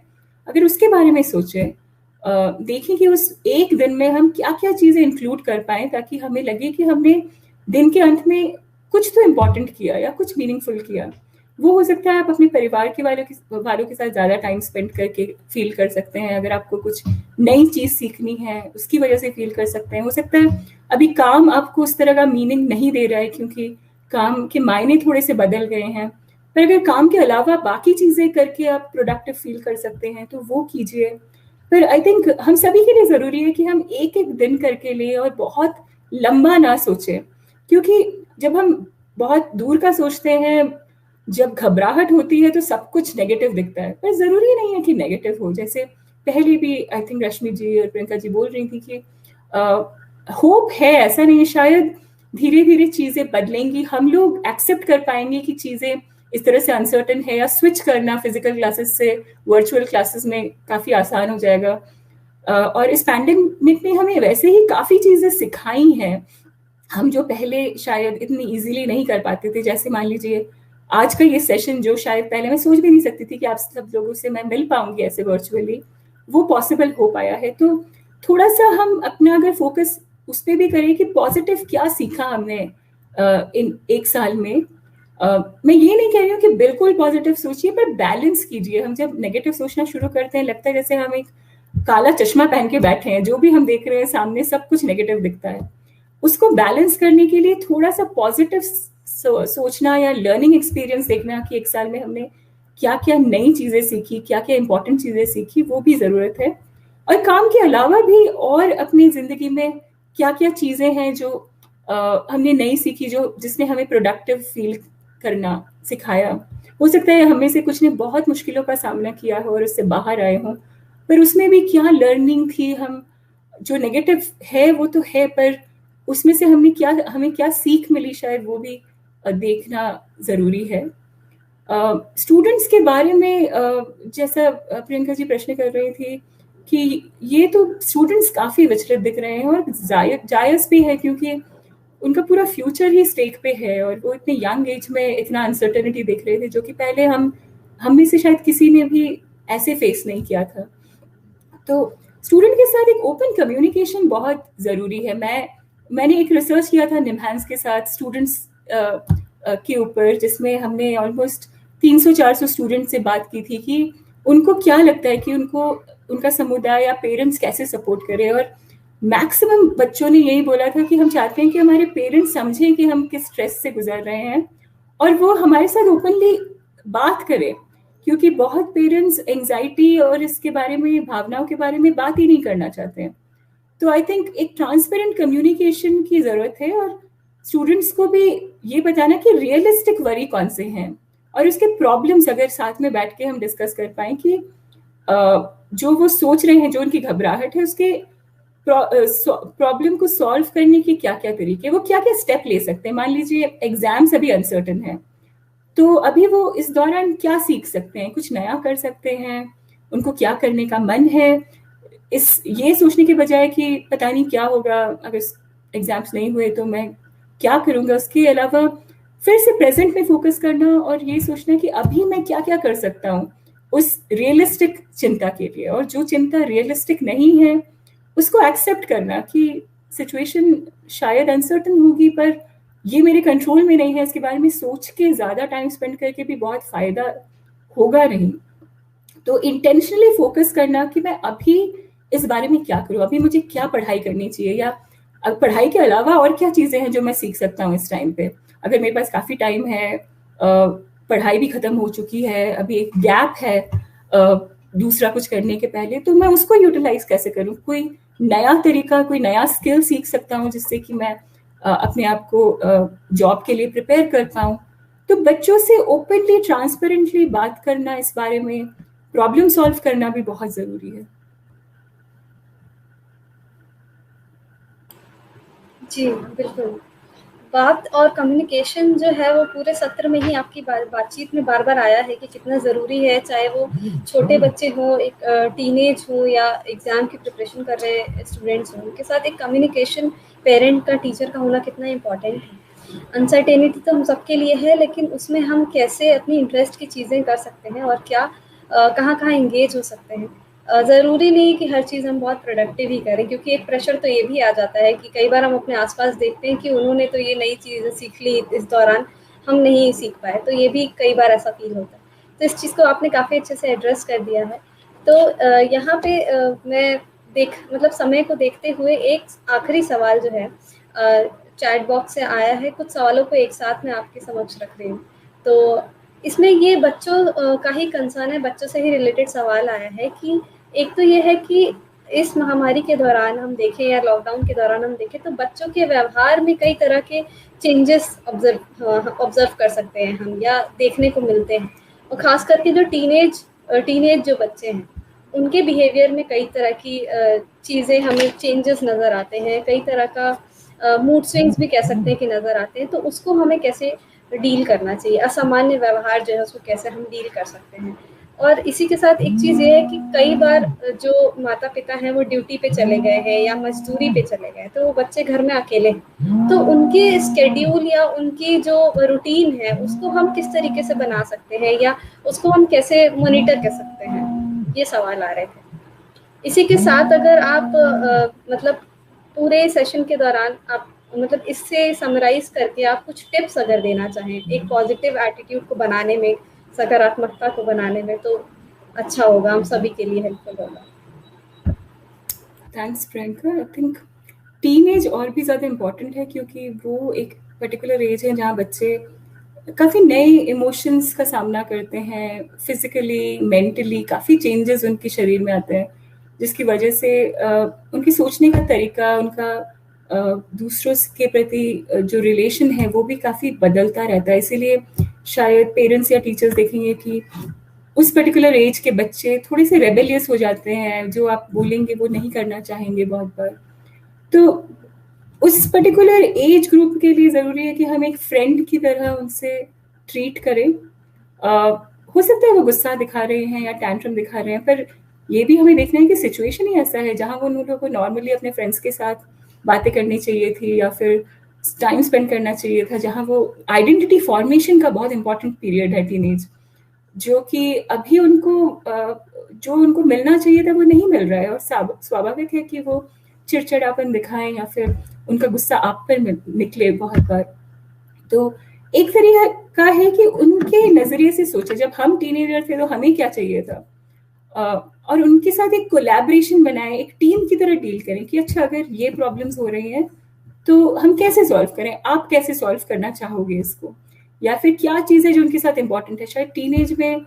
अगर उसके बारे में सोचें। देखें कि उस एक दिन में हम क्या क्या चीज़ें इंक्लूड कर पाएं, ताकि हमें लगे कि हमने दिन के अंत में कुछ तो इम्पोर्टेंट किया या कुछ मीनिंगफुल किया। वो हो सकता है आप अपने परिवार के वालों के साथ ज़्यादा टाइम स्पेंड करके फील कर सकते हैं। अगर आपको कुछ नई चीज़ सीखनी है उसकी वजह से फील कर सकते हैं। हो सकता है अभी काम आपको उस तरह का मीनिंग नहीं दे रहा है क्योंकि काम के मायने थोड़े से बदल गए हैं, पर अगर काम के अलावा बाकी चीज़ें करके आप प्रोडक्टिव फील कर सकते हैं तो वो कीजिए। पर आई थिंक हम सभी के लिए ज़रूरी है कि हम एक एक दिन करके ले और बहुत लंबा ना सोचें, क्योंकि जब हम बहुत दूर का सोचते हैं, जब घबराहट होती है तो सब कुछ नेगेटिव दिखता है, पर ज़रूरी नहीं है कि नेगेटिव हो। जैसे पहले भी आई थिंक रश्मि जी और प्रियंका जी बोल रही थी कि होप है, ऐसा नहीं, शायद धीरे धीरे चीज़ें बदलेंगी, हम लोग एक्सेप्ट कर पाएंगे कि चीज़ें इस तरह से अनसर्टन है, या स्विच करना फिजिकल क्लासेस से वर्चुअल क्लासेस में काफ़ी आसान हो जाएगा। और इस पैंडेमिक ने हमें वैसे ही काफ़ी चीज़ें सिखाई हैं हम जो पहले शायद इतनी इजीली नहीं कर पाते थे। जैसे मान लीजिए आज का ये सेशन, जो शायद पहले मैं सोच भी नहीं सकती थी कि आप सब लोगों से मैं मिल पाऊंगी ऐसे वर्चुअली, वो पॉसिबल हो पाया है। तो थोड़ा सा हम अपना अगर फोकस उस पर भी करें कि पॉजिटिव क्या सीखा हमने इन एक साल में। मैं ये नहीं कह रही हूँ कि बिल्कुल पॉजिटिव सोचिए, पर बैलेंस कीजिए। हम जब नेगेटिव सोचना शुरू करते हैं लगता है जैसे हम एक काला चश्मा पहन के बैठे हैं, जो भी हम देख रहे हैं सामने सब कुछ नेगेटिव दिखता है। उसको बैलेंस करने के लिए थोड़ा सा पॉजिटिव सोचना या लर्निंग एक्सपीरियंस देखना कि एक साल में हमने क्या क्या नई चीज़ें सीखी, क्या क्या इंपॉर्टेंट चीज़ें सीखी, वो भी ज़रूरत है। और काम के अलावा भी और अपनी ज़िंदगी में क्या क्या चीज़ें हैं जो हमने नई सीखी, जिसने हमें प्रोडक्टिव फील करना सिखाया। हो सकता है हमें से कुछ ने बहुत मुश्किलों का सामना किया हो और उससे बाहर आए हों, पर उसमें भी क्या लर्निंग थी, हम जो नेगेटिव है वो तो है, पर उसमें से हमें क्या सीख मिली, शायद वो भी देखना ज़रूरी है। स्टूडेंट्स के बारे में जैसा प्रियंका जी प्रश्न कर रही थी कि ये तो स्टूडेंट्स काफ़ी विचलित दिख रहे हैं और जायज़ भी है, क्योंकि उनका पूरा फ्यूचर ही स्टेक पे है और वो इतने यंग एज में इतना अनसर्टेनिटी देख रहे थे, जो कि पहले हम में से शायद किसी ने भी ऐसे फेस नहीं किया था। तो स्टूडेंट के साथ एक ओपन कम्युनिकेशन बहुत ज़रूरी है। मैंने एक रिसर्च किया था निम्हांस के साथ स्टूडेंट्स के ऊपर, जिसमें हमने ऑलमोस्ट 300-400 स्टूडेंट से बात की थी कि उनको क्या लगता है कि उनका समुदाय या पेरेंट्स कैसे सपोर्ट करें, और मैक्सिमम बच्चों ने यही बोला था कि हम चाहते हैं कि हमारे पेरेंट्स समझें कि हम किस स्ट्रेस से गुजर रहे हैं और वो हमारे साथ ओपनली बात करें, क्योंकि बहुत पेरेंट्स एंजाइटी और इसके बारे में, भावनाओं के बारे में बात ही नहीं करना चाहते हैं। तो आई थिंक एक ट्रांसपेरेंट कम्युनिकेशन की ज़रूरत है, और स्टूडेंट्स को भी ये बताना कि रियलिस्टिक वरी कौन से हैं और उसके प्रॉब्लम्स अगर साथ में बैठ के हम डिस्कस कर पाएँ कि जो वो सोच रहे हैं, जो उनकी घबराहट है, उसके प्रॉब्लम को सॉल्व करने के क्या क्या तरीके, वो क्या क्या स्टेप ले सकते हैं। मान लीजिए एग्जाम्स अभी अनसर्टन है, तो अभी वो इस दौरान क्या सीख सकते हैं, कुछ नया कर सकते हैं, उनको क्या करने का मन है, ये सोचने के बजाय कि पता नहीं क्या होगा अगर एग्जाम्स नहीं हुए तो मैं क्या करूँगा। उसके अलावा फिर से प्रेजेंट में फोकस करना और ये सोचना कि अभी मैं क्या क्या कर सकता हूँ उस रियलिस्टिक चिंता के लिए, और जो चिंता रियलिस्टिक नहीं है उसको एक्सेप्ट करना कि सिचुएशन शायद अनसर्टन होगी, पर ये मेरे कंट्रोल में नहीं है, इसके बारे में सोच के ज़्यादा टाइम स्पेंड करके भी बहुत फ़ायदा होगा नहीं। तो इंटेंशनली फोकस करना कि मैं अभी इस बारे में क्या करूँ, अभी मुझे क्या पढ़ाई करनी चाहिए, या पढ़ाई के अलावा और क्या चीज़ें हैं जो मैं सीख सकता हूँ इस टाइम पे। अगर मेरे पास काफ़ी टाइम है, पढ़ाई भी ख़त्म हो चुकी है, अभी एक गैप है दूसरा कुछ करने के पहले, तो मैं उसको यूटिलाइज कैसे करूँ, कोई नया तरीका, कोई नया स्किल सीख सकता हूँ जिससे कि मैं अपने आप को जॉब के लिए प्रिपेयर कर पाऊँ। तो बच्चों से ओपनली, ट्रांसपेरेंटली बात करना, इस बारे में प्रॉब्लम सॉल्व करना भी बहुत ज़रूरी है। जी बिल्कुल। बात और कम्युनिकेशन जो है वो पूरे सत्र में ही आपकी बातचीत में बार बार आया है कि कितना ज़रूरी है, चाहे वो छोटे बच्चे हों, एक टीनेज हो, या एग्ज़ाम की प्रिपरेशन कर रहे स्टूडेंट्स हों, उनके साथ एक कम्युनिकेशन पेरेंट का, टीचर का होना कितना इम्पॉर्टेंट है। अनसर्टेनिटी तो हम सबके लिए है, लेकिन उसमें हम कैसे अपनी इंटरेस्ट की चीज़ें कर सकते हैं और क्या कहाँ कहाँ इंगेज हो सकते हैं। ज़रूरी नहीं कि हर चीज़ हम बहुत प्रोडक्टिव ही करें, क्योंकि एक प्रेशर तो ये भी आ जाता है कि कई बार हम अपने आसपास देखते हैं कि उन्होंने तो ये नई चीज़ सीख ली, इस दौरान हम नहीं सीख पाए, तो ये भी कई बार ऐसा फील होता है। तो इस चीज़ को आपने काफ़ी अच्छे से एड्रेस कर दिया है। तो यहाँ पे मैं मतलब समय को देखते हुए एक आखिरी सवाल जो है चैट बॉक्स से आया है, कुछ सवालों को एक साथ में आपके समक्ष रख रही हूँ। तो इसमें ये बच्चों का ही कंसर्न है, बच्चों से ही रिलेटेड सवाल आया है कि एक तो ये है कि इस महामारी के दौरान हम देखें या लॉकडाउन के दौरान हम देखें तो बच्चों के व्यवहार में कई तरह के चेंजेस ऑब्जर्व कर सकते हैं हम, या देखने को मिलते हैं। और ख़ास करके जो टीनेज जो बच्चे हैं, उनके बिहेवियर में कई तरह की चीज़ें हमें चेंजेस नज़र आते हैं, कई तरह का मूड स्विंग्स भी कह सकते हैं कि नज़र आते हैं। तो उसको हमें कैसे डील करना चाहिए, असामान्य व्यवहार जो है उसको कैसे हम डील कर सकते हैं। और इसी के साथ एक चीज़ ये है कि कई बार जो माता पिता हैं वो ड्यूटी पे चले गए हैं या मजदूरी पे चले गए, तो वो बच्चे घर में अकेले हैं, तो उनके स्केड्यूल या उनकी जो रूटीन है उसको हम किस तरीके से बना सकते हैं, या उसको हम कैसे मॉनिटर कर सकते हैं, ये सवाल आ रहे थे। इसी के साथ अगर आप मतलब पूरे सेशन के दौरान आप मतलब इससे समराइज करके आप कुछ टिप्स अगर देना चाहें एक पॉजिटिव एटीट्यूड को बनाने में, सकारात्मकता को बनाने में, तो अच्छा होगा, हम सभी के लिए हेल्पफुल होगा। Thanks Priyanka. I think teenage और भी ज़्यादा इम्पॉर्टेंट है, क्योंकि वो एक पर्टिकुलर एज है जहाँ बच्चे काफ़ी नए इमोशंस का सामना करते हैं, फिजिकली, मेंटली काफ़ी चेंजेस उनके शरीर में आते हैं, जिसकी वजह से उनकी सोचने का तरीका, उनका दूसरों के प्रति जो रिलेशन है वो भी काफ़ी बदलता रहता है। इसीलिए शायद पेरेंट्स या टीचर्स देखेंगे कि उस पर्टिकुलर एज के बच्चे थोड़े से रेबेलियस हो जाते हैं, जो आप बोलेंगे वो नहीं करना चाहेंगे बहुत बार। तो उस पर्टिकुलर एज ग्रुप के लिए ज़रूरी है कि हम एक फ्रेंड की तरह उनसे ट्रीट करें। हो सकता है वो गुस्सा दिखा रहे हैं या टैंट्रम दिखा रहे हैं, पर ये भी हमें देखना है कि सिचुएशन ही ऐसा है जहाँ वो उन लोगों को नॉर्मली अपने फ्रेंड्स के साथ बातें करनी चाहिए थी या फिर टाइम स्पेंड करना चाहिए था, जहाँ वो आइडेंटिटी फॉर्मेशन का बहुत इंपॉर्टेंट पीरियड है टीनेज, जो कि अभी उनको जो उनको मिलना चाहिए था वो नहीं मिल रहा है। और स्वाभाविक है कि वो चिड़चिड़ापन दिखाएं या फिर उनका गुस्सा आप पर निकले बहुत बार। तो एक तरीका है कि उनके नजरिए से सोचे, जब हम टीनेजर थे तो हमें क्या चाहिए था, और उनके साथ एक कोलैबोरेशन बनाएं, एक टीम की तरह डील करें कि अच्छा अगर ये प्रॉब्लम्स हो रही हैं तो हम कैसे सॉल्व करें, आप कैसे सॉल्व करना चाहोगे इसको, या फिर क्या चीज़ है जो उनके साथ इम्पॉर्टेंट है। शायद टीनेज में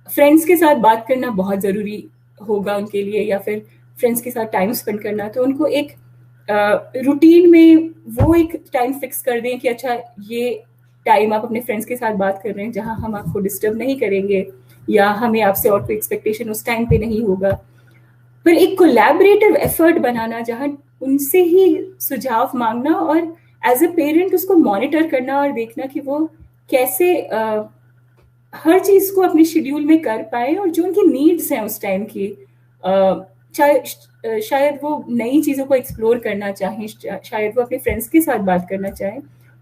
फ्रेंड्स के साथ बात करना बहुत ज़रूरी होगा उनके लिए, या फिर फ्रेंड्स के साथ टाइम स्पेंड करना। तो उनको एक रूटीन में वो एक टाइम फिक्स कर दें कि अच्छा ये टाइम आप अपने फ्रेंड्स के साथ बात कर रहे हैं जहाँ हम आपको डिस्टर्ब नहीं करेंगे या हमें आपसे और कोई एक्सपेक्टेशन उस टाइम पे नहीं होगा। पर एक कोलैबोरेटिव एफर्ट बनाना जहाँ उनसे ही सुझाव मांगना और एज ए पेरेंट उसको मॉनिटर करना और देखना कि वो कैसे हर चीज़ को अपने शेड्यूल में कर पाए और जो उनकी नीड्स हैं उस टाइम की, शायद वो नई चीज़ों को एक्सप्लोर करना चाहें, शायद वो अपने फ्रेंड्स के साथ बात करना चाहें,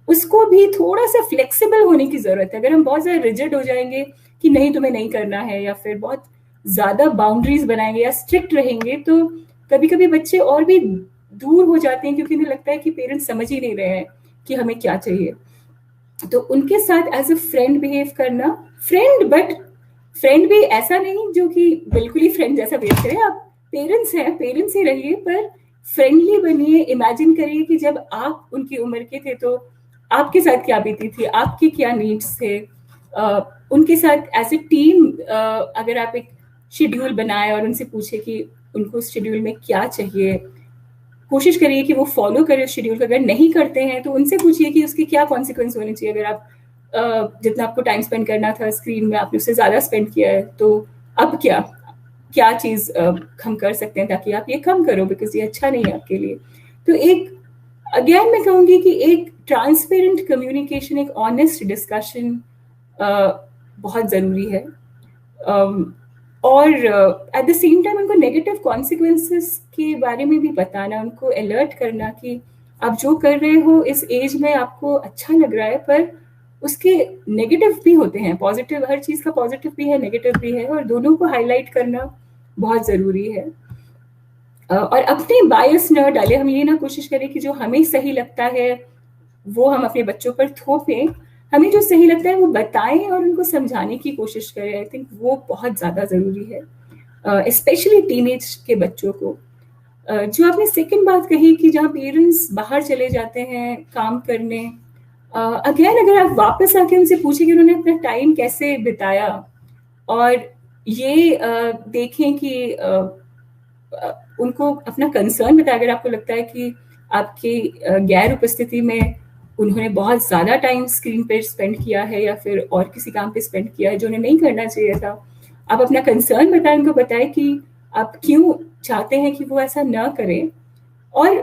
उसको भी थोड़ा सा फ्लेक्सिबल होने की ज़रूरत है। अगर हम बहुत ज़्यादा रिजिड हो जाएंगे कि नहीं तुम्हें नहीं करना है, या फिर बहुत ज़्यादा बाउंड्रीज बनाएंगे या स्ट्रिक्ट रहेंगे, तो कभी कभी बच्चे और भी दूर हो जाते हैं क्योंकि उन्हें लगता है कि पेरेंट्स समझ ही नहीं रहे हैं कि हमें क्या चाहिए। तो उनके साथ एज ए फ्रेंड बिहेव करना, फ्रेंड बट फ्रेंड भी ऐसा नहीं जो कि बिल्कुल ही फ्रेंड जैसा बिहेव करे। आप पेरेंट्स हैं, पेरेंट्स ही रहिए, पर फ्रेंडली बनिए। इमेजिन करिए कि जब आप उनकी उम्र के थे तो आपके साथ क्या बीती थी, आपके क्या नीड्स थे। उनके साथ एज ए टीम अगर आप एक शेड्यूल बनाए और उनसे पूछे कि उनको उस शेड्यूल में क्या चाहिए, कोशिश करिए कि वो फॉलो करें उस शेड्यूल को। अगर नहीं करते हैं तो उनसे पूछिए कि उसके क्या कॉन्सिक्वेंस होने चाहिए। अगर आप जितना आपको टाइम स्पेंड करना था स्क्रीन में आपने उससे ज़्यादा स्पेंड किया है, तो अब क्या चीज़ हम कर सकते हैं ताकि आप ये कम करो, बिकॉज ये अच्छा नहीं है आपके लिए। तो एक अगेन मैं कहूँगी कि एक ट्रांसपेरेंट कम्युनिकेशन, एक ऑनेस्ट डिस्कशन बहुत ज़रूरी है। और एट द सेम टाइम उनको नेगेटिव कॉन्सिक्वेंसेस के बारे में भी बताना, उनको अलर्ट करना कि आप जो कर रहे हो इस एज में आपको अच्छा लग रहा है, पर उसके नेगेटिव भी होते हैं, पॉजिटिव, हर चीज़ का पॉजिटिव भी है नेगेटिव भी है, और दोनों को हाईलाइट करना बहुत ज़रूरी है। और अपने बायस न डालें। हम ये ना कोशिश करें कि जो हमें सही लगता है वो हम अपने बच्चों पर थोपें। हमें जो सही लगता है वो बताएं और उनको समझाने की कोशिश करें। आई थिंक वो बहुत ज़्यादा ज़रूरी है, स्पेशली टीनेज के बच्चों को। जो आपने सेकंड बात कही कि जहाँ पेरेंट्स बाहर चले जाते हैं काम करने, अगेन अगर आप वापस आके उनसे पूछें कि उन्होंने अपना टाइम कैसे बिताया, और ये देखें कि उनको अपना कंसर्न बताया। अगर आपको लगता है कि आपकी गैर उपस्थिति में उन्होंने बहुत ज़्यादा टाइम स्क्रीन पे स्पेंड किया है या फिर और किसी काम पे स्पेंड किया है जो उन्हें नहीं करना चाहिए था, आप अपना कंसर्न बताएं, उनको बताएं कि आप क्यों चाहते हैं कि वो ऐसा ना करें। और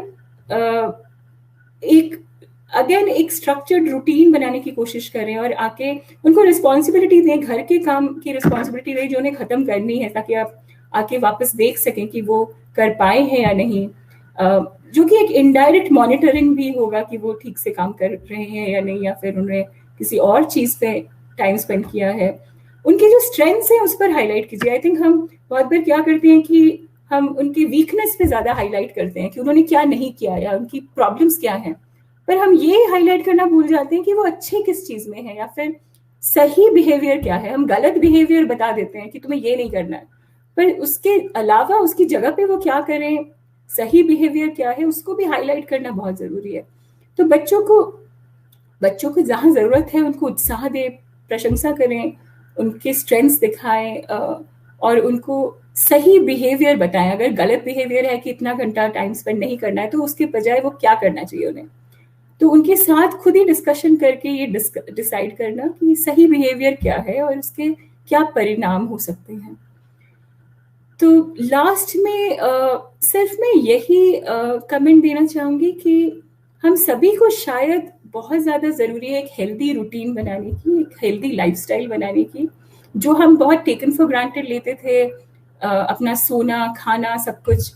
एक स्ट्रक्चर्ड रूटीन बनाने की कोशिश करें और आके उनको रिस्पॉन्सिबिलिटी दें, घर के काम की रिस्पॉन्सिबिलिटी दें जो उन्हें ख़त्म करनी है, ताकि आप आके वापस देख सकें कि वो कर पाए हैं या नहीं। जो कि एक इनडायरेक्ट मॉनिटरिंग भी होगा कि वो ठीक से काम कर रहे हैं या नहीं, या फिर उन्होंने किसी और चीज़ पे टाइम स्पेंड किया है। उनके जो स्ट्रेंथ्स हैं उस पर हाईलाइट कीजिए। आई थिंक हम बहुत बार क्या करते हैं कि हम उनकी वीकनेस पे ज़्यादा हाईलाइट करते हैं कि उन्होंने क्या नहीं किया या उनकी प्रॉब्लम्स क्या हैं, पर हम ये हाईलाइट करना भूल जाते हैं कि वो अच्छे किस चीज़ में है या फिर सही बिहेवियर क्या है। हम गलत बिहेवियर बता देते हैं कि तुम्हें ये नहीं करना है, पर उसके अलावा उसकी जगह पे वो क्या करें, सही बिहेवियर क्या है, उसको भी हाईलाइट करना बहुत ज़रूरी है। तो बच्चों को जहाँ ज़रूरत है उनको उत्साह दें, प्रशंसा करें, उनके स्ट्रेंथ्स दिखाएं, और उनको सही बिहेवियर बताएं। अगर गलत बिहेवियर है कि इतना घंटा टाइम स्पेंड नहीं करना है, तो उसके बजाय वो क्या करना चाहिए उन्हें। तो उनके साथ खुद ही डिस्कशन करके ये डिसाइड करना कि सही बिहेवियर क्या है और उसके क्या परिणाम हो सकते हैं। तो लास्ट में सिर्फ मैं यही कमेंट देना चाहूँगी कि हम सभी को शायद बहुत ज़्यादा ज़रूरी है एक हेल्दी रूटीन बनाने की, एक हेल्दी लाइफस्टाइल बनाने की, जो हम बहुत टेकन फॉर ग्रांटेड लेते थे, अपना सोना, खाना, सब कुछ।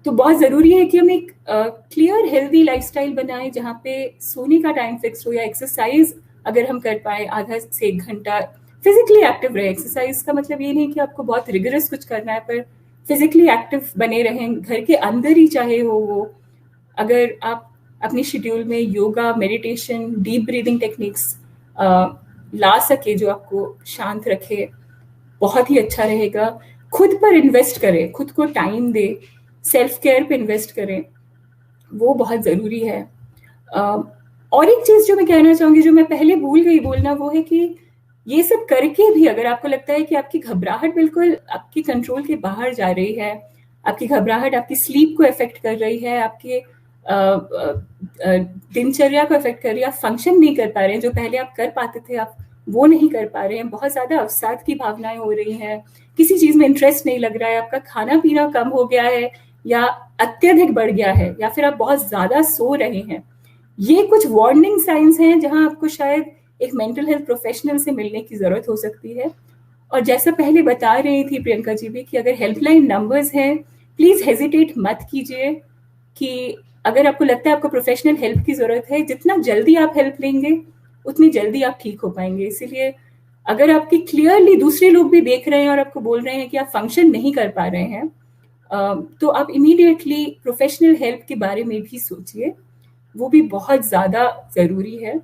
तो बहुत ज़रूरी है कि हम एक क्लियर हेल्दी लाइफस्टाइल बनाएं, जहाँ पे सोने का टाइम फिक्स हो, या एक्सरसाइज अगर हम कर पाए आधा से 1 घंटा फिजिकली एक्टिव रहे। एक्सरसाइज का मतलब ये नहीं कि आपको बहुत रिगरस कुछ करना है, पर फिजिकली एक्टिव बने रहें, घर के अंदर ही चाहे हो वो। अगर आप अपनी शेड्यूल में yoga, meditation, deep breathing techniques ला सके जो आपको शांत रखे, बहुत ही अच्छा रहेगा। खुद पर इन्वेस्ट करें, खुद को टाइम दे, सेल्फ केयर पे इन्वेस्ट करें, वो बहुत ज़रूरी है। और एक चीज़ जो मैं कहना चाहूँगी, जो मैं पहले भूल गई बोलना, वो है कि ये सब करके भी अगर आपको लगता है कि आपकी घबराहट बिल्कुल आपकी कंट्रोल के बाहर जा रही है, आपकी घबराहट आपकी स्लीप को इफेक्ट कर रही है, आपके दिनचर्या को इफेक्ट कर रही है, आप फंक्शन नहीं कर पा रहे हैं जो पहले आप कर पाते थे, आप वो नहीं कर पा रहे हैं, बहुत ज़्यादा अवसाद की भावनाएं हो रही हैं, किसी चीज़ में इंटरेस्ट नहीं लग रहा है, आपका खाना पीना कम हो गया है या अत्यधिक बढ़ गया है, या फिर आप बहुत ज़्यादा सो रहे हैं, ये कुछ वार्निंग साइंस हैं जहां आपको शायद एक मेंटल हेल्थ प्रोफेशनल से मिलने की ज़रूरत हो सकती है। और जैसा पहले बता रही थी प्रियंका जी भी, कि अगर हेल्पलाइन नंबर्स हैं, प्लीज़ हेजिटेट मत कीजिए। कि अगर आपको लगता है आपको प्रोफेशनल हेल्प की ज़रूरत है, जितना जल्दी आप हेल्प लेंगे उतनी जल्दी आप ठीक हो पाएंगे। इसीलिए अगर आपकी क्लियरली दूसरे लोग भी देख रहे हैं और आपको बोल रहे हैं कि आप फंक्शन नहीं कर पा रहे हैं, तो आप इमीडिएटली प्रोफेशनल हेल्प के बारे में भी सोचिए, वो भी बहुत ज़्यादा ज़रूरी है।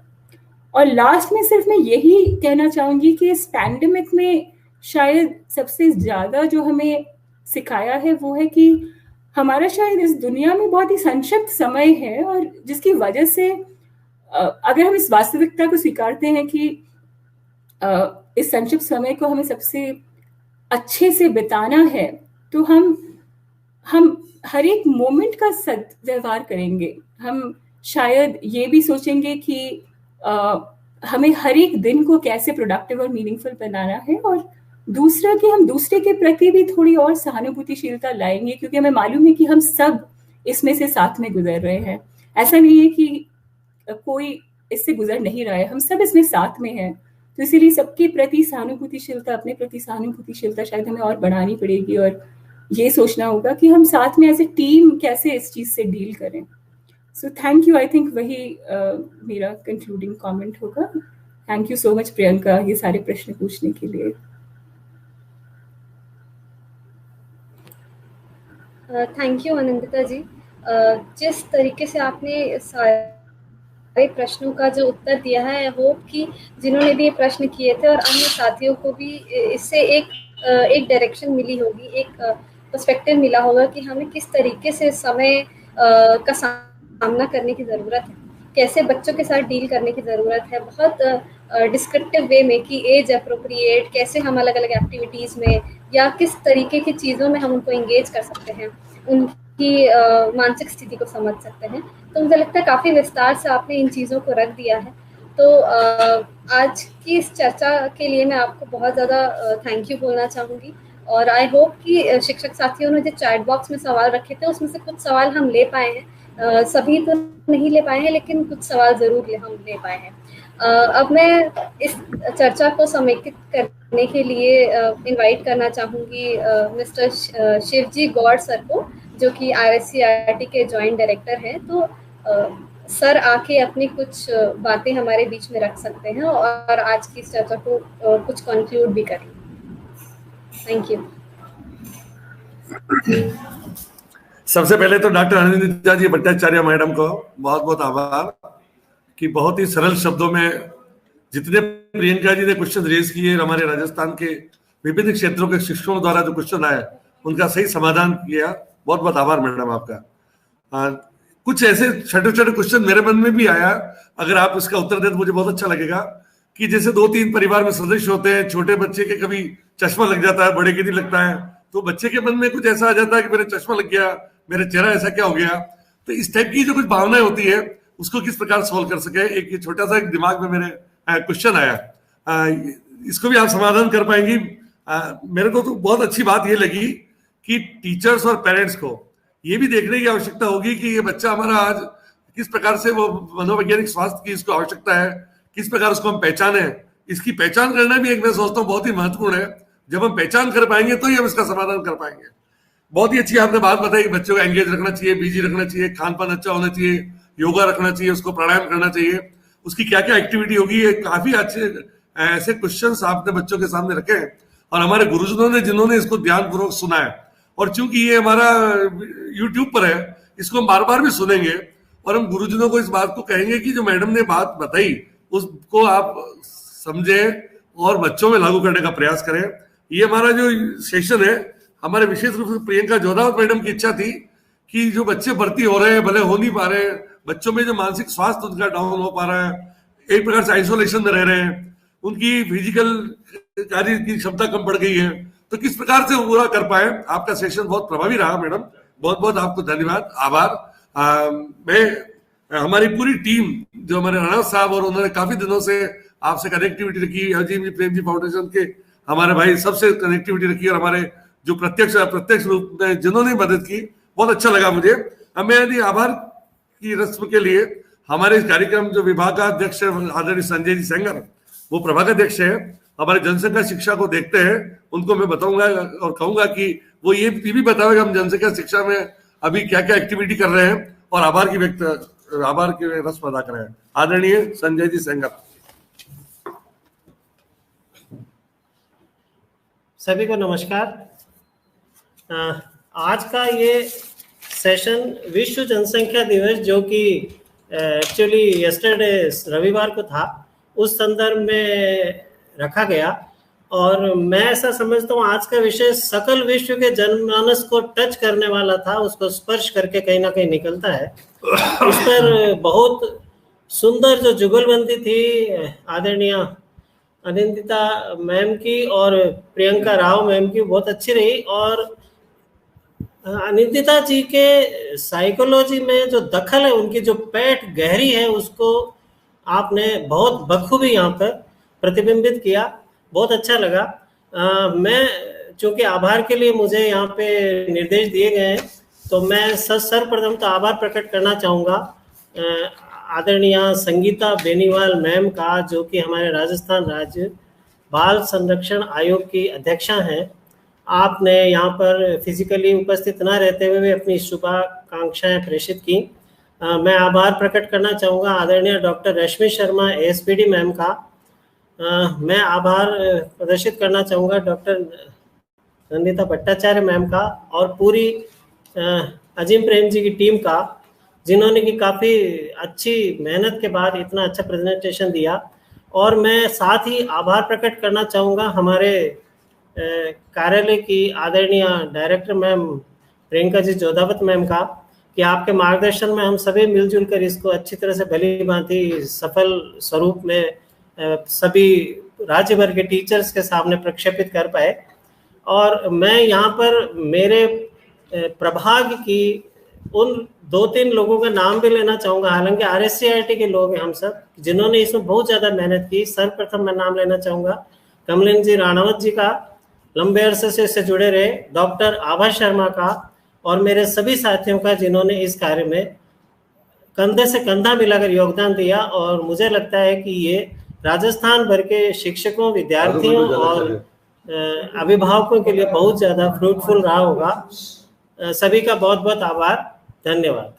और लास्ट में सिर्फ मैं यही कहना चाहूँगी कि इस पैंडेमिक में शायद सबसे ज़्यादा जो हमें सिखाया है वो है कि हमारा शायद इस दुनिया में बहुत ही संक्षिप्त समय है, और जिसकी वजह से अगर हम इस वास्तविकता को स्वीकारते हैं कि इस संक्षिप्त समय को हमें सबसे अच्छे से बिताना है, तो हम हर एक मोमेंट का सद्व्यवहार करेंगे। हम शायद ये भी सोचेंगे कि हमें हर एक दिन को कैसे प्रोडक्टिव और मीनिंगफुल बनाना है, और दूसरा कि हम दूसरे के प्रति भी थोड़ी और सहानुभूतिशीलता लाएंगे, क्योंकि हमें मालूम है कि हम सब इसमें से साथ में गुजर रहे हैं। ऐसा नहीं है कि कोई इससे गुजर नहीं रहा है, हम सब इसमें साथ में हैं। तो इसीलिए सबके प्रति सहानुभूतिशीलता, अपने प्रति सहानुभूतिशीलता शायद हमें और बढ़ानी पड़ेगी, और ये सोचना होगा कि हम साथ में एज ए टीम कैसे इस चीज़ से डील करें। So thank you. I think वही मेरा कंक्लूडिंग कमेंट होगा। Thank you so much Priyanka ये सारे प्रश्न पूछने के लिए। थैंक यू अनंदिता जी। जिस तरीके से आपने सारे प्रश्नों का जो उत्तर दिया है, आई होप कि जिन्होंने भी ये प्रश्न किए थे और अन्य साथियों को भी इससे एक डायरेक्शन मिली होगी, एक पर्सपेक्टिव मिला होगा कि हमें किस तरीके से समय का सामना करने की ज़रूरत है, कैसे बच्चों के साथ डील करने की ज़रूरत है, बहुत डिस्क्रिप्टिव वे में कि एज अप्रोप्रिएट कैसे हम अलग अलग एक्टिविटीज़ में या किस तरीके की चीज़ों में हम उनको इंगेज कर सकते हैं, उनकी मानसिक स्थिति को समझ सकते हैं। तो मुझे लगता है काफ़ी विस्तार से आपने इन चीज़ों को रख दिया है। तो आज की इस चर्चा के लिए मैं आपको बहुत ज़्यादा थैंक यू बोलना चाहूँगी, और आई होप कि शिक्षक साथियों ने जो चैट बॉक्स में सवाल रखे थे उसमें से कुछ सवाल हम ले पाए हैं, सभी तो नहीं ले पाए हैं लेकिन कुछ सवाल ज़रूर हम ले पाए हैं। अब मैं इस चर्चा को समेकित करने के लिए इनवाइट करना चाहूँगी मिस्टर शिवजी गौड़ सर को, जो कि IRSCRT के जॉइंट डायरेक्टर हैं। तो सर आके अपनी कुछ बातें हमारे बीच में रख सकते हैं और आज की इस चर्चा को कुछ कंक्लूड भी करें। Thank you. सबसे पहले तो डॉक्टर अनंदिता जी भट्टाचार्य मैडम को बहुत बहुत आभार कि बहुत ही सरल शब्दों में जितने प्रियंका जी ने क्वेश्चन रेज किए, हमारे राजस्थान के विभिन्न क्षेत्रों के शिक्षकों द्वारा जो क्वेश्चन आए उनका सही समाधान किया। बहुत बहुत आभार मैडम आपका। कुछ ऐसे छोटे छोटे क्वेश्चन मेरे मन में भी आया, अगर आप इसका उत्तर दें तो मुझे बहुत अच्छा लगेगा। कि जैसे 2-3 परिवार में सदस्य होते हैं, छोटे बच्चे के कभी चश्मा लग जाता है, बड़े के नहीं लगता है, तो बच्चे के मन में कुछ ऐसा आ जाता है कि मेरा चश्मा लग गया, मेरा चेहरा ऐसा क्या हो गया। तो इस टाइप की जो कुछ भावनाएं होती है उसको किस प्रकार सोल्व कर सके, एक छोटा सा एक दिमाग में मेरे क्वेश्चन आया, इसको भी आप समाधान कर पाएंगी। मेरे को तो बहुत अच्छी बात ये लगी कि टीचर्स और पेरेंट्स को ये भी देखने की आवश्यकता होगी कि ये बच्चा हमारा आज किस प्रकार से वो मनोवैज्ञानिक स्वास्थ्य की इसको आवश्यकता है, किस प्रकार उसको हम पहचाने। इसकी पहचान करना भी एक मैं सोचता हूँ बहुत ही महत्वपूर्ण है। जब हम पहचान कर पाएंगे तो ही हम इसका समाधान कर पाएंगे। बहुत ही अच्छी आपने बात बताई कि बच्चों को एंगेज रखना चाहिए, बिजी रखना चाहिए, खान पान अच्छा होना चाहिए, योगा रखना चाहिए, उसको प्राणायाम करना चाहिए, उसकी क्या क्या एक्टिविटी होगी। ये काफी अच्छे ऐसे क्वेश्चंस आपने बच्चों के सामने रखे हैं और हमारे गुरुजनों ने जिन्होंने इसको ध्यानपूर्वक सुना है। और चूंकि ये हमारा यूट्यूब पर है, इसको हम बार बार भी सुनेंगे और हम गुरुजनों को इस बात को कहेंगे कि जो मैडम ने बात बताई उसको आप समझें और बच्चों में लागू करने का प्रयास करें। ये हमारा जो सेशन है, हमारे विशेष रूप से प्रियंका जोधावत मैडम की इच्छा थी कि जो बच्चे भर्ती हो रहे हैं, भले हो नहीं पा रहे हैं, बच्चों में जो मानसिक स्वास्थ्य उनका डाउन हो पा रहा है, एक प्रकार से आइसोलेशन में रह रहे हैं, उनकी फिजिकल कार्य की क्षमता कम पड़ गई है, तो किस प्रकार से पूरा कर पाए। आपका सेशन बहुत प्रभावी रहा मैडम, बहुत बहुत आपको धन्यवाद, आभार। मैं हमारी पूरी टीम जो हमारे राणा साहब और उन्होंने काफी दिनों से आपसे कनेक्टिविटी रखी, अजीम जी प्रेम जी फाउंडेशन के हमारे भाई सबसे कनेक्टिविटी रखी और हमारे जो प्रत्यक्ष रूप में जिन्होंने मदद की, बहुत अच्छा लगा मुझे। अब मैं यदि आभार की रस्म के लिए हमारे इस कार्यक्रम जो विभागाध्यक्ष आदरणीय संजय जी सेंगर, वो प्रभागाध्यक्ष है, हमारे जनसंख्या शिक्षा को देखते हैं, उनको मैं बताऊंगा और कहूंगा कि वो ये भी बताएगा हम जनसंख्या शिक्षा में अभी क्या क्या एक्टिविटी कर रहे हैं और आभार की रस्म अदा कर रहे हैं। आदरणीय संजय जी सेंगर। सभी को नमस्कार। आज का ये सेशन विश्व जनसंख्या दिवस जो कि एक्चुअली यस्टरडे रविवार को था, उस संदर्भ में रखा गया और मैं ऐसा समझता हूँ आज का विषय सकल विश्व के जनमानस को टच करने वाला था, उसको स्पर्श करके कहीं ना कहीं निकलता है। उस पर बहुत सुंदर जो जुगलबंदी थी आदरणीय अनिंदिता मैम की और प्रियंका राव मैम की, बहुत अच्छी रही। और अनिंदिता जी के साइकोलॉजी में जो दखल है, उनकी जो पैठ गहरी है, उसको आपने बहुत बखूबी यहाँ पर प्रतिबिंबित किया, बहुत अच्छा लगा। मैं चूंकि आभार के लिए मुझे यहाँ पे निर्देश दिए गए हैं, तो मैं सर्वप्रथम तो आभार प्रकट करना चाहूँगा आदरणीय संगीता बेनीवाल मैम का, जो कि हमारे राजस्थान राज्य बाल संरक्षण आयोग की अध्यक्षा हैं। आपने यहाँ पर फिजिकली उपस्थित न रहते हुए भी अपनी शुभाकांक्षाएं प्रेषित की। मैं आभार प्रकट करना चाहूँगा आदरणीय डॉक्टर रश्मि शर्मा एएसपीडी मैम का। मैं आभार प्रदर्शित करना चाहूँगा डॉक्टर नंदिता भट्टाचार्य मैम का और पूरी अजीम प्रेम जी की टीम का, जिन्होंने की काफ़ी अच्छी मेहनत के बाद इतना अच्छा प्रेजेंटेशन दिया। और मैं साथ ही आभार प्रकट करना चाहूँगा हमारे कार्यालय की आदरणीय director ma'am Priyanka ji Jodhawat ma'am का, कि आपके मार्गदर्शन में हम सभी मिलजुल कर इसको अच्छी तरह से भली भांति सफल स्वरूप में सभी राज्य भर के टीचर्स के सामने प्रक्षेपित कर पाए। और मैं यहाँ पर मेरे प्रभाग की उन 2-3 लोगों का नाम भी लेना चाहूँगा, हालांकि RSCRT के लोग हैं हम सब, जिन्होंने इसमें बहुत ज़्यादा मेहनत की। सर्वप्रथम मैं नाम लेना चाहूँगा कमलेन जी राणावत जी का, लंबे अरसे से इससे जुड़े रहे, डॉक्टर आभा शर्मा का और मेरे सभी साथियों का, जिन्होंने इस कार्य में कंधे से कंधा मिलाकर योगदान दिया। और मुझे लगता है कि ये राजस्थान भर के शिक्षकों, विद्यार्थियों और अभिभावकों के लिए बहुत ज़्यादा फ्रूटफुल रहा होगा। सभी का बहुत बहुत आभार, धन्यवाद।